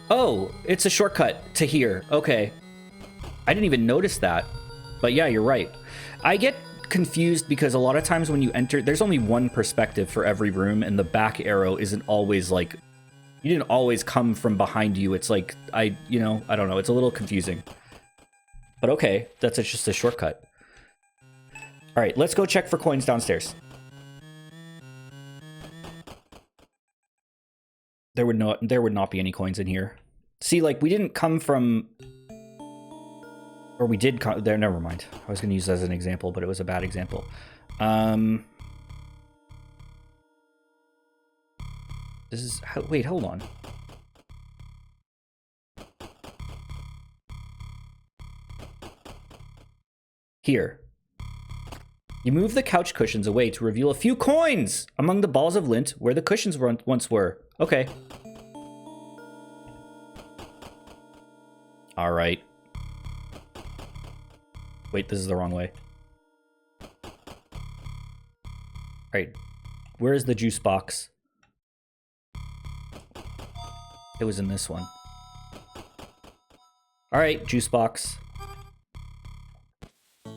Oh, it's a shortcut to here. Okay. I didn't even notice that. But yeah, you're right. I get confused because a lot of times when you enter, there's only one perspective for every room, and the back arrow isn't always like, you didn't always come from behind you. It's like, I don't know. It's a little confusing. But okay, that's just a shortcut. All right, let's go check for coins downstairs. There would not be any coins in here. See, like, we didn't come from... Or we did come... There, never mind. I was going to use that as an example, but it was a bad example. This is... Wait, hold on. Here. You move the couch cushions away to reveal a few coins among the balls of lint where the cushions once were. Okay. All right. Wait, this is the wrong way. All right. Where is the juice box? It was in this one. All right, juice box.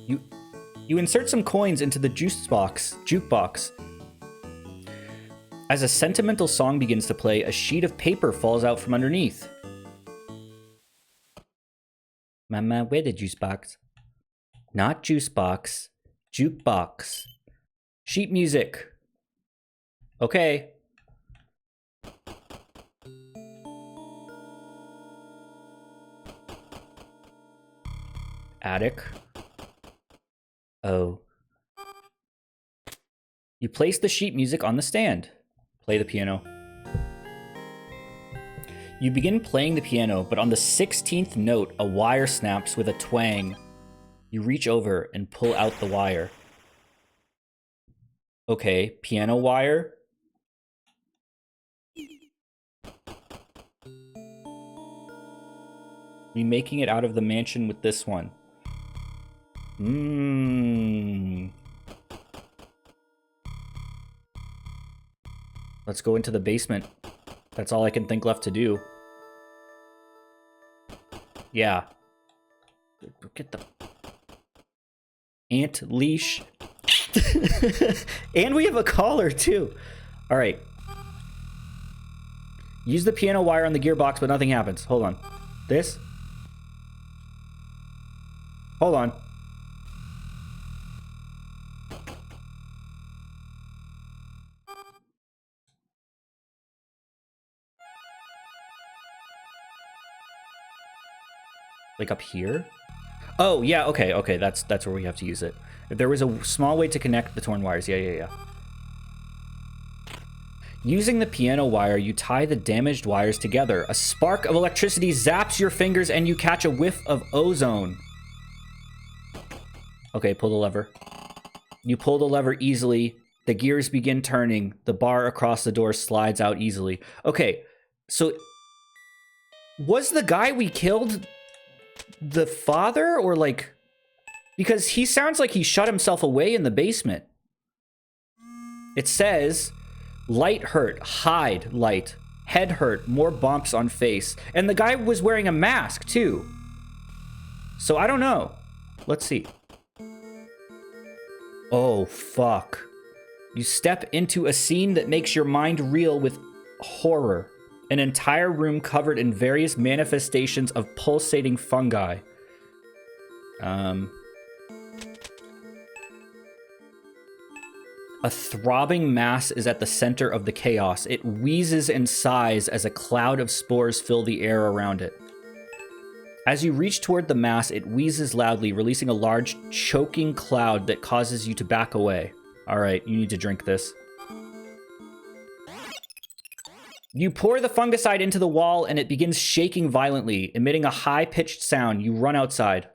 You insert some coins into the jukebox. As a sentimental song begins to play, a sheet of paper falls out from underneath. Mama, where the juice box? Not juice box, jukebox. Sheet music. Okay. Attic. Oh. You place the sheet music on the stand. Play the piano. You begin playing the piano, but on the 16th note, a wire snaps with a twang. You reach over and pull out the wire. Okay, piano wire. Remaking it out of the mansion with this one. Let's go into the basement. That's all I can think left to do. Yeah. Get the... Ant leash. And we have a collar, too. All right. Use the piano wire on the gearbox, but nothing happens. Hold on. This? Hold on. Like up here? Oh, yeah, okay, okay, that's where we have to use it. If there was a small way to connect the torn wires, yeah. Using the piano wire, you tie the damaged wires together. A spark of electricity zaps your fingers and you catch a whiff of ozone. Okay, pull the lever. You pull the lever easily. The gears begin turning. The bar across the door slides out easily. Okay, so was the guy we killed the father, or like, because he sounds like he shut himself away in the basement. It says light hurt, hide light, head hurt, more bumps on face, and the guy was wearing a mask too, so I don't know. Let's see. Oh fuck, you step into a scene that makes your mind reel with horror. An entire room covered in various manifestations of pulsating fungi. A throbbing mass is at the center of the chaos. It wheezes and sighs as a cloud of spores fill the air around it. As you reach toward the mass, it wheezes loudly, releasing a large, choking cloud that causes you to back away. All right, you need to drink this. You pour the fungicide into the wall and it begins shaking violently, emitting a high-pitched sound. You run outside.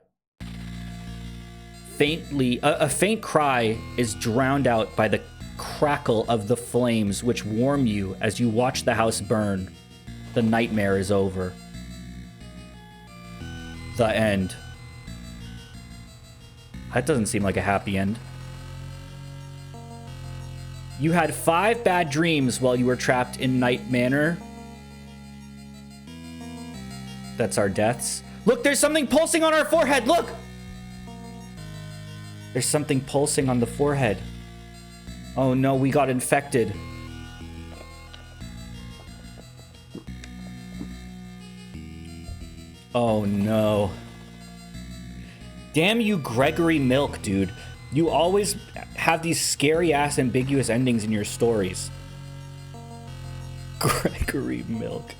Faintly, a faint cry is drowned out by the crackle of the flames, which warm you as you watch the house burn. The nightmare is over. The end. That doesn't seem like a happy end. You had 5 bad dreams while you were trapped in Night Manor. That's our deaths. Look, there's something pulsing on our forehead. Look! There's something pulsing on the forehead. Oh no, we got infected. Oh no. Damn you, Gregory Milk, dude. You always have these scary-ass ambiguous endings in your stories. Gregory Milk.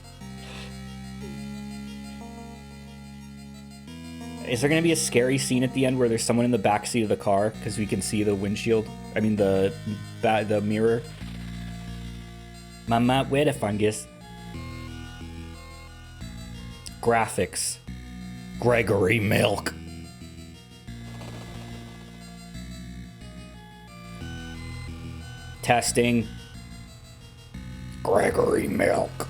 Is there going to be a scary scene at the end where there's someone in the backseat of the car because we can see the windshield? I mean, the mirror. Mama, where the fungus? Graphics. Gregory Milk. Testing. Gregory Milk.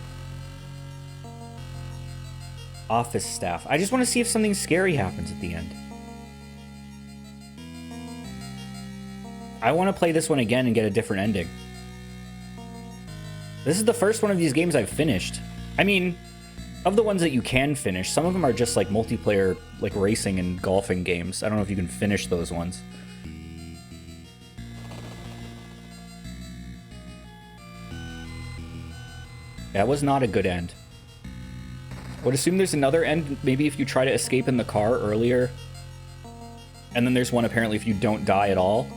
Office staff. I just want to see if something scary happens at the end. I want to play this one again and get a different ending. This is the first one of these games I've finished. I mean, of the ones that you can finish, some of them are just like multiplayer, like racing and golfing games. I don't know if you can finish those ones. That was not a good end. I would assume there's another end, maybe if you try to escape in the car earlier. And then there's one apparently if you don't die at all.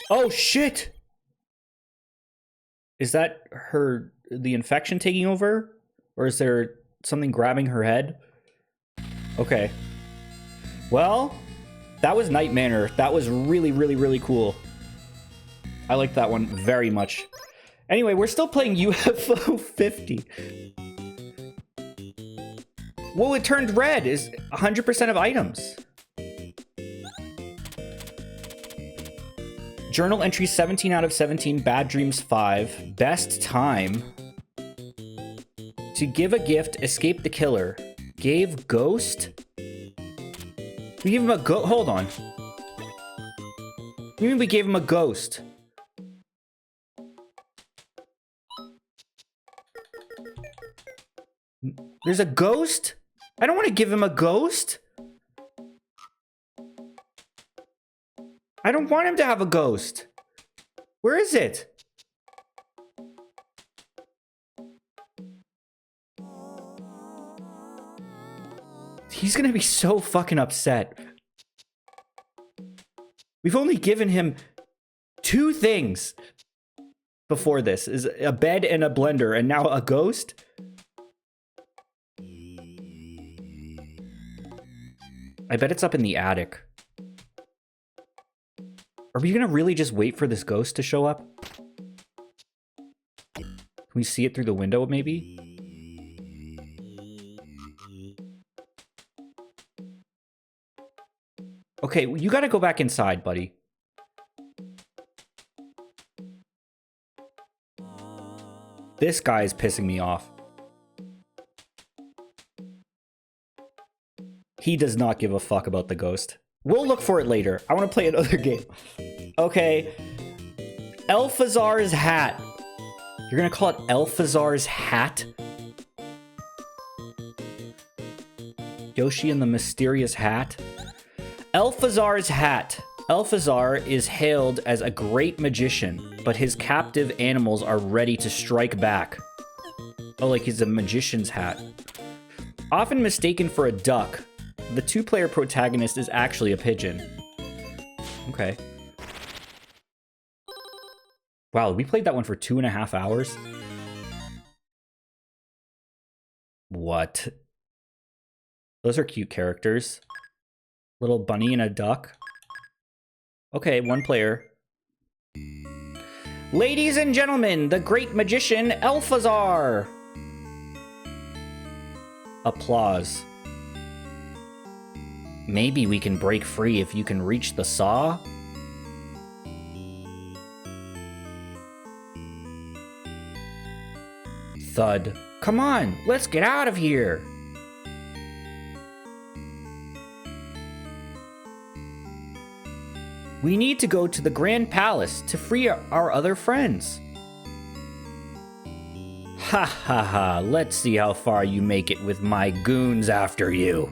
Oh, shit! Is that the infection taking over? Or is there something grabbing her head? Okay. Well, that was Night Manor. That was really, really, really cool. I like that one very much. Anyway, we're still playing UFO 50. Whoa, it turned red. Is 100% of items. Journal entry 17 out of 17. Bad dreams 5. Best time. To give a gift, escape the killer. Gave ghost? We gave him a hold on. You mean we gave him a ghost? There's a ghost? I don't want to give him a ghost. I don't want him to have a ghost. Where is it? He's gonna be so fucking upset. We've only given him 2 things before this. Is a bed and a blender, and now a ghost? I bet it's up in the attic. Are we gonna really just wait for this ghost to show up? Can we see it through the window, maybe? Okay, you gotta go back inside, buddy. This guy is pissing me off. He does not give a fuck about the ghost. We'll look for it later. I want to play another game. Okay. Elphazar's hat. You're gonna call it Elphazar's hat? Yoshi and the Mysterious Hat? Elphazar's hat. Elphazar is hailed as a great magician, but his captive animals are ready to strike back. Oh, like he's a magician's hat. Often mistaken for a duck, the 2-player protagonist is actually a pigeon. Okay. Wow, we played that one for 2.5 hours? What? Those are cute characters. Little bunny and a duck. Okay, 1 player. Ladies and gentlemen, the great magician Elphazar! Applause. Maybe we can break free if you can reach the saw? Thud. Come on, let's get out of here! We need to go to the Grand Palace to free our other friends. Ha ha ha, let's see how far you make it with my goons after you.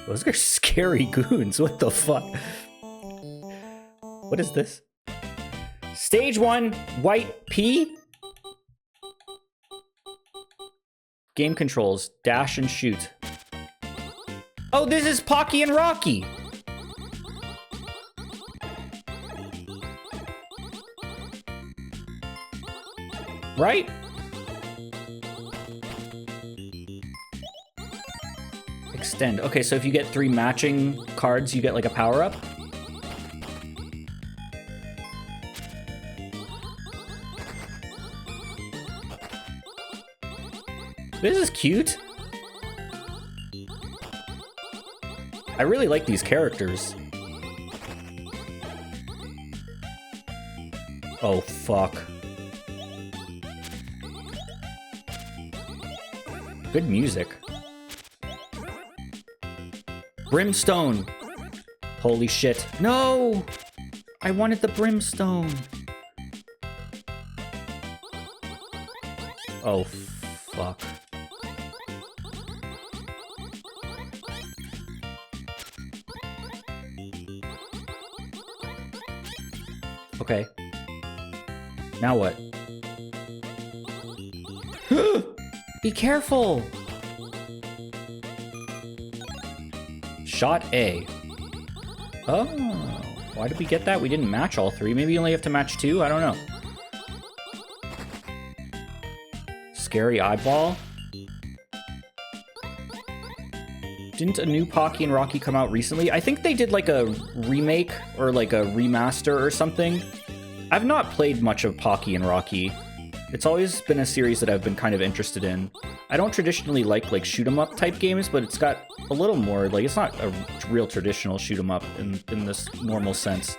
Those are scary goons, what the fuck? What is this? Stage 1, White P? Game controls, dash and shoot. Oh, this is Pocky and Rocky! Right? Extend. Okay, so if you get 3 matching cards, you get like a power-up? This is cute. I really like these characters. Oh, fuck. Good music. Brimstone. Holy shit. No! I wanted the brimstone. Oh, fuck. Okay. Now what? Be careful! Shot A. Oh, why did we get that? We didn't match all 3. Maybe you only have to match 2? I don't know. Scary eyeball. Didn't a new Pocky and Rocky come out recently? I think they did like a remake or like a remaster or something. I've not played much of Pocky and Rocky. It's always been a series that I've been kind of interested in. I don't traditionally like shoot 'em up type games, but it's got a little more, like, it's not a real traditional shoot 'em up in this normal sense.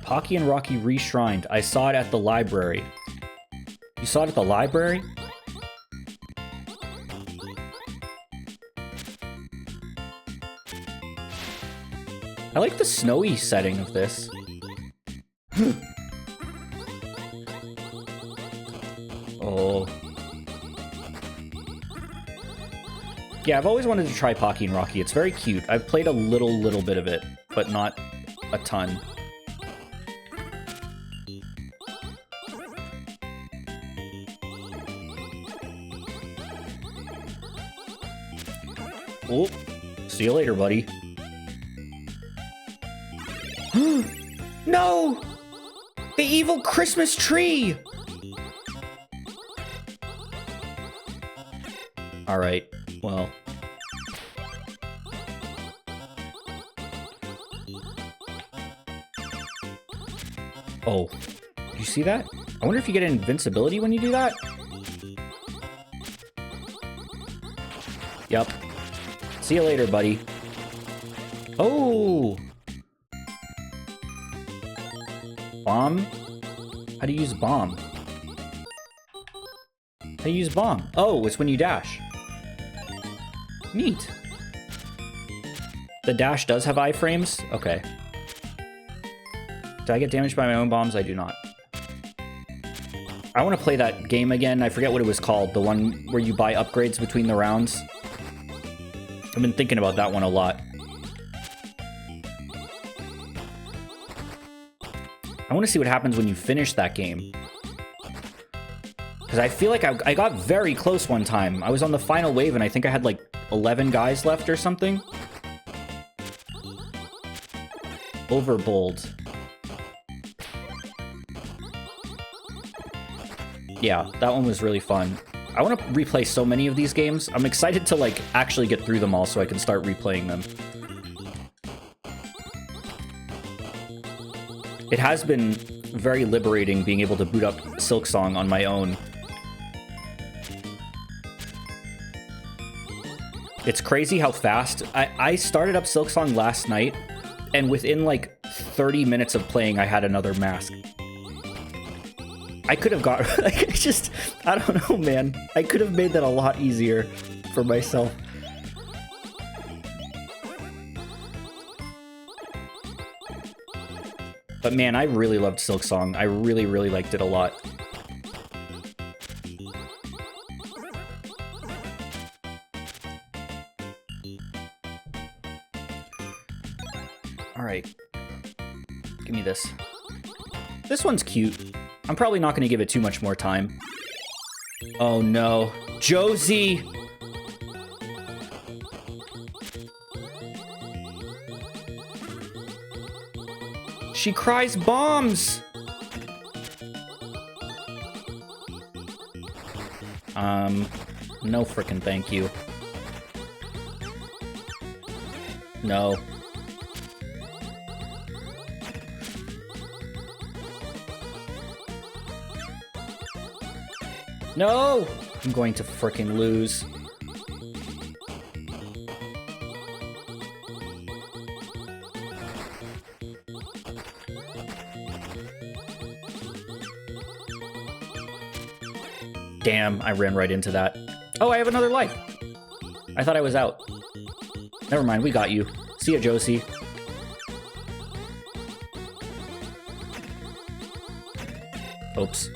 Pocky and Rocky Reshrined. I saw it at the library. You saw it at the library? I like the snowy setting of this. Oh. Yeah, I've always wanted to try Pocky and Rocky. It's very cute. I've played a little bit of it, but not a ton. Oh, see you later, buddy. No! The evil Christmas tree! Alright, well. Oh, did you see that? I wonder if you get invincibility when you do that? Yep. See you later, buddy. Oh! Bomb? How do you use bomb? How do you use bomb? Oh, it's when you dash. Neat. The dash does have iframes? Okay. Did I get damaged by my own bombs? I do not. I want to play that game again. I forget what it was called. The one where you buy upgrades between the rounds. I've been thinking about that one a lot. I want to see what happens when you finish that game. Because I feel like I got very close one time. I was on the final wave and I think I had like 11 guys left or something. Overbold. Yeah, that one was really fun. I want to replay so many of these games. I'm excited to like actually get through them all so I can start replaying them. It has been very liberating being able to boot up Silksong on my own. It's crazy how fast. I started up Silksong last night, and within like 30 minutes of playing, I had another mask. I could have got, like, I don't know, man. I could have made that a lot easier for myself. But man, I really loved Silksong. I really liked it a lot. Alright. Give me this. This one's cute. I'm probably not going to give it too much more time. Oh no. Josie! She cries bombs! No frickin' thank you. No. No! I'm going to frickin' lose. Damn, I ran right into that. Oh, I have another life. I thought I was out. Never mind, we got you. See ya, Josie. Oops.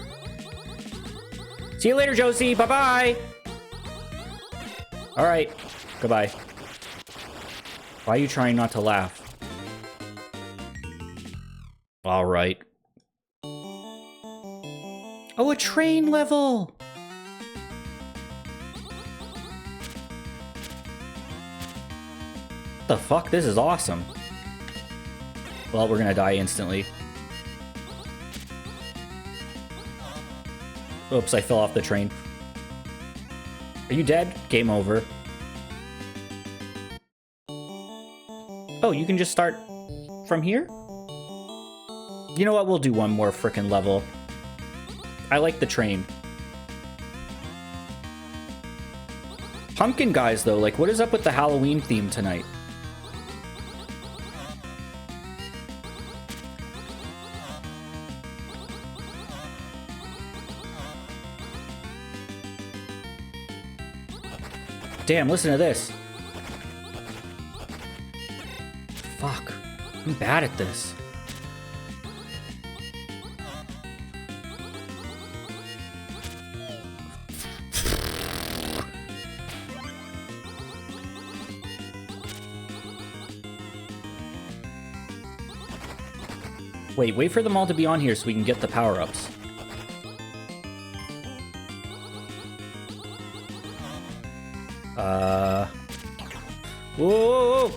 See you later, Josie. Bye-bye. All right. Goodbye. Why are you trying not to laugh? All right. Oh, a train level. The fuck? This is awesome. Well, we're gonna die instantly. Oops, I fell off the train. Are you dead? Game over. Oh, you can just start from here? You know what? We'll do one more frickin' level. I like the train. Pumpkin guys, though, like, what is up with the Halloween theme tonight? Damn, listen to this. Fuck. I'm bad at this. Wait for them all to be on here so we can get the power-ups. Whoa!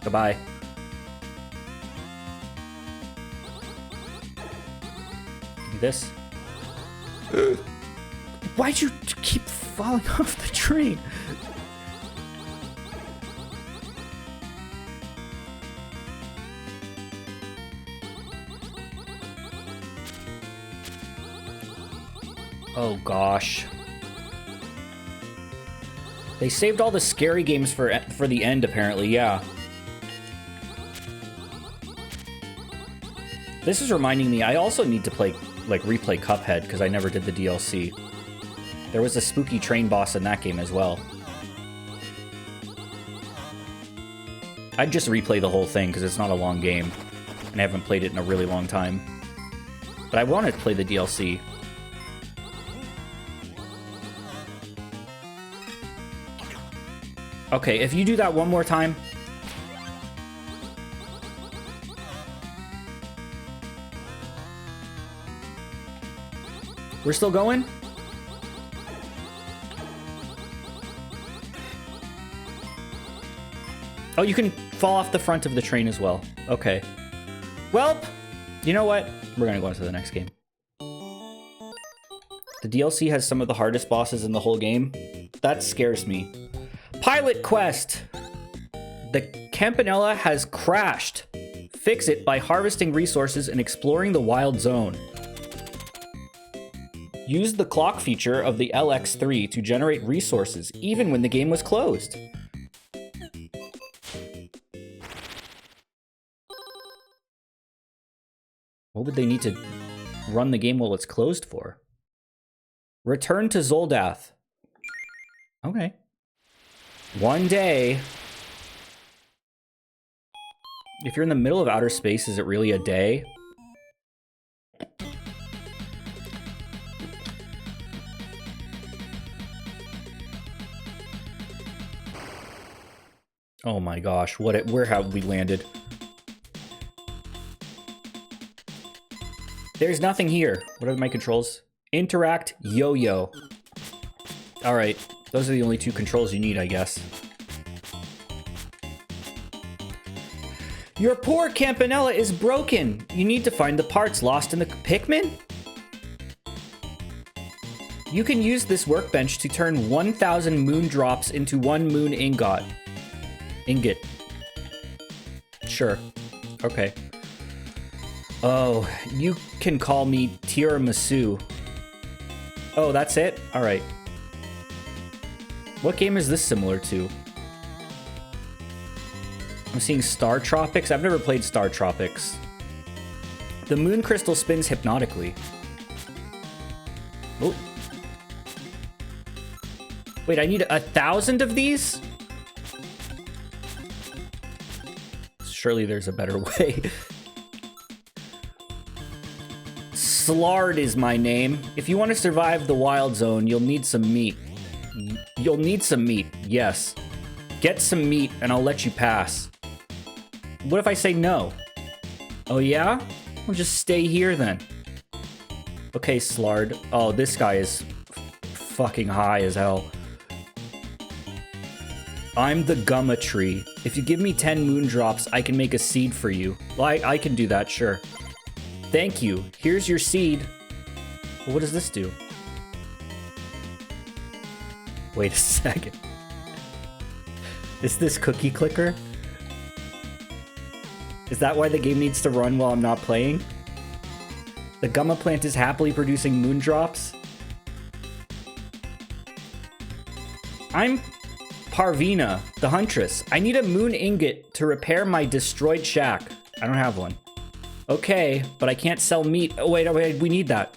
Goodbye. Do this. Why'd you keep falling off the train? Oh gosh. They saved all the scary games for the end, apparently, yeah. This is reminding me, I also need to play, like, replay Cuphead, because I never did the DLC. There was a spooky train boss in that game as well. I'd just replay the whole thing, because it's not a long game, and I haven't played it in a really long time. But I wanted to play the DLC. Okay, if you do that one more time... We're still going? Oh, you can fall off the front of the train as well. Okay. Well, you know what? We're gonna go into the next game. The DLC has some of the hardest bosses in the whole game. That scares me. Pilot Quest! The Campanella has crashed. Fix it by harvesting resources and exploring the wild zone. Use the clock feature of the LX3 to generate resources, even when the game was closed. What would they need to run the game while it's closed for? Return to Zoldath. Okay. One day. If you're in the middle of outer space, is it really a day? Oh my gosh, where have we landed? There's nothing here. What are my controls? Interact, yo-yo. All right, those are the only two controls you need, I guess. Your poor Campanella is broken. You need to find the parts lost in the Pikmin? You can use this workbench to turn 1,000 moon drops into 1 moon ingot. Ingot. Sure. Okay. Oh, you can call me Tiramisu. Oh, that's it? Alright. What game is this similar to? I'm seeing Star Tropics. I've never played Star Tropics. The moon crystal spins hypnotically. Oh. Wait, I need 1,000 of these? Surely there's a better way. Slard is my name. If you want to survive the wild zone, you'll need some meat. You'll need some meat, yes. Get some meat and I'll let you pass. What if I say no? Oh yeah? Well, just stay here then. Okay, Slard. Oh, this guy is fucking high as hell. I'm the Gumma Tree. If you give me 10 moon drops, I can make a seed for you. Well, I can do that, sure. Thank you. Here's your seed. Well, what does this do? Wait a second. Is this cookie clicker? Is that why the game needs to run while I'm not playing? The Gumma plant is happily producing moon drops? I'm Parvina, the Huntress. I need a moon ingot to repair my destroyed shack. I don't have one. Okay, but I can't sell meat. Oh, wait, we need that.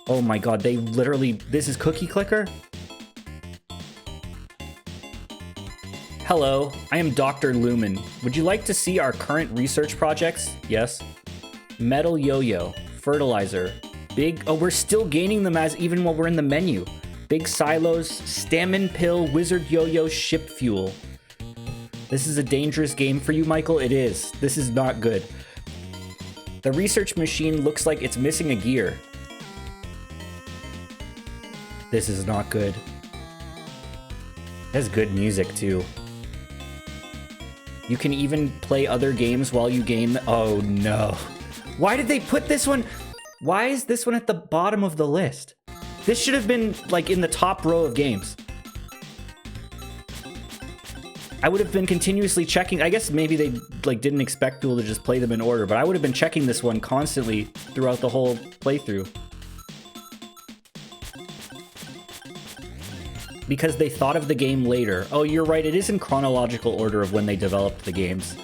Oh my god, they literally... This is Cookie Clicker? Hello, I am Dr. Lumen. Would you like to see our current research projects? Yes. Metal yo-yo, fertilizer, big... Oh, we're still gaining them as even while we're in the menu. Big silos, stamina pill, wizard yo-yo, ship fuel. This is a dangerous game for you, Michael. It is. This is not good. The research machine looks like it's missing a gear. This is not good. It has good music, too. You can even play other games while you game. Oh, no. Why did they put this one? Why is this one at the bottom of the list? This should have been, like, in the top row of games. I would have been continuously checking. I guess maybe they, like, didn't expect people to just play them in order, but I would have been checking this one constantly throughout the whole playthrough. Because they thought of the game later. Oh, you're right. It is in chronological order of when they developed the games.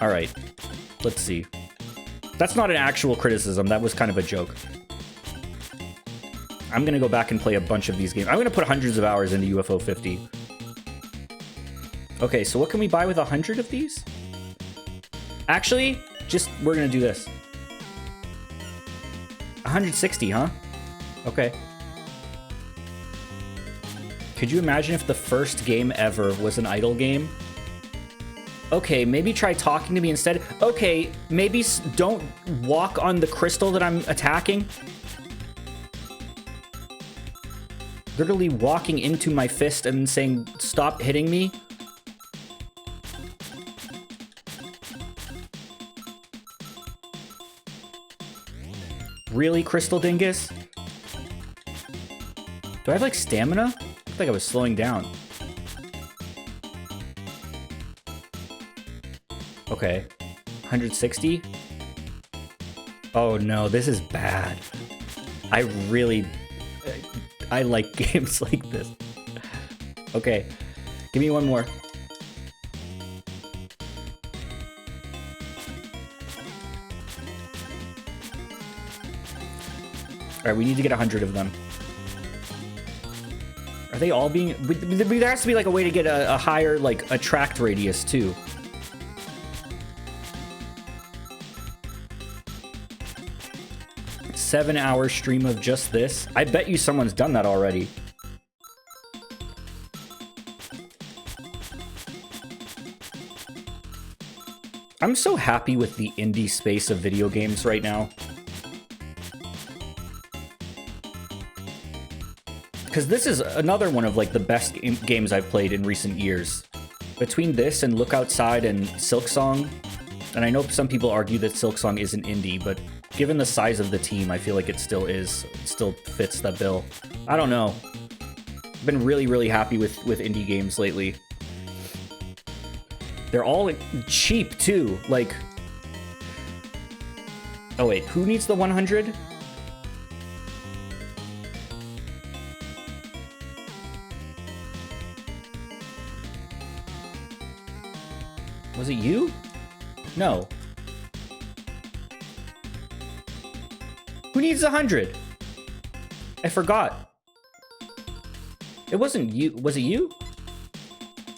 All right. Let's see. That's not an actual criticism. That was kind of a joke. I'm going to go back and play a bunch of these games. I'm going to put hundreds of hours into UFO 50. Okay, so what can we buy with 100 of these? Actually, we're going to do this. 160, huh? Okay. Could you imagine if the first game ever was an idle game? Okay, maybe try talking to me instead. Okay, maybe don't walk on the crystal that I'm attacking. Literally walking into my fist and saying, stop hitting me. Really, Crystal Dingus? Do I have, like, stamina? I feel like I was slowing down. Okay. 160? Oh, no, this is bad. I like games like this. Okay. Give me one more. Alright, we need to get 100 of them. Are they all being... There has to be, like, a way to get a higher, like, attract radius, too. Seven-hour stream of just this. I bet you someone's done that already. I'm so happy with the indie space of video games right now. Because this is another one of, like, the best games I've played in recent years. Between this and Look Outside and Silksong, and I know some people argue that Silksong isn't indie, but given the size of the team, I feel like it still is. It still fits that bill. I don't know. I've been really, really happy with indie games lately. They're all cheap, too. Like... Oh, wait. Who needs the 100? Was it you? No. Who needs 100? I forgot. It wasn't you. Was it you?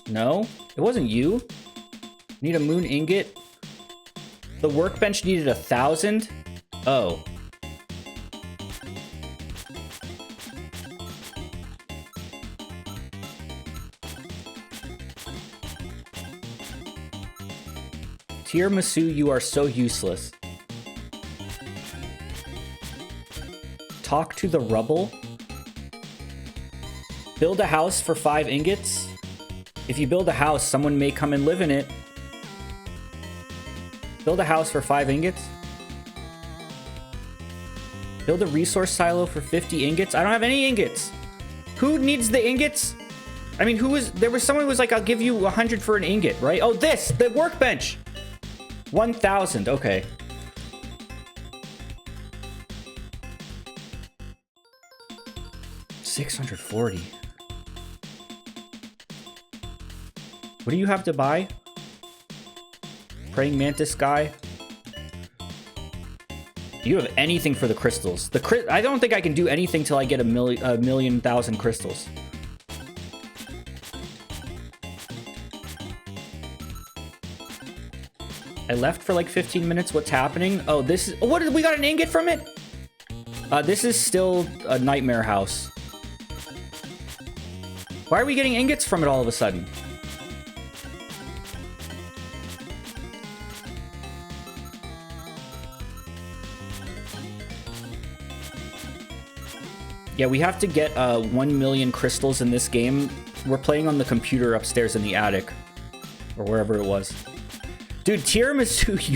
No, it wasn't you. Need a moon ingot. The workbench needed 1,000. Oh. Tiramisu, you are so useless. Talk to the rubble. Build a house for 5 ingots. If you build a house, someone may come and live in it. Build a house for 5 ingots. Build a resource silo for 50 ingots. I don't have any ingots. Who needs the ingots? I mean, there was someone who was like, I'll give you 100 for an ingot, right? Oh, the workbench. 1,000, okay. $640. What do you have to buy? Praying mantis guy. Do you have anything for the crystals? I don't think I can do anything till I get a million thousand crystals. I left for like 15 minutes. What's happening? Oh, this is... What? We got an ingot from it? This is still a nightmare house. Why are we getting ingots from it all of a sudden? Yeah, we have to get 1 million crystals in this game. We're playing on the computer upstairs in the attic. Or wherever it was. Dude, tiramisu,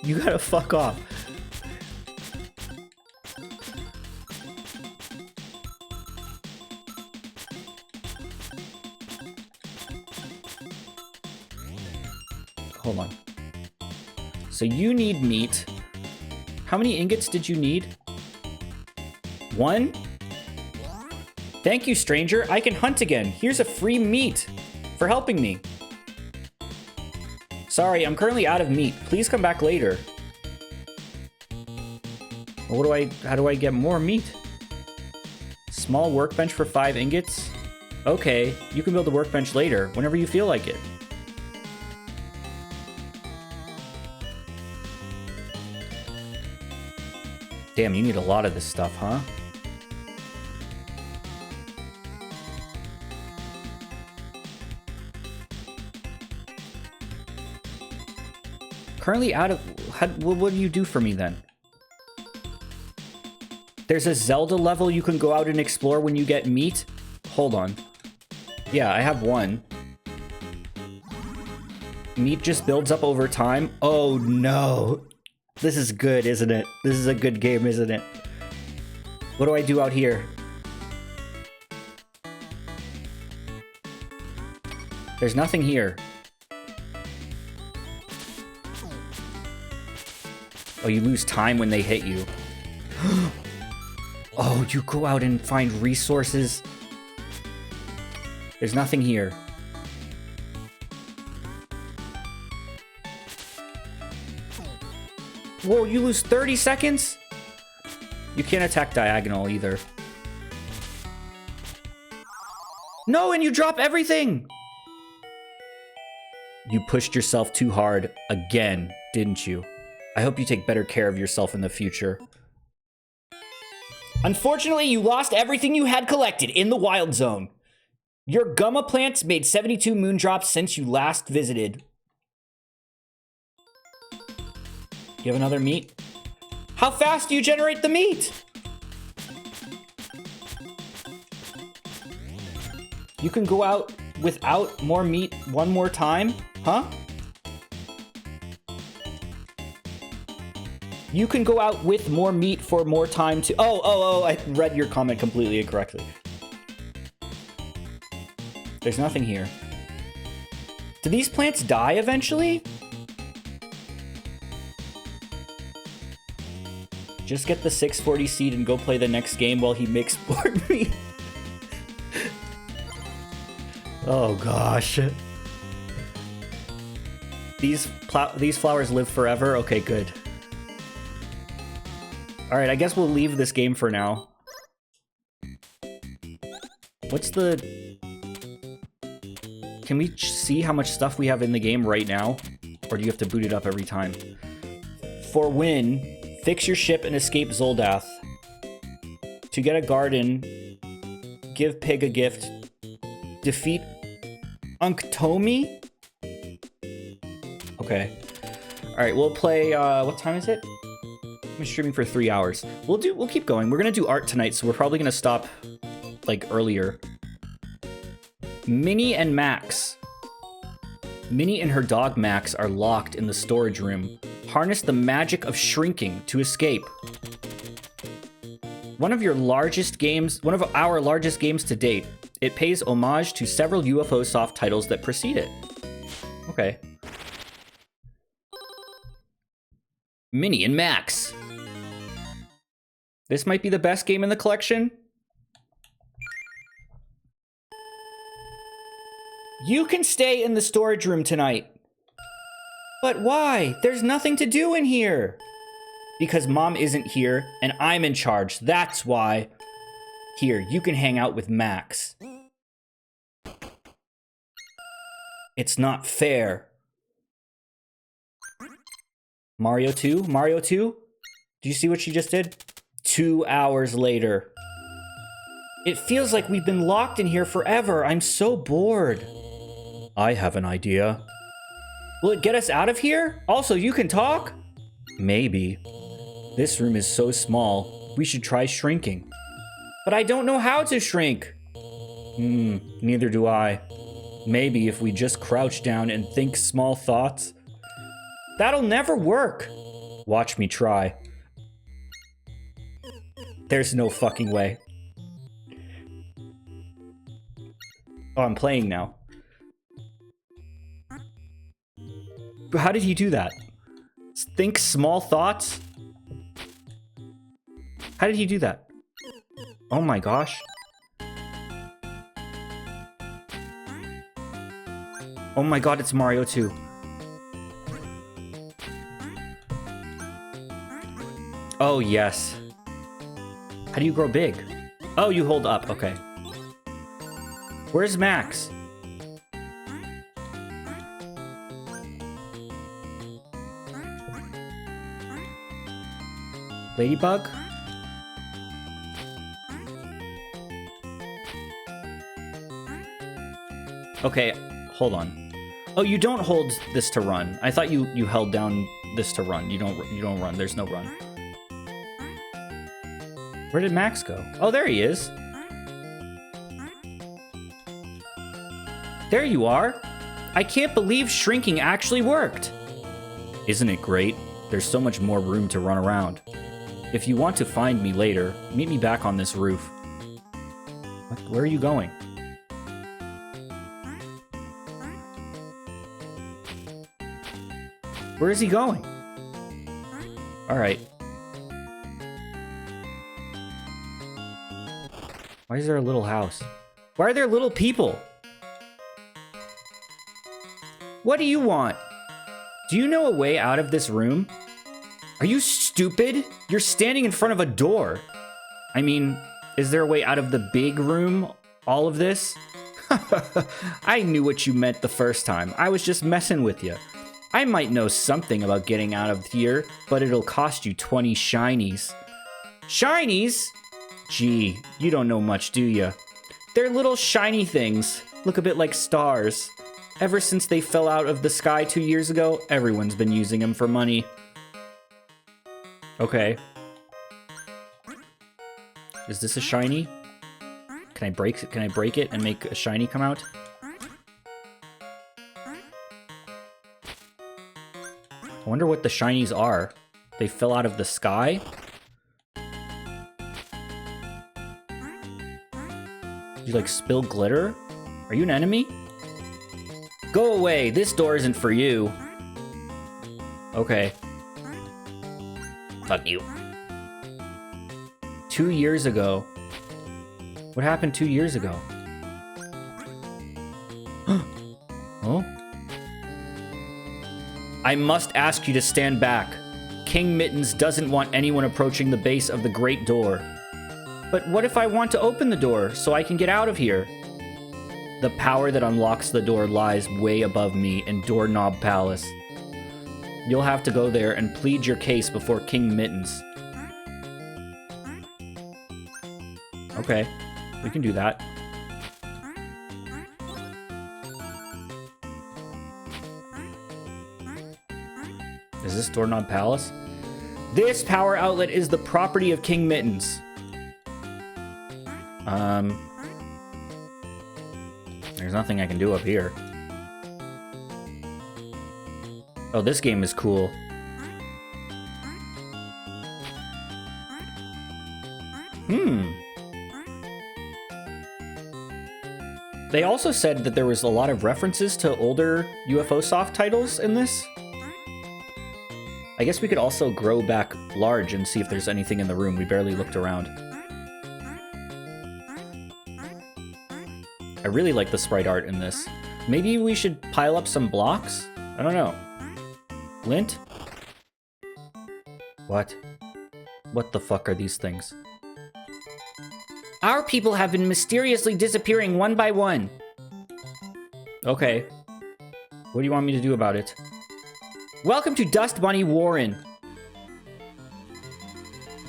you gotta fuck off. Hold on. So you need meat. How many ingots did you need? 1? Thank you, stranger. I can hunt again. Here's a free meat for helping me. Sorry, I'm currently out of meat. Please come back later. How do I get more meat? Small workbench for 5 ingots? Okay, you can build a workbench later, whenever you feel like it. Damn, you need a lot of this stuff, huh? Currently out of... what do you do for me then? There's a Zelda level you can go out and explore when you get meat? Hold on. Yeah, I have 1. Meat just builds up over time? Oh no! This is good, isn't it? This is a good game, isn't it? What do I do out here? There's nothing here. Oh, you lose time when they hit you. Oh, you go out and find resources. There's nothing here. Whoa, you lose 30 seconds? You can't attack diagonal either. No, and you drop everything! You pushed yourself too hard again, didn't you? I hope you take better care of yourself in the future. Unfortunately, you lost everything you had collected in the wild zone. Your gumma plants made 72 moondrops since you last visited. You have another meat? How fast do you generate the meat? You can go out without more meat one more time? Huh? You can go out with more meat for more time to... Oh, I read your comment completely incorrectly. There's nothing here. Do these plants die eventually? Just get the 640 seed and go play the next game while he makes more meat. Oh gosh. These flowers live forever? Okay, good. Alright, I guess we'll leave this game for now. What's the... Can we see how much stuff we have in the game right now? Or do you have to boot it up every time? For win, fix your ship and escape Zoldath. To get a garden, give Pig a gift. Defeat Unktomi? Okay. Alright, we'll play, what time is it? I'm streaming for 3 hours. We'll keep going. We're gonna do art tonight, so we're probably gonna stop, like, earlier. Minnie and Max. Minnie and her dog Max are locked in the storage room. Harness the magic of shrinking to escape. One of our largest games to date. It pays homage to several UFO soft titles that precede it. Okay. Minnie and Max. This might be the best game in the collection. You can stay in the storage room tonight. But why? There's nothing to do in here. Because Mom isn't here, and I'm in charge. That's why. Here, you can hang out with Max. It's not fair. Mario 2? Mario 2? Do you see what she just did? 2 hours later. It feels like we've been locked in here forever. I'm so bored. I have an idea. Will it get us out of here? Also, you can talk? Maybe. This room is so small. We should try shrinking. But I don't know how to shrink. Neither do I. Maybe if we just crouch down and think small thoughts. That'll never work. Watch me try. There's no fucking way. Oh, I'm playing now. How did he do that? Think small thoughts? How did he do that? Oh my gosh. Oh my god, it's Mario 2. Oh, yes. How do you grow big? Oh, you hold up. Okay. Where's Max? Ladybug? Okay, hold on. Oh, you don't hold this to run. I thought you held down this to run. You don't run. There's no run. Where did Max go? Oh, there he is. There you are. I can't believe shrinking actually worked. Isn't it great? There's so much more room to run around. If you want to find me later, meet me back on this roof. What? Where are you going? Where is he going? All right. Why is there a little house? Why are there little people? What do you want? Do you know a way out of this room? Are you stupid? You're standing in front of a door. I mean, is there a way out of the big room? All of this? I knew what you meant the first time. I was just messing with you. I might know something about getting out of here, but it'll cost you 20 shinies. Shinies? Gee, you don't know much, do you? They're little shiny things. Look a bit like stars. Ever since they fell out of the sky 2 years ago, everyone's been using them for money. Okay. Is this a shiny? Can I break it and make a shiny come out? I wonder what the shinies are. They fell out of the sky? Did you like spill glitter? Are you an enemy? Go away, this door isn't for you. Okay. Fuck you. 2 years ago. What happened 2 years ago? Oh? I must ask you to stand back. King Mittens doesn't want anyone approaching the base of the Great Door. But what if I want to open the door so I can get out of here? The power that unlocks the door lies way above me in Doorknob Palace. You'll have to go there and plead your case before King Mittens. Okay, we can do that. Is this Doorknob Palace? This power outlet is the property of King Mittens. There's nothing I can do up here. Oh, this game is cool. They also said that there was a lot of references to older UFO soft titles in this. I guess we could also grow back large and see if there's anything in the room. We barely looked around. I really like the sprite art in this. Maybe we should pile up some blocks? I don't know. Lint? What? What the fuck are these things? Our people have been mysteriously disappearing one by one. Okay. What do you want me to do about it? Welcome to Dust Bunny Warren.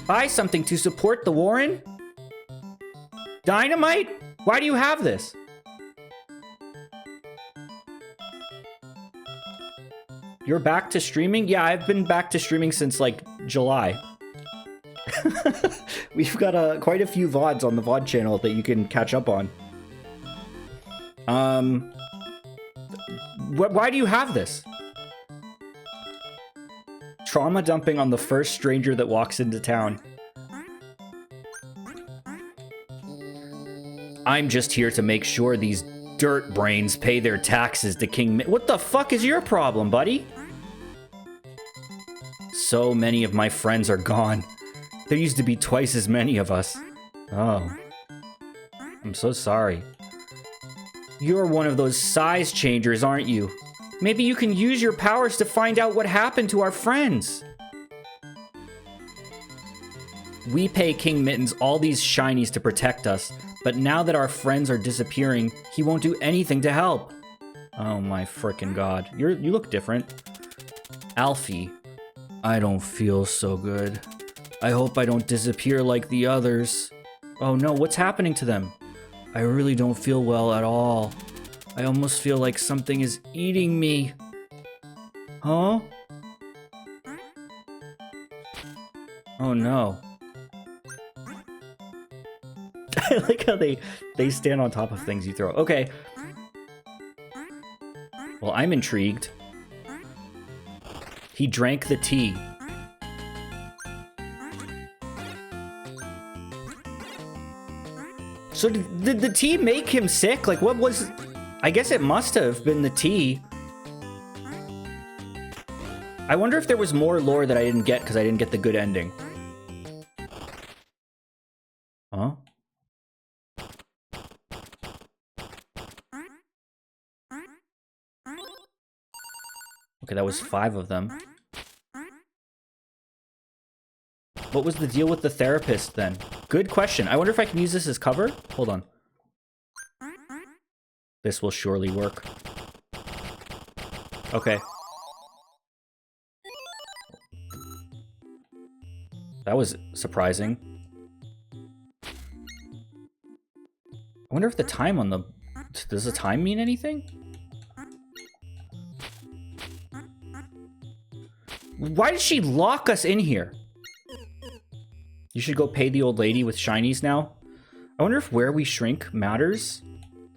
Buy something to support the Warren? Dynamite? Why do you have this? You're back to streaming? Yeah, I've been back to streaming since, like, July. We've got quite a few VODs on the VOD channel that you can catch up on. Why do you have this? Trauma dumping on the first stranger that walks into town. I'm just here to make sure these dirt brains pay their taxes to King Mi- What the fuck is your problem, buddy? So many of my friends are gone. There used to be twice as many of us. Oh. I'm so sorry. You're one of those size changers, aren't you? Maybe you can use your powers to find out what happened to our friends. We pay King Mittens all these shinies to protect us, but now that our friends are disappearing, he won't do anything to help. Oh my frickin' god. You look different. Alfie. I don't feel so good. I hope I don't disappear like the others. Oh no, what's happening to them? I really don't feel well at all. I almost feel like something is eating me. Huh? Oh no. I like how they stand on top of things you throw. Okay. Well, I'm intrigued. He drank the tea. So did the tea make him sick? Like, what was... I guess it must have been the tea. I wonder if there was more lore that I didn't get because I didn't get the good ending. Huh? Okay, that was 5 of them. What was the deal with the therapist then? Good question. I wonder if I can use this as cover? Hold on. This will surely work. Okay. That was surprising. I wonder if the time on the... Does the time mean anything? Why did she lock us in here? You should go pay the old lady with shinies now. I wonder if where we shrink matters.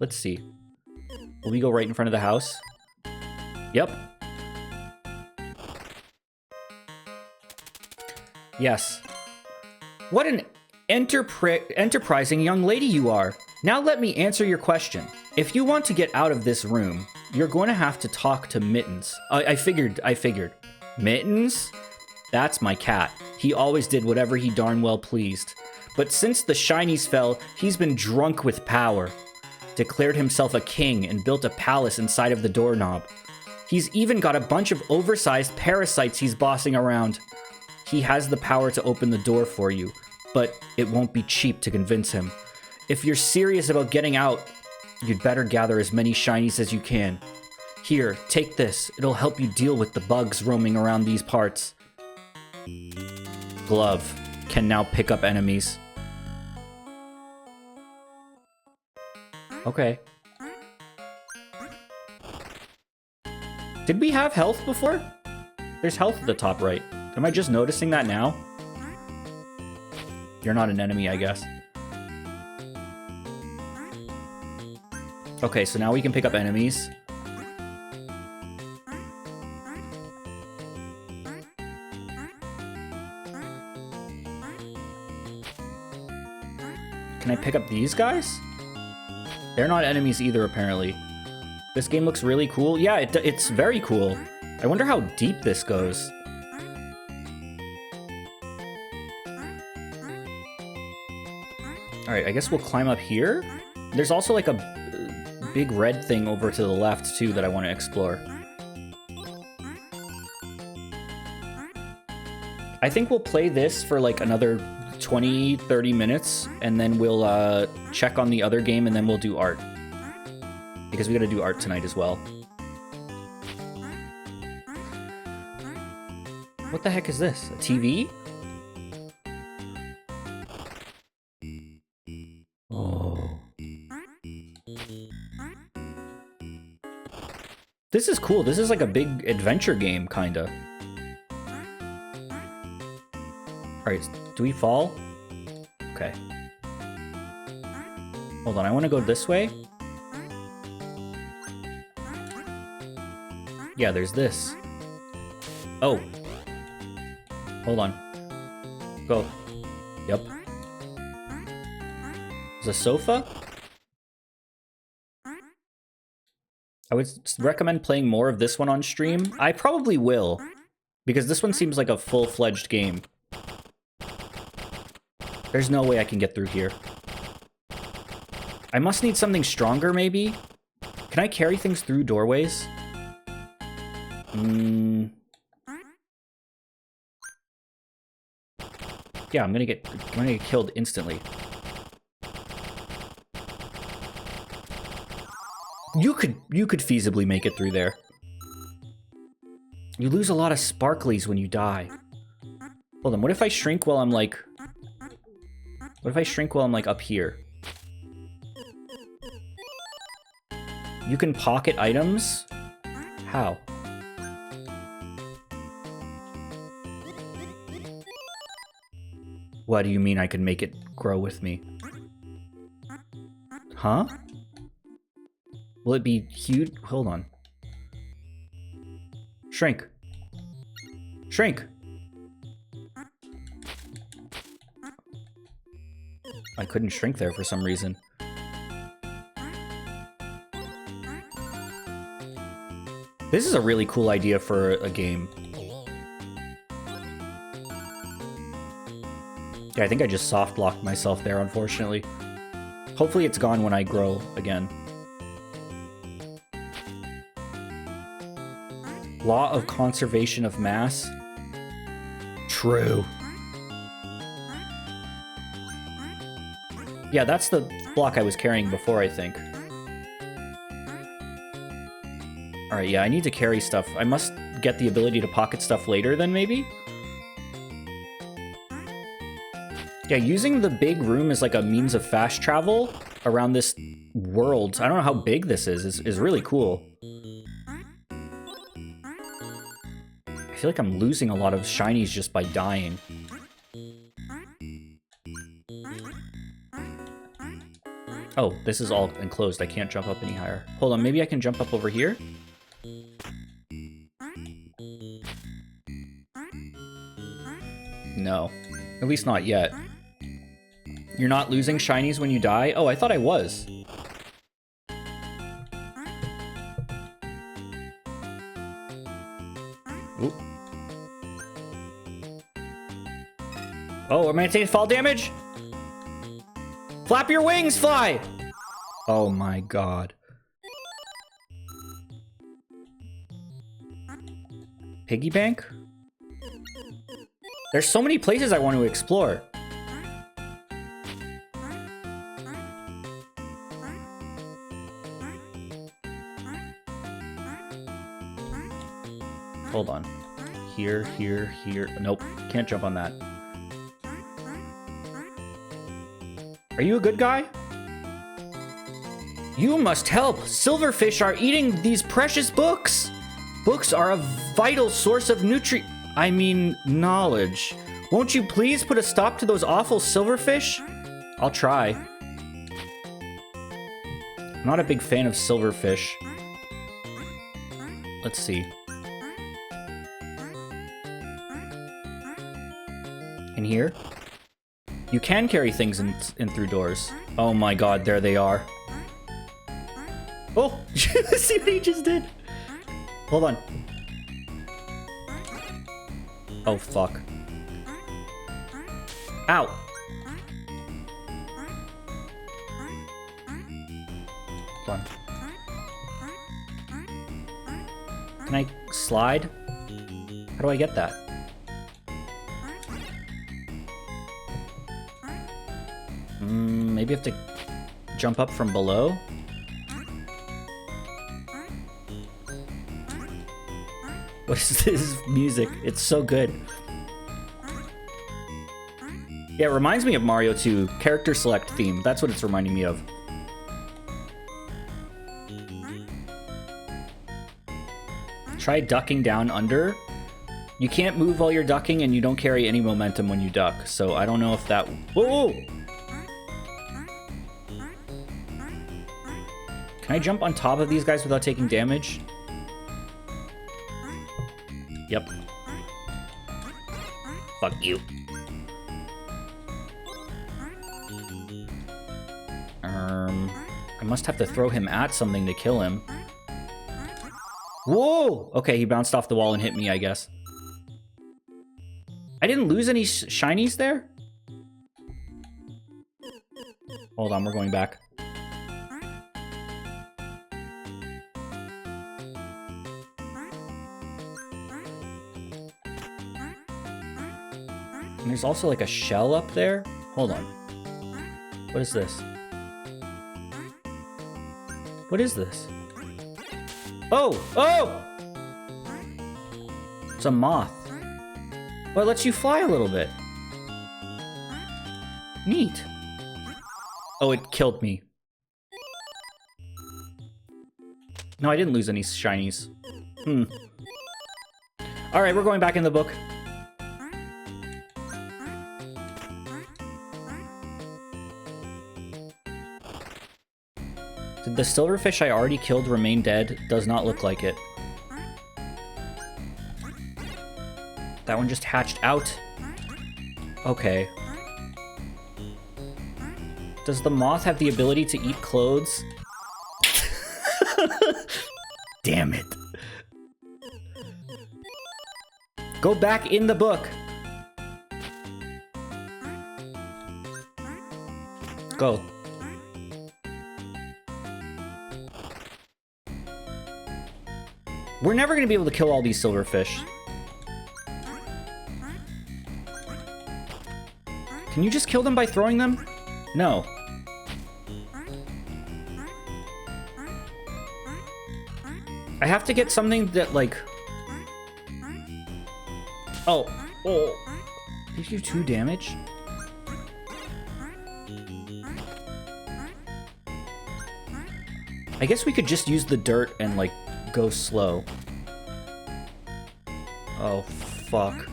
Let's see. Will we go right in front of the house? Yep. Yes. What an enterprising young lady you are. Now let me answer your question. If you want to get out of this room, you're going to have to talk to Mittens. I figured. Mittens? That's my cat. He always did whatever he darn well pleased. But since the shinies fell, he's been drunk with power. Declared himself a king and built a palace inside of the doorknob. He's even got a bunch of oversized parasites he's bossing around. He has the power to open the door for you, but it won't be cheap to convince him. If you're serious about getting out, you'd better gather as many shinies as you can. Here, take this. It'll help you deal with the bugs roaming around these parts. Glove can now pick up enemies. Okay. Did we have health before? There's health at the top right. Am I just noticing that now? You're not an enemy, I guess. Okay, so now we can pick up enemies. Can I pick up these guys? They're not enemies either, apparently. This game looks really cool. Yeah, it's very cool. I wonder how deep this goes. Alright, I guess we'll climb up here. There's also like a big red thing over to the left, too, that I want to explore. I think we'll play this for like another 20-30 minutes, and then we'll check on the other game, and then we'll do art. Because we gotta do art tonight as well. What the heck is this? A TV? Oh. This is cool. This is like a big adventure game, kinda. Alright, do we fall? Okay. Hold on, I want to go this way. Yeah, there's this. Oh. Hold on. Go. Yep. There's a sofa? I would recommend playing more of this one on stream. I probably will, because this one seems like a full-fledged game. There's no way I can get through here. I must need something stronger, maybe? Can I carry things through doorways? Yeah, I'm gonna get killed instantly. You could feasibly make it through there. You lose a lot of sparklies when you die. Hold on, what if I shrink while I'm like... What if I shrink while I'm like up here? You can pocket items? How? What do you mean I can make it grow with me? Huh? Will it be huge? Hold on. Shrink. Shrink! I couldn't shrink there for some reason. This is a really cool idea for a game. Yeah, I think I just soft blocked myself there, unfortunately. Hopefully it's gone when I grow again. Law of conservation of mass. True. Yeah, that's the block I was carrying before, I think. Alright, yeah, I need to carry stuff. I must get the ability to pocket stuff later then, maybe? Yeah, using the big room as like a means of fast travel around this world, I don't know how big this is really cool. I feel like I'm losing a lot of shinies just by dying. Oh, this is all enclosed. I can't jump up any higher. Hold on, maybe I can jump up over here? No. At least not yet. You're not losing shinies when you die? Oh, I thought I was. Oop. Oh, am I taking fall damage? Flap your wings, fly! Oh my god. Piggy bank? There's so many places I want to explore. Hold on. Here, here, here. Nope, can't jump on that. Are you a good guy? You must help. Silverfish are eating these precious books. Books are a vital source of knowledge. Won't you please put a stop to those awful silverfish? I'll try. I'm not a big fan of silverfish. Let's see. In here? You can carry things in through doors. Oh my god, there they are. Oh, see what he just did? Hold on. Oh, fuck. Ow. Hold on. Can I slide? How do I get that? Maybe I have to jump up from below? What is this music? It's so good. Yeah, it reminds me of Mario 2 character select theme. That's what it's reminding me of. Try ducking down under. You can't move while you're ducking, and you don't carry any momentum when you duck. So I don't know if that... Whoa! Can I jump on top of these guys without taking damage? Yep. Fuck you. I must have to throw him at something to kill him. Whoa! Okay, he bounced off the wall and hit me, I guess. I didn't lose any shinies there? Hold on, we're going back. And there's also like a shell up there. Hold on. What is this? What is this? Oh! Oh! It's a moth. Well, it lets you fly a little bit. Neat. Oh, it killed me. No, I didn't lose any shinies. Alright, we're going back in the book. Did the silverfish I already killed remain dead? Does not look like it. That one just hatched out. Okay. Does the moth have the ability to eat clothes? Damn it. Go back in the book. Go. We're never gonna be able to kill all these silverfish. Can you just kill them by throwing them? No. I have to get something that, like... Oh. Oh. Did you do 2 damage? I guess we could just use the dirt and, like, go slow. Oh, fuck.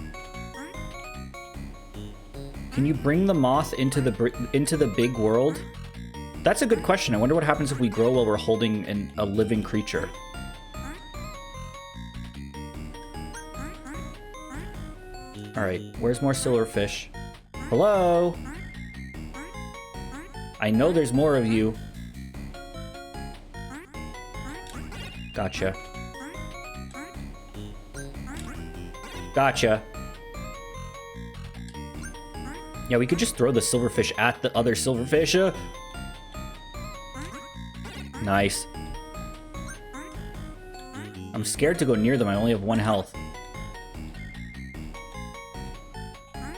Can you bring the moth into the big world? That's a good question. I wonder what happens if we grow while we're holding a living creature. Alright, where's more silverfish? Hello? I know there's more of you. Gotcha. Gotcha. Yeah, we could just throw the silverfish at the other silverfish. Nice. I'm scared to go near them. I only have 1 health.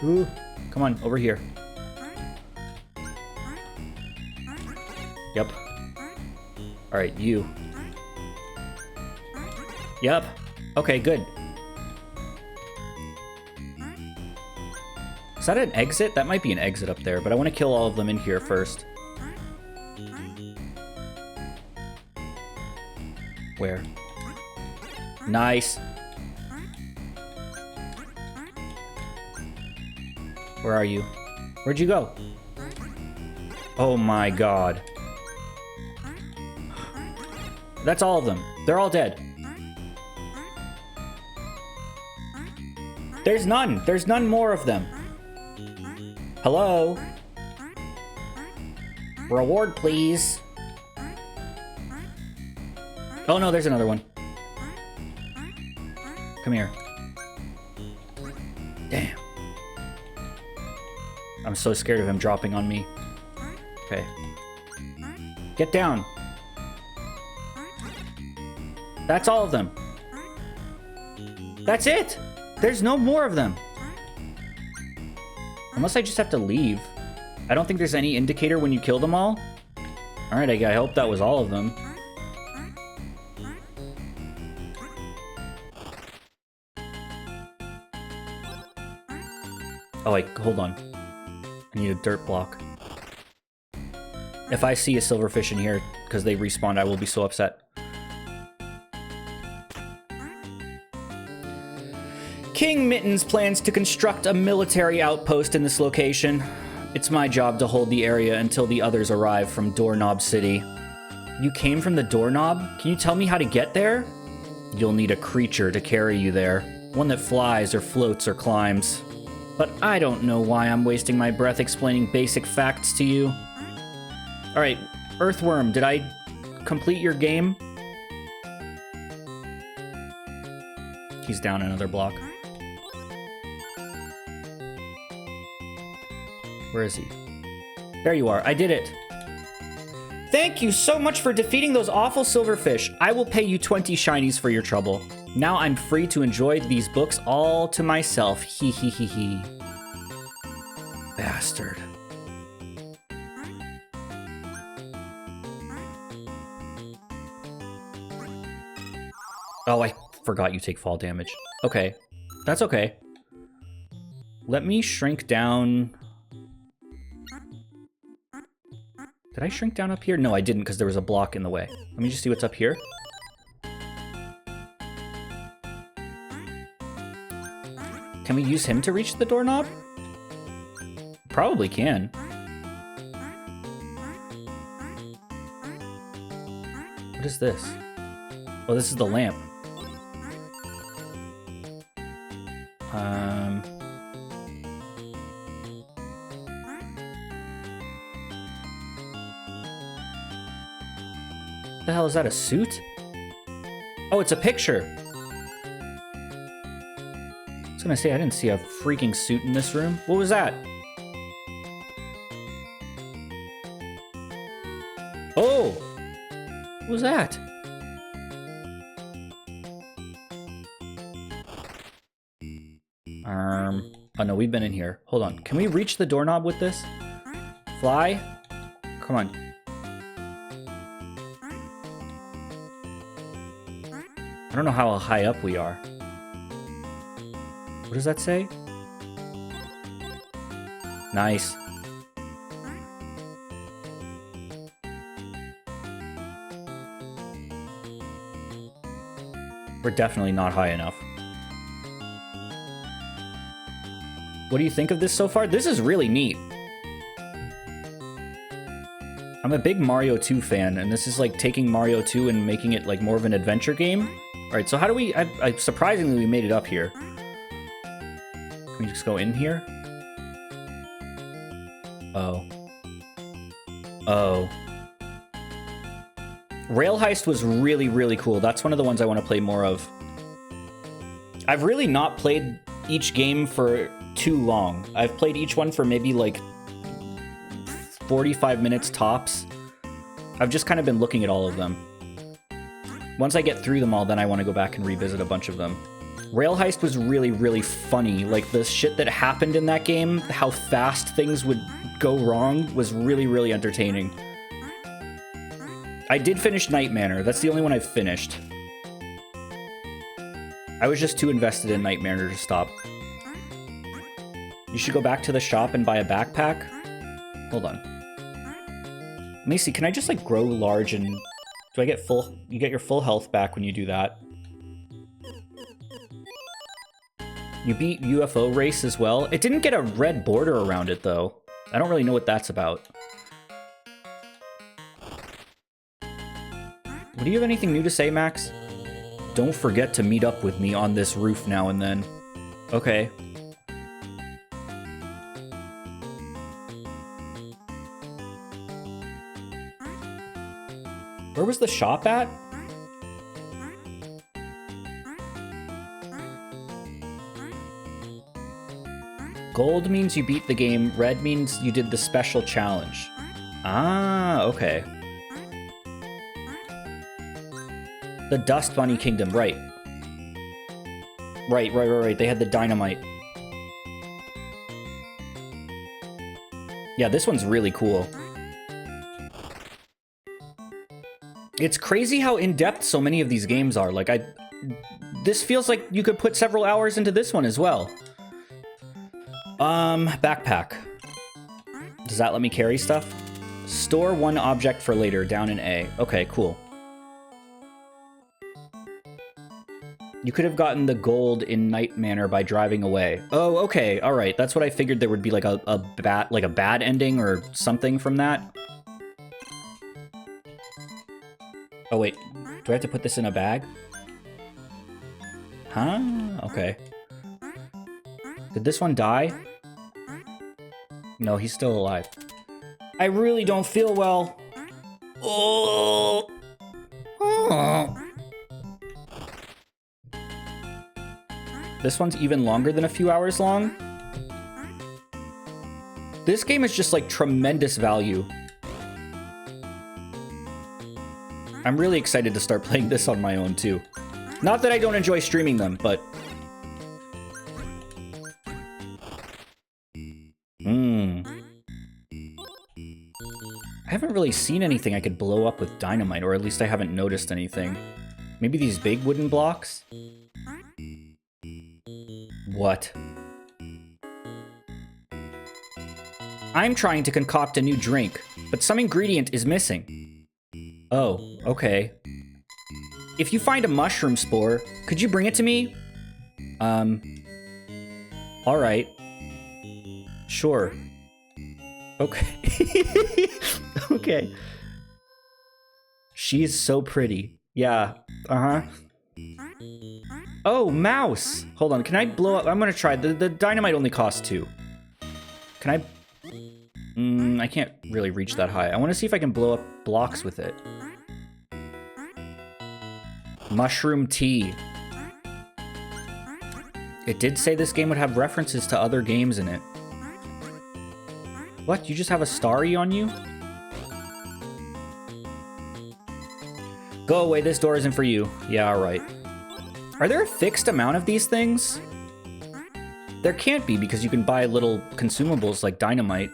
Ooh, come on, over here. Yep. Alright, you. Yep. Okay, good. Is that an exit? That might be an exit up there, but I want to kill all of them in here first. Where? Nice. Where are you? Where'd you go? Oh my god. That's all of them. They're all dead. There's none. There's none more of them. Hello? Reward, please. Oh no, there's another one. Come here. Damn. I'm so scared of him dropping on me. Okay. Get down. That's all of them. That's it. There's no more of them. Unless I just have to leave. I don't think there's any indicator when you kill them all. Alright, I hope that was all of them. Oh, wait, hold on. I need a dirt block. If I see a silverfish in here because they respawned, I will be so upset. King Mittens plans to construct a military outpost in this location. It's my job to hold the area until the others arrive from Doorknob City. You came from the Doorknob? Can you tell me how to get there? You'll need a creature to carry you there. One that flies or floats or climbs. But I don't know why I'm wasting my breath explaining basic facts to you. Alright, Earthworm, did I complete your game? He's down another block. Where is he? There you are. I did it. Thank you so much for defeating those awful silverfish. I will pay you 20 shinies for your trouble. Now I'm free to enjoy these books all to myself. Hee hee hee hee. Bastard. Oh, I forgot you take fall damage. Okay. That's okay. Let me shrink down. Did I shrink down up here? No, I didn't because there was a block in the way. Let me just see what's up here. Can we use him to reach the doorknob? Probably can. What is this? Oh, this is the lamp. The hell is that, a suit? Oh, it's a picture. I was gonna say, I didn't see a freaking suit in this room. What was that? Oh! What was that? Oh no, we've been in here. Hold on. Can we reach the doorknob with this? Fly? Come on. I don't know how high up we are. What does that say? Nice. We're definitely not high enough. What do you think of this so far? This is really neat. I'm a big Mario 2 fan, and this is like taking Mario 2 and making it like more of an adventure game. Alright, so how do we... surprisingly, we made it up here. Can we just go in here? Oh. Oh. Rail Heist was really, really cool. That's one of the ones I want to play more of. I've really not played each game for too long. I've played each one for maybe like 45 minutes tops. I've just kind of been looking at all of them. Once I get through them all, then I want to go back and revisit a bunch of them. Rail Heist was really, really funny. Like, the shit that happened in that game, how fast things would go wrong, was really, really entertaining. I did finish Night Manor. That's the only one I've finished. I was just too invested in Night Manor to stop. You should go back to the shop and buy a backpack. Hold on. Macy, can I just, like, grow large and... Do I get full... You get your full health back when you do that. You beat UFO Race as well. It didn't get a red border around it, though. I don't really know what that's about. Do you have anything new to say, Max? Don't forget to meet up with me on this roof now and then. Okay. Where was the shop at? Gold means you beat the game. Red means you did the special challenge. Ah, okay. The Dust Bunny Kingdom, right. Right. They had the dynamite. Yeah, this one's really cool. It's crazy how in-depth so many of these games are. Like, this feels like you could put several hours into this one as well. Backpack. Does that let me carry stuff? Store one object for later, down in A. Okay, cool. You could have gotten the gold in Night Manor by driving away. Oh, okay, all right. That's what I figured. There would be like a bad ending or something from that. Oh wait, do I have to put this in a bag? Huh? Okay. Did this one die? No, he's still alive. I really don't feel well. Oh. Oh. This one's even longer than a few hours long. This game is just like tremendous value. I'm really excited to start playing this on my own too. Not that I don't enjoy streaming them, but... I haven't really seen anything I could blow up with dynamite, or at least I haven't noticed anything. Maybe these big wooden blocks? What? I'm trying to concoct a new drink, but some ingredient is missing. Oh, okay. If you find a mushroom spore, could you bring it to me? Alright. Sure. Okay. Okay. She is so pretty. Yeah. Uh-huh. Oh, mouse! Hold on, can I blow up? I'm gonna try. The dynamite only costs 2. Can I... I can't really reach that high. I want to see if I can blow up blocks with it. Mushroom tea. It did say this game would have references to other games in it. What? You just have a starry on you? Go away, this door isn't for you. Yeah, alright. Are there a fixed amount of these things? There can't be, because you can buy little consumables like dynamite.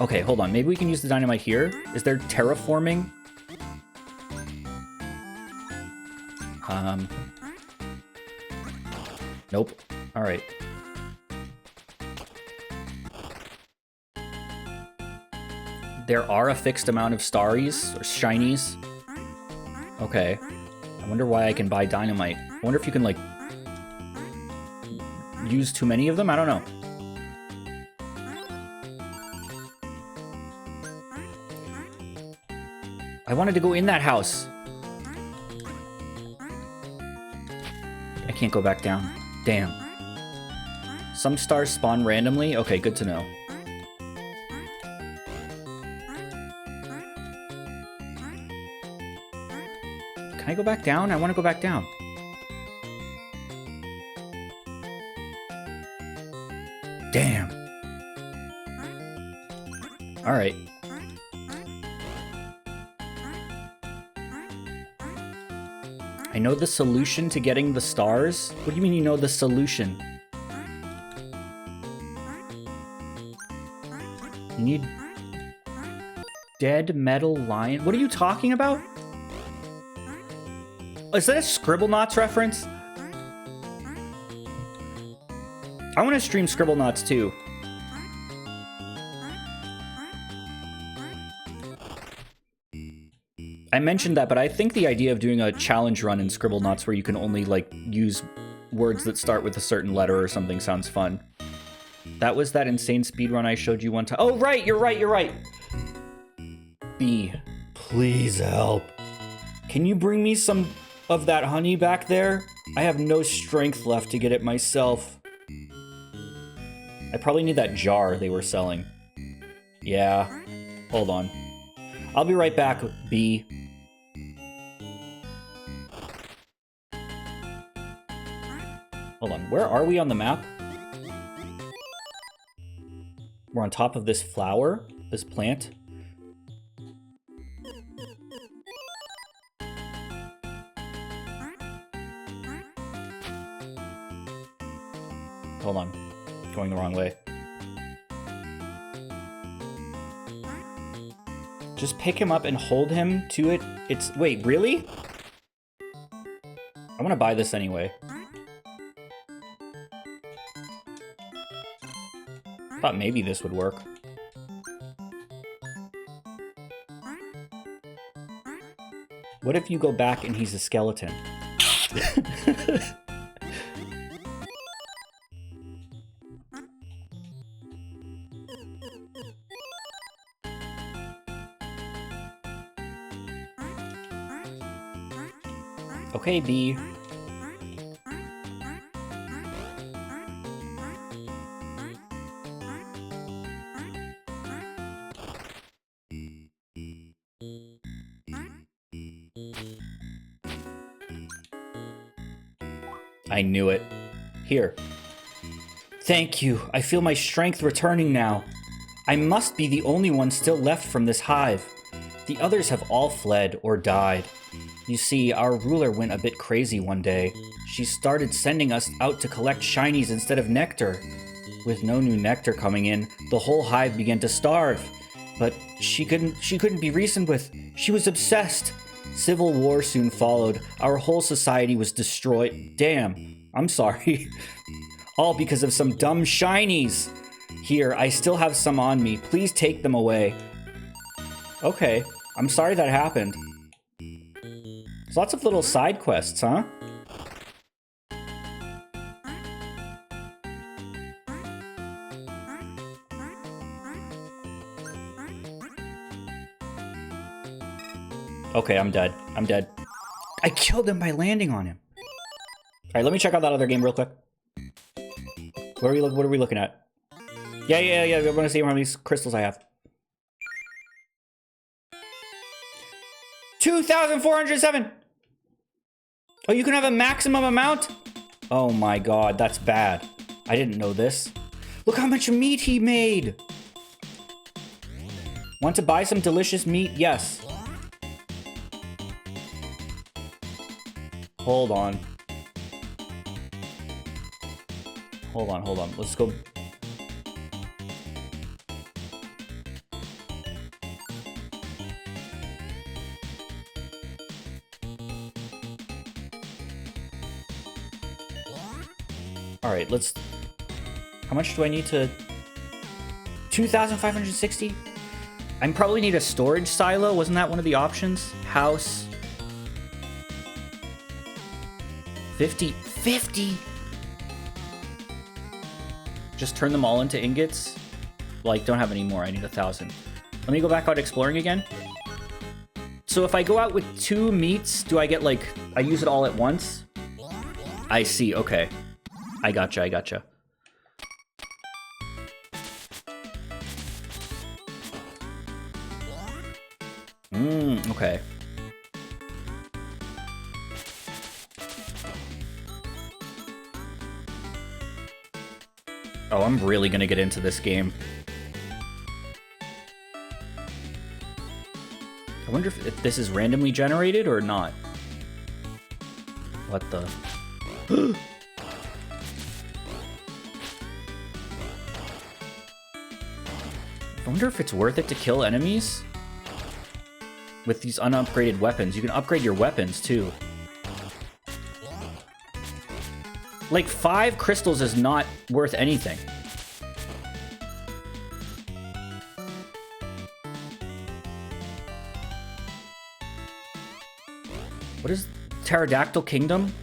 Okay, hold on. Maybe we can use the dynamite here? Is there terraforming? Nope. Alright. There are a fixed amount of starries, or shinies. Okay. I wonder why I can buy dynamite. I wonder if you can, like, use too many of them? I don't know. I wanted to go in that house. I can't go back down. Damn. Some stars spawn randomly? Okay, good to know. Can I go back down? I want to go back down. Damn. Alright. I know the solution to getting the stars? What do you mean you know the solution? You need... Dead metal lion? What are you talking about? Is that a Scribblenauts reference? I want to stream Scribblenauts too. I mentioned that, but I think the idea of doing a challenge run in Scribblenauts where you can only, like, use words that start with a certain letter or something sounds fun. That was that insane speedrun I showed you one time. Oh, right, you're right, you're right. B, please help. Can you bring me some of that honey back there? I have no strength left to get it myself. I probably need that jar they were selling. Yeah, hold on. I'll be right back, B. Hold on, where are we on the map? We're on top of this flower, this plant. Hold on, going the wrong way. Just pick him up and hold him to it. It's, wait, really? I want to buy this anyway. Thought maybe this would work. What if you go back and he's a skeleton? Okay, B. I knew it. Here. Thank you. I feel my strength returning now. I must be the only one still left from this hive. The others have all fled or died. You see, our ruler went a bit crazy one day. She started sending us out to collect shinies instead of nectar. With no new nectar coming in, the whole hive began to starve. But she couldn't be reasoned with. She was obsessed. Civil war soon followed. Our whole society was destroyed. Damn, I'm sorry. All because of some dumb shinies. Here, I still have some on me. Please take them away. Okay, I'm sorry that happened. There's lots of little side quests, huh? Okay, I'm dead. I'm dead. I killed him by landing on him. All right, let me check out that other game real quick. What are we looking at? Yeah. I want to see how many crystals I have. 2,407. Oh, you can have a maximum amount? Oh my god, that's bad. I didn't know this. Look how much meat he made. Want to buy some delicious meat? Yes. Hold on. Hold on. Let's go. All right, let's... How much do I need to... 2,560? I probably need a storage silo. Wasn't that one of the options? House. 50. Just turn them all into ingots. Like, don't have any more. I need 1,000. Let me go back out exploring again. So if I go out with 2 meats, do I get, like... I use it all at once? I see. Okay. I gotcha. Okay. Oh, I'm really gonna get into this game. I wonder if this is randomly generated or not. What the... I wonder if it's worth it to kill enemies with these unupgraded weapons. You can upgrade your weapons too. Like 5 crystals is not worth anything. What is Pterodactyl Kingdom?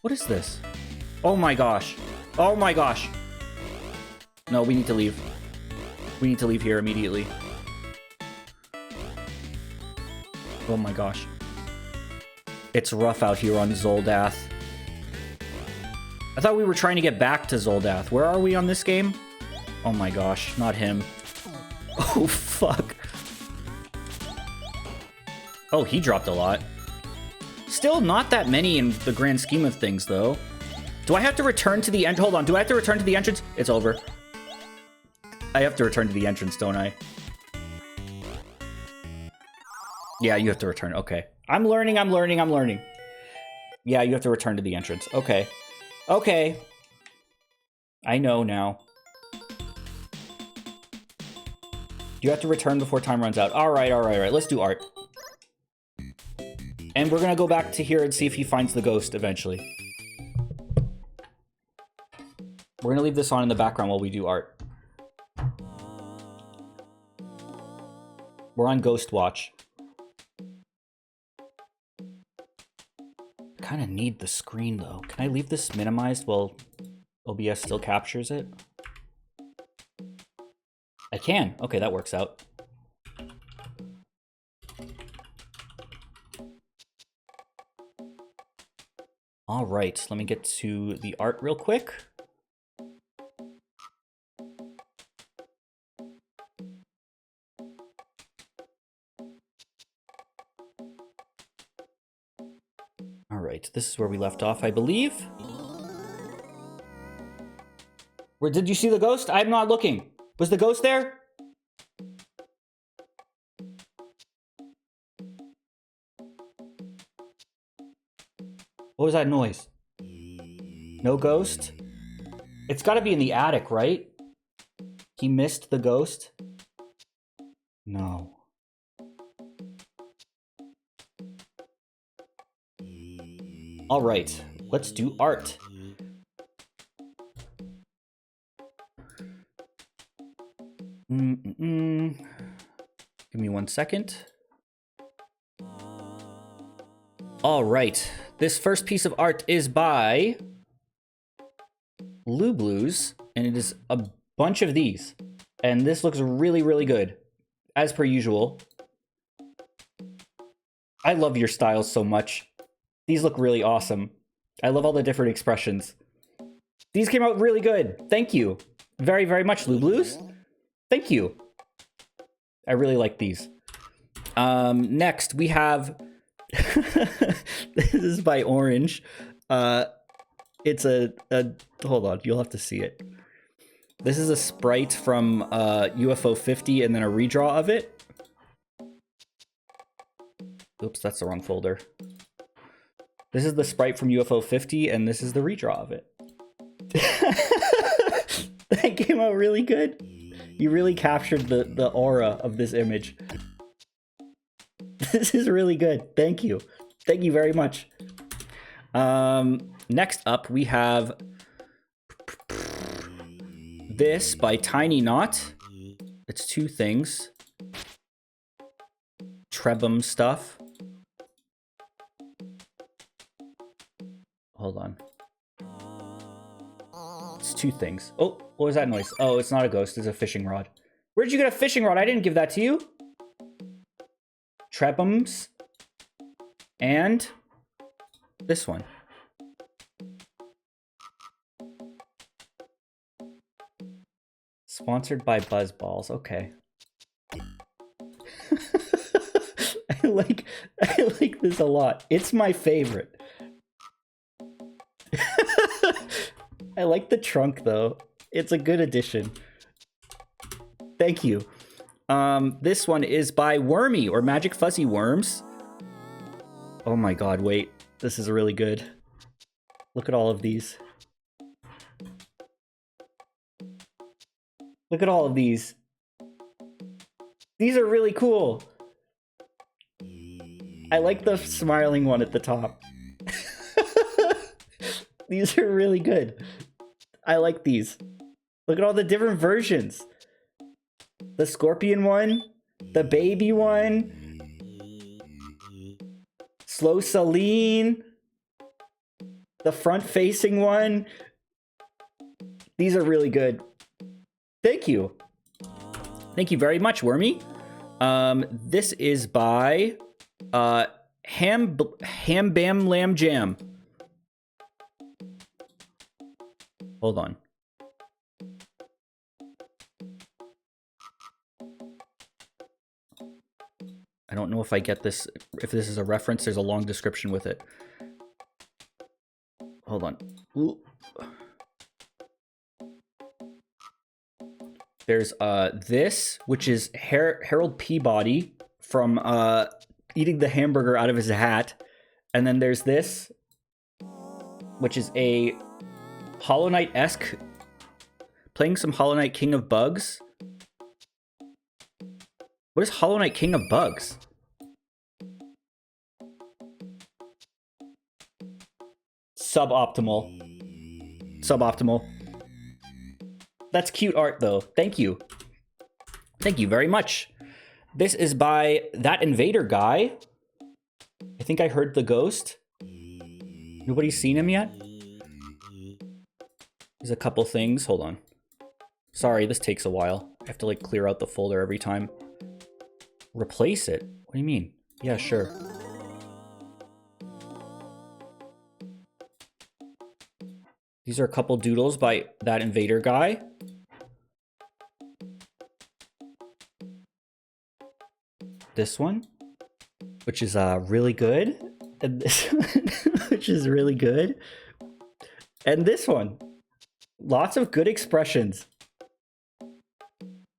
What is this? Oh my gosh. Oh my gosh. No, we need to leave. We need to leave here immediately. Oh my gosh. It's rough out here on Zoldath. I thought we were trying to get back to Zoldath. Where are we on this game? Oh my gosh, not him. Oh, fuck. Oh, he dropped a lot. Still not that many in the grand scheme of things, though. Do I have to return to the entrance? Hold on, do I have to return to the entrance? It's over. I have to return to the entrance, don't I? Yeah, you have to return. Okay. I'm learning. Yeah, you have to return to the entrance. Okay. Okay. I know now. You have to return before time runs out. All right. Let's do art. And we're going to go back to here and see if he finds the ghost eventually. We're going to leave this on in the background while we do art. We're on Ghost Watch. kind of need the screen though. Can I leave this minimized while OBS still captures it? I can. Okay, that works out. All right, let me get to the art real quick. All right, this is where we left off, I believe. Where did you see the ghost? I'm not looking. Was the ghost there? What was that noise? No ghost? It's got to be in the attic, right? He missed the ghost? No. All right, let's do art. Give me 1 second. All right, this first piece of art is by Blues, and it is a bunch of these. And this looks really, really good, as per usual. I love your styles so much. These look really awesome. I love all the different expressions. These came out really good. Thank you very, very much, Blues. Thank you. I really like these. Next, we have... This is by Orange. It's a... Hold on, you'll have to see it. This is a sprite from UFO 50 and then a redraw of it. Oops, that's the wrong folder. This is the sprite from UFO 50 and this is the redraw of it. That came out really good. You really captured the aura of this image. This is really good. Thank you. Thank you very much. Next up, we have this by Tiny Knot. It's two things. Trebum stuff. Hold on. It's two things. Oh, what was that noise? Oh, it's not a ghost. It's a fishing rod. Where'd you get a fishing rod? I didn't give that to you. Trebums. And this one. Sponsored by Buzzballs. Okay. I like this a lot. It's my favorite. I like the trunk though. It's a good addition. Thank you. This one is by Wormy or Magic Fuzzy Worms. Oh my god, wait. This is really good. Look at all of these. Look at all of these. These are really cool. I like the smiling one at the top. These are really good. I like these. Look at all the different versions. The scorpion one, the baby one, Slow Celine, the front-facing one. These are really good. Thank you. Thank you very much, Wormy. This is by Ham Bam Lamb Jam. Hold on. I don't know if I get this, if this is a reference. There's a long description with it. Hold on. Ooh. There's this, which is Harold Peabody from eating the hamburger out of his hat. And then there's this, which is a Hollow Knight-esque, playing some Hollow Knight King of Bugs. What is Hollow Knight King of Bugs? Suboptimal. Suboptimal. That's cute art, though. Thank you. Thank you very much. This is by That Invader Guy. I think I heard the ghost. Nobody's seen him yet? There's a couple things. Hold on. Sorry, this takes a while. I have to like clear out the folder every time. Replace it? What do you mean? Yeah, sure. These are a couple doodles by that invader guy. This one, which is really good. And this one, which is really good. And this one. Lots of good expressions.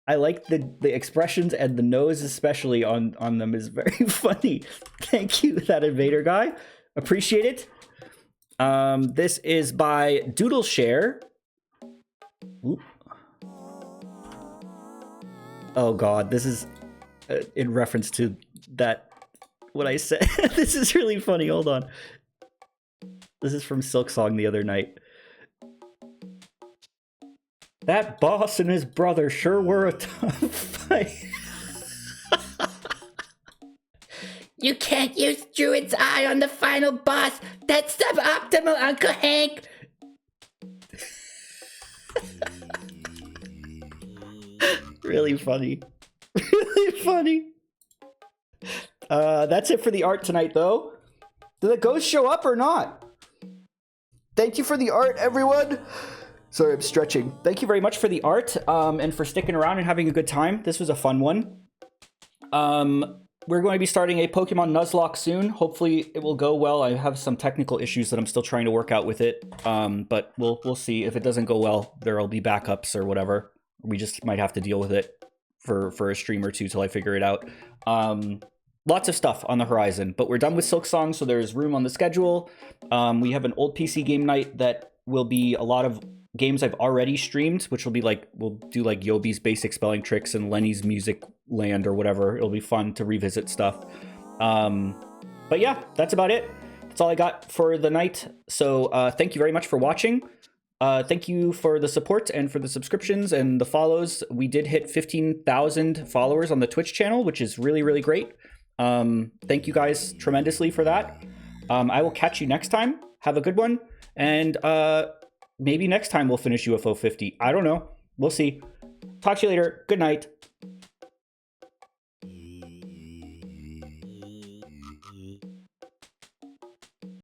I like the expressions, and the nose especially on them is very funny. Thank you, that invader guy. Appreciate it. This is by Doodle Share. Oop. Oh god, this is in reference to that, what I said. This is really funny, hold on. This is from Silk Song the other night. That boss and his brother sure were a tough fight. You can't use Druid's Eye on the final boss. That's suboptimal, Uncle Hank. Really funny. Really funny. That's it for the art tonight, though. Did the ghost show up or not? Thank you for the art, everyone. Sorry, I'm stretching. Thank you very much for the art, and for sticking around and having a good time. This was a fun one. We're going to be starting a Pokemon Nuzlocke soon. Hopefully it will go well. I have some technical issues that I'm still trying to work out with it. But we'll see. If it doesn't go well, there'll be backups or whatever. We just might have to deal with it for a stream or two till I figure it out. Lots of stuff on the horizon, but we're done with Silk Song, so there's room on the schedule. We have an old PC game night that will be a lot of games I've already streamed, which will be like, we'll do like Yobi's Basic Spelling Tricks and Lenny's Music Land or whatever. It'll be fun to revisit stuff. But yeah, that's about it. That's all I got for the night. So thank you very much for watching. Thank you for the support and for the subscriptions and the follows. We did hit 15,000 followers on the Twitch channel, which is really, really great. Thank you guys tremendously for that. I will catch you next time. Have a good one. And maybe next time we'll finish UFO 50. I don't know. We'll see. Talk to you later. Good night.